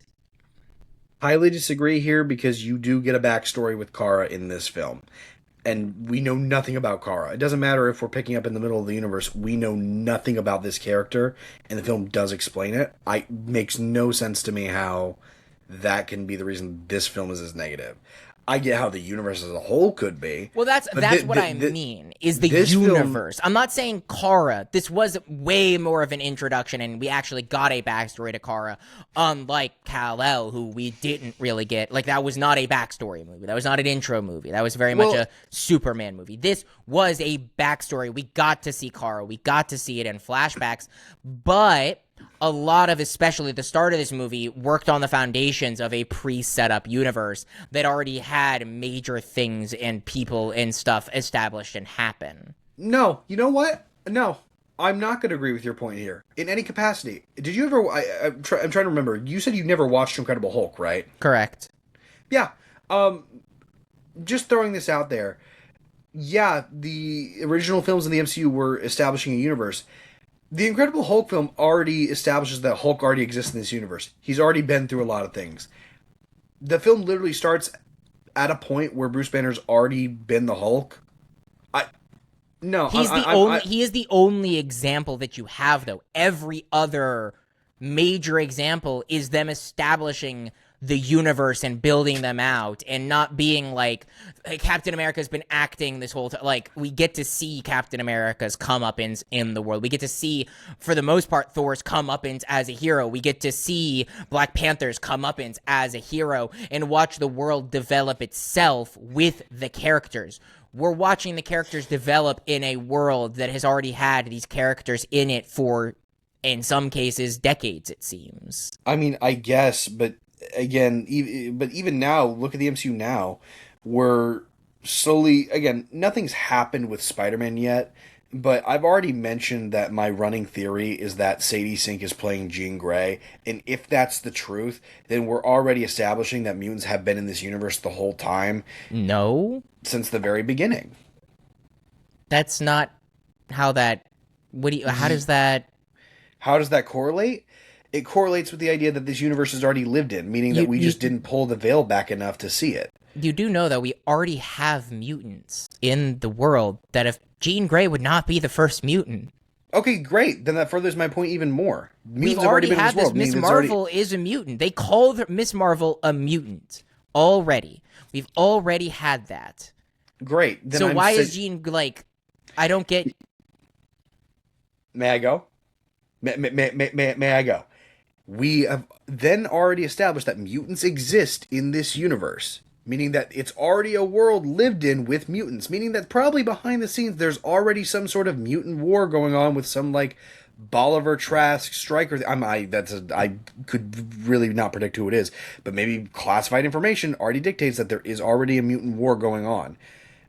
Highly disagree here, because you do get a backstory with Kara in this film. And we know nothing about Kara. It doesn't matter if we're picking up in the middle of the universe. We know nothing about this character, and the film does explain it. It makes no sense to me how that can be the reason this film is as negative. I get how the universe as a whole could be. Well, that's what I mean, is the universe. I'm not saying Kara. This was way more of an introduction, and we actually got a backstory to Kara, unlike Kal-El, who we didn't really get. Like, that was not a backstory movie. That was not an intro movie. That was very much a Superman movie. This was a backstory. We got to see Kara. We got to see it in flashbacks, but a lot of, especially the start of this movie, worked on the foundations of a pre-set-up universe that already had major things and people and stuff established and happen. No, you know what? No, I'm not going to agree with your point here. In any capacity. Did you ever... I'm trying to remember. You said you never watched Incredible Hulk, right? Correct. Yeah. Just throwing this out there. Yeah, the original films in the MCU were establishing a universe. The Incredible Hulk film already establishes that Hulk already exists in this universe. He's already been through a lot of things. The film literally starts at a point where Bruce Banner's already been the Hulk. I no, He is the only example that you have, though. Every other major example is them establishing the universe and building them out, and not being like Captain America's been acting this whole time. Like, we get to see Captain America's comeuppance in the world. We get to see, for the most part, Thor's comeuppance as a hero. We get to see Black Panther's comeuppance as a hero, and watch the world develop itself with the characters. We're watching the characters develop in a world that has already had these characters in it for, in some cases, decades, it seems. I mean, I guess, but again, even now, look at the MCU now. We're slowly, again, nothing's happened with Spider-Man yet, but I've already mentioned that my running theory is that Sadie Sink is playing Jean Grey, and if that's the truth, then we're already establishing that mutants have been in this universe the whole time. No. Since the very beginning. That's not how that... How does that... How does that correlate? It correlates with the idea that this universe is already lived in, meaning that we just didn't pull the veil back enough to see it. You do know that we already have mutants in the world, that if Jean Grey would not be the first mutant. Okay, great. Then that furthers my point even more. We've already had this. Miss Marvel is a mutant. They call Miss Marvel a mutant already. We've already had that. Great. Then so why is Jean, like, I don't get... May I go? May I go? We have then already established that mutants exist in this universe, meaning that it's already a world lived in with mutants, meaning that probably behind the scenes there's already some sort of mutant war going on with some, like, Bolivar Trask Stryker. I could really not predict who it is, but maybe classified information already dictates that there is already a mutant war going on.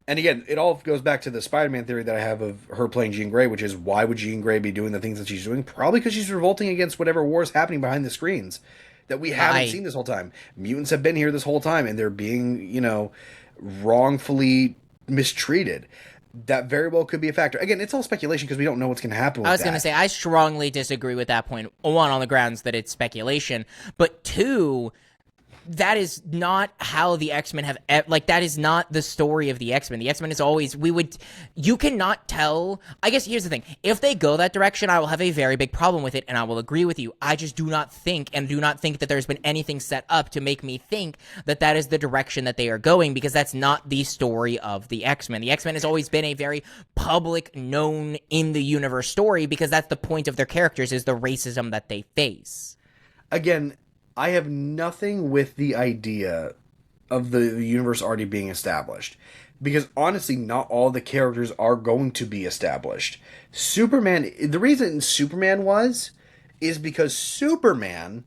And again, it all goes back to the Spider-Man theory that I have of her playing Jean Grey, which is, why would Jean Grey be doing the things that she's doing? Probably because she's revolting against whatever war is happening behind the screens that we haven't seen this whole time. Mutants have been here this whole time, and they're being, wrongfully mistreated. That very well could be a factor. Again, it's all speculation because we don't know what's going to happen with that. I was going to say, I strongly disagree with that point. One, on the grounds that it's speculation, but two... that is not how the X-Men have... that is not the story of the X-Men. The X-Men is always... You cannot tell... I guess here's the thing. If they go that direction, I will have a very big problem with it, and I will agree with you. I just do not think that there's been anything set up to make me think that that is the direction that they are going, because that's not the story of the X-Men. The X-Men has always been a very public, known in the universe story, because that's the point of their characters, is the racism that they face. Again... I have nothing with the idea of the universe already being established. Because honestly, not all the characters are going to be established. Superman, the reason Superman is because Superman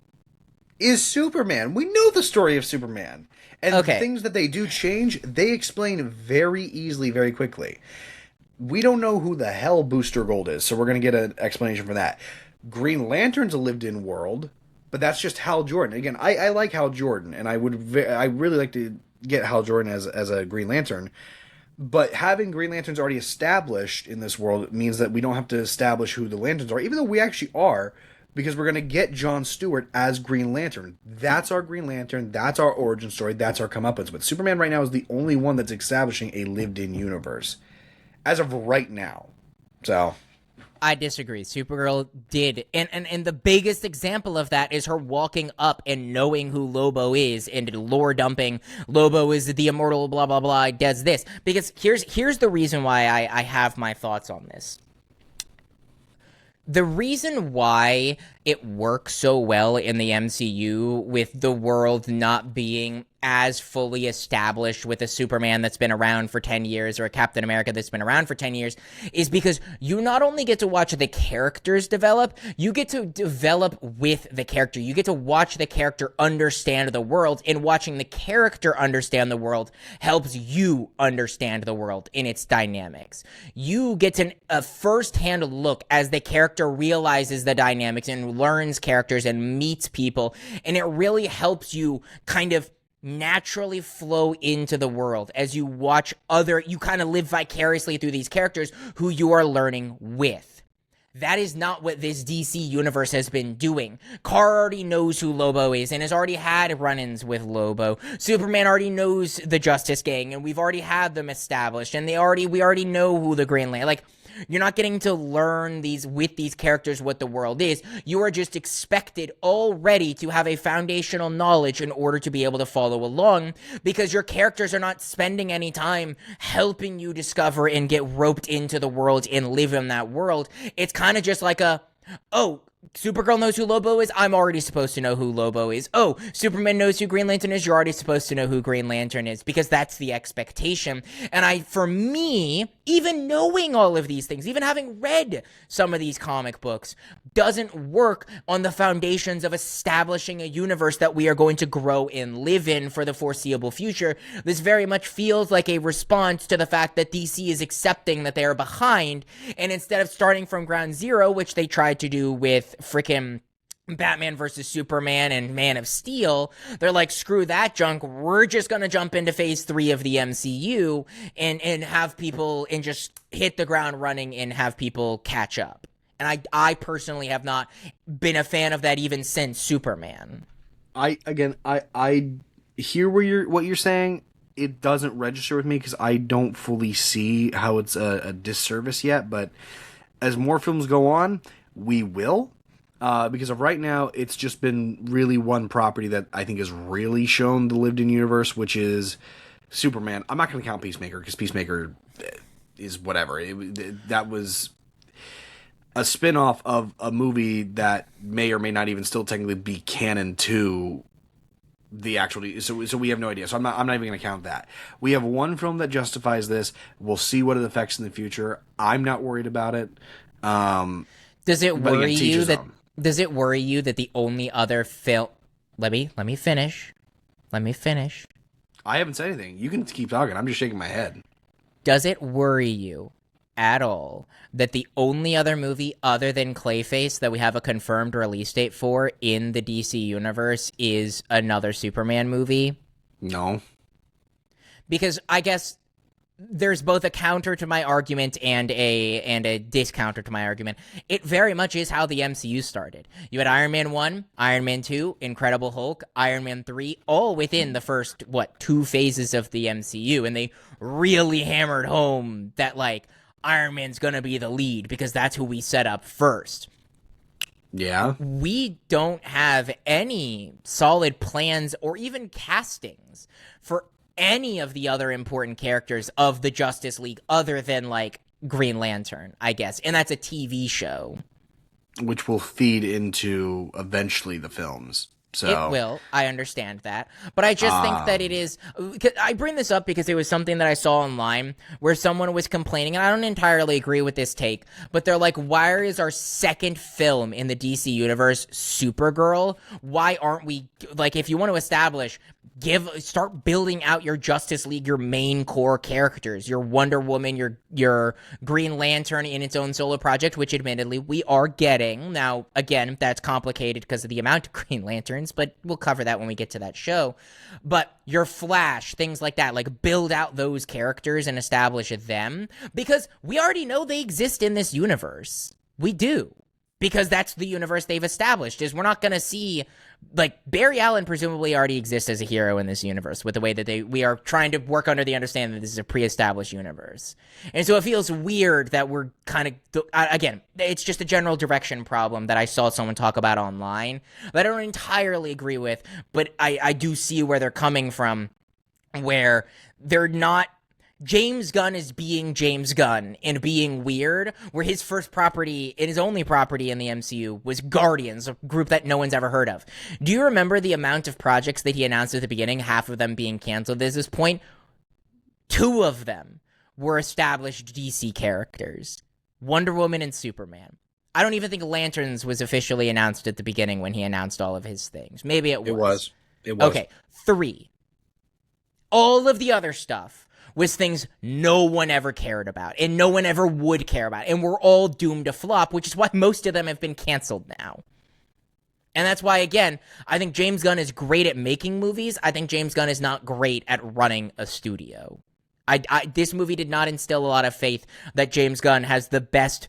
is Superman. We know the story of Superman. And the things that they do change, they explain very easily, very quickly. We don't know who the hell Booster Gold is, so we're going to get an explanation for that. Green Lantern's a lived-in world. But that's just Hal Jordan. Again, I like Hal Jordan, and I really like to get Hal Jordan as a Green Lantern. But having Green Lanterns already established in this world means that we don't have to establish who the Lanterns are, even though we actually are, because we're going to get John Stewart as Green Lantern. That's our Green Lantern. That's our origin story. That's our comeuppance. But Superman right now is the only one that's establishing a lived-in universe as of right now. So... I disagree. Supergirl did. And the biggest example of that is her walking up and knowing who Lobo is and lore dumping. Lobo is the immortal blah, blah, blah, does this. Because here's the reason why I have my thoughts on this. The reason why it works so well in the MCU with the world not being as fully established with a Superman that's been around for 10 years or a Captain America that's been around for 10 years is because you not only get to watch the characters develop, you get to develop with the character. You get to watch the character understand the world, and watching the character understand the world helps you understand the world in its dynamics. You get a first-hand look as the character realizes the dynamics and learns characters and meets people, and it really helps you kind of naturally flow into the world as you watch you kind of live vicariously through these characters who you are learning with. That is not what this DC universe has been doing. Carr already knows who Lobo is and has already had run-ins with Lobo. Superman already knows the Justice Gang, and we've already had them established, and we already know who the Green Lantern. Like, you're not getting to learn with these characters what the world is. You are just expected already to have a foundational knowledge in order to be able to follow along, because your characters are not spending any time helping you discover and get roped into the world and live in that world. It's kind of just like oh, Supergirl knows who Lobo is, I'm already supposed to know who Lobo is. Oh, Superman knows who Green Lantern is, you're already supposed to know who Green Lantern is, because that's the expectation. And for me, even knowing all of these things, even having read some of these comic books, doesn't work on the foundations of establishing a universe that we are going to grow and live in for the foreseeable future. This very much feels like a response to the fact that DC is accepting that they are behind, and instead of starting from ground zero, which they tried to do with freaking Batman versus Superman and Man of Steel, they're like, screw that junk, we're just gonna jump into phase 3 of the MCU and have people, and just hit the ground running and have people catch up. And I personally have not been a fan of that even since Superman. I hear what you're saying. It doesn't register with me because I don't fully see how it's a disservice yet, but as more films go on, we will. Because of right now, it's just been really one property that I think has really shown the lived-in universe, which is Superman. I'm not going to count Peacemaker, because Peacemaker is whatever. That was a spin-off of a movie that may or may not even still technically be canon to the actual... So we have no idea. So I'm not even going to count that. We have one film that justifies this. We'll see what it affects in the future. I'm not worried about it. Does it worry you that... Does it worry you that the only other film... Let me finish. I haven't said anything. You can keep talking. I'm just shaking my head. Does it worry you at all that the only other movie other than Clayface that we have a confirmed release date for in the DC universe is another Superman movie? No. Because I guess... there's both a counter to my argument and a discounter to my argument. It very much is how the MCU started. You had Iron Man 1, Iron Man 2, Incredible Hulk, Iron Man 3, all within the first, 2 phases of the MCU, and they really hammered home that, like, Iron Man's gonna be the lead because that's who we set up first. Yeah. We don't have any solid plans or even castings for any of the other important characters of the Justice League other than, like, Green Lantern, I guess. And that's a TV show. Which will feed into, eventually, the films. So It will. I understand that. But I just think that it is... I bring this up because it was something that I saw online where someone was complaining, and I don't entirely agree with this take, but they're like, why is our second film in the DC universe Supergirl? Why aren't we... Like, if you want to establish... start building out your Justice League, your main core characters, your Wonder Woman, your Green Lantern in its own solo project, which admittedly we are getting. Now, again, that's complicated because of the amount of Green Lanterns, but we'll cover that when we get to that show. But your Flash, things like that, like build out those characters and establish them, because we already know they exist in this universe. We do. Because that's the universe they've established, is we're not going to see, like, Barry Allen presumably already exists as a hero in this universe with the way that we are trying to work under the understanding that this is a pre-established universe. And so it feels weird that we're kind of, again, it's just a general direction problem that I saw someone talk about online that I don't entirely agree with, but I do see where they're coming from, where they're not, James Gunn is being James Gunn and being weird, where his first property and his only property in the MCU was Guardians, a group that no one's ever heard of. Do you remember the amount of projects that he announced at the beginning, half of them being canceled at this point? 2 of them were established DC characters, Wonder Woman and Superman. I don't even think Lanterns was officially announced at the beginning when he announced all of his things. Maybe it was. It was. Okay, 3. All of the other stuff was things no one ever cared about, and no one ever would care about, and we're all doomed to flop, which is why most of them have been canceled now. And that's why, again, I think James Gunn is great at making movies. I think James Gunn is not great at running a studio. This movie did not instill a lot of faith that James Gunn has the best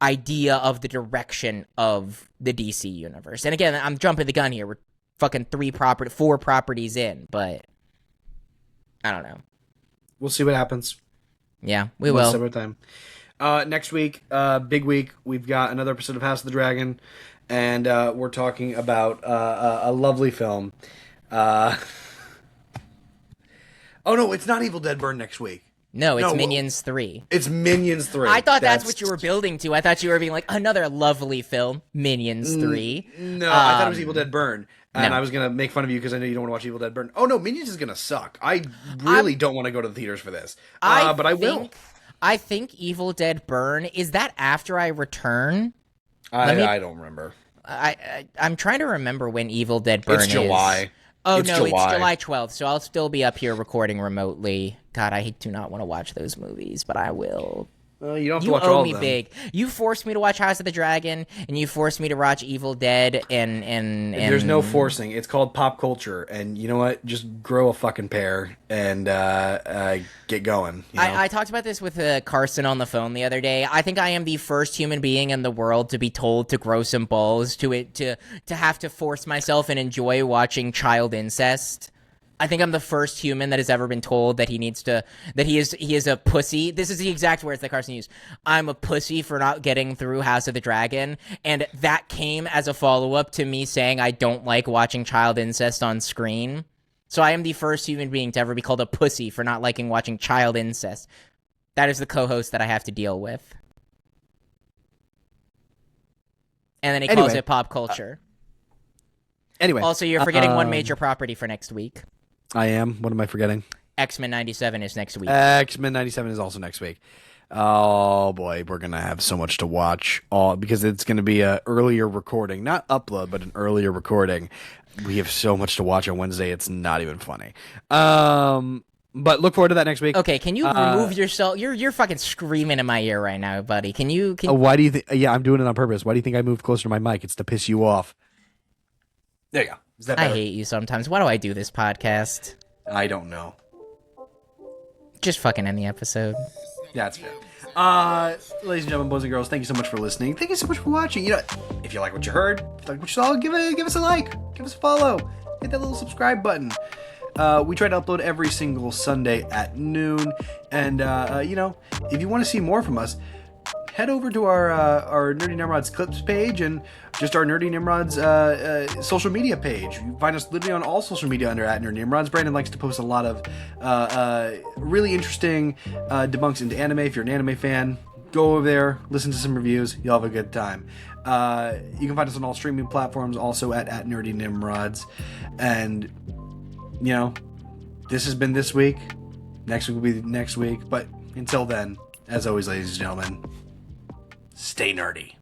idea of the direction of the DC universe. And again, I'm jumping the gun here. We're fucking 4 properties in, but I don't know. We'll see what happens. Yeah, we will. One time. Next week, big week. We've got another episode of House of the Dragon, and we're talking about a lovely film. Oh no, it's not Evil Dead Burn next week. No, it's Minions 3. It's Minions 3. I thought that's what you were building to. I thought you were being like, another lovely film, Minions 3. No, I thought it was Evil Dead Burn. And I was going to make fun of you because I know you don't want to watch Evil Dead Burn. Oh, no, Minions is going to suck. I really don't want to go to the theaters for this. But I will. I think Evil Dead Burn, is that after I return? I don't remember. I'm trying to remember when Evil Dead Burn is. It's July. Oh, no, it's July 12th, so I'll still be up here recording remotely. God, I do not want to watch those movies, but I will. You don't have to watch all of them. You owe me big. You forced me to watch House of the Dragon, and you forced me to watch Evil Dead, and There's no forcing. It's called pop culture, and you know what? Just grow a fucking pair and get going. You know? I talked about this with Carson on the phone the other day. I think I am the first human being in the world to be told to grow some balls, to have to force myself and enjoy watching child incest. I think I'm the first human that has ever been told that he is a pussy. This is the exact words that Carson used. I'm a pussy for not getting through House of the Dragon, and that came as a follow-up to me saying I don't like watching child incest on screen. So I am the first human being to ever be called a pussy for not liking watching child incest. That is the co-host that I have to deal with. And then he calls it pop culture. Anyway. Also, you're forgetting one major property for next week. I am. What am I forgetting? X-Men 97 is next week. X-Men 97 is also next week. Oh boy, we're gonna have so much to watch. Because it's gonna be a earlier recording, not upload, but an earlier recording. We have so much to watch on Wednesday. It's not even funny. But look forward to that next week. Okay, can you remove yourself? You're fucking screaming in my ear right now, buddy. Can you? Why do you think? Yeah, I'm doing it on purpose. Why do you think I moved closer to my mic? It's to piss you off. There you go. Is that better? I hate you sometimes. Why do I do this podcast? I don't know. Just fucking end the episode. That's fair. Ladies and gentlemen, boys and girls, thank you so much for listening. Thank you so much for watching. You know, if you like what you heard, if you like what you saw, give us a like, give us a follow, hit that little subscribe button. We try to upload every single Sunday at noon, and you know, if you want to see more from us, head over to our Nerdy Nimrods clips page and just our Nerdy Nimrods social media page. You find us literally on all social media under @Nerdy Nimrods. Brandon likes to post a lot of really interesting debunks into anime. If you're an anime fan, go over there, listen to some reviews. You'll have a good time. You can find us on all streaming platforms, also at Nerdy Nimrods. And, you know, this has been this week. Next week will be next week. But until then, as always, ladies and gentlemen, stay nerdy.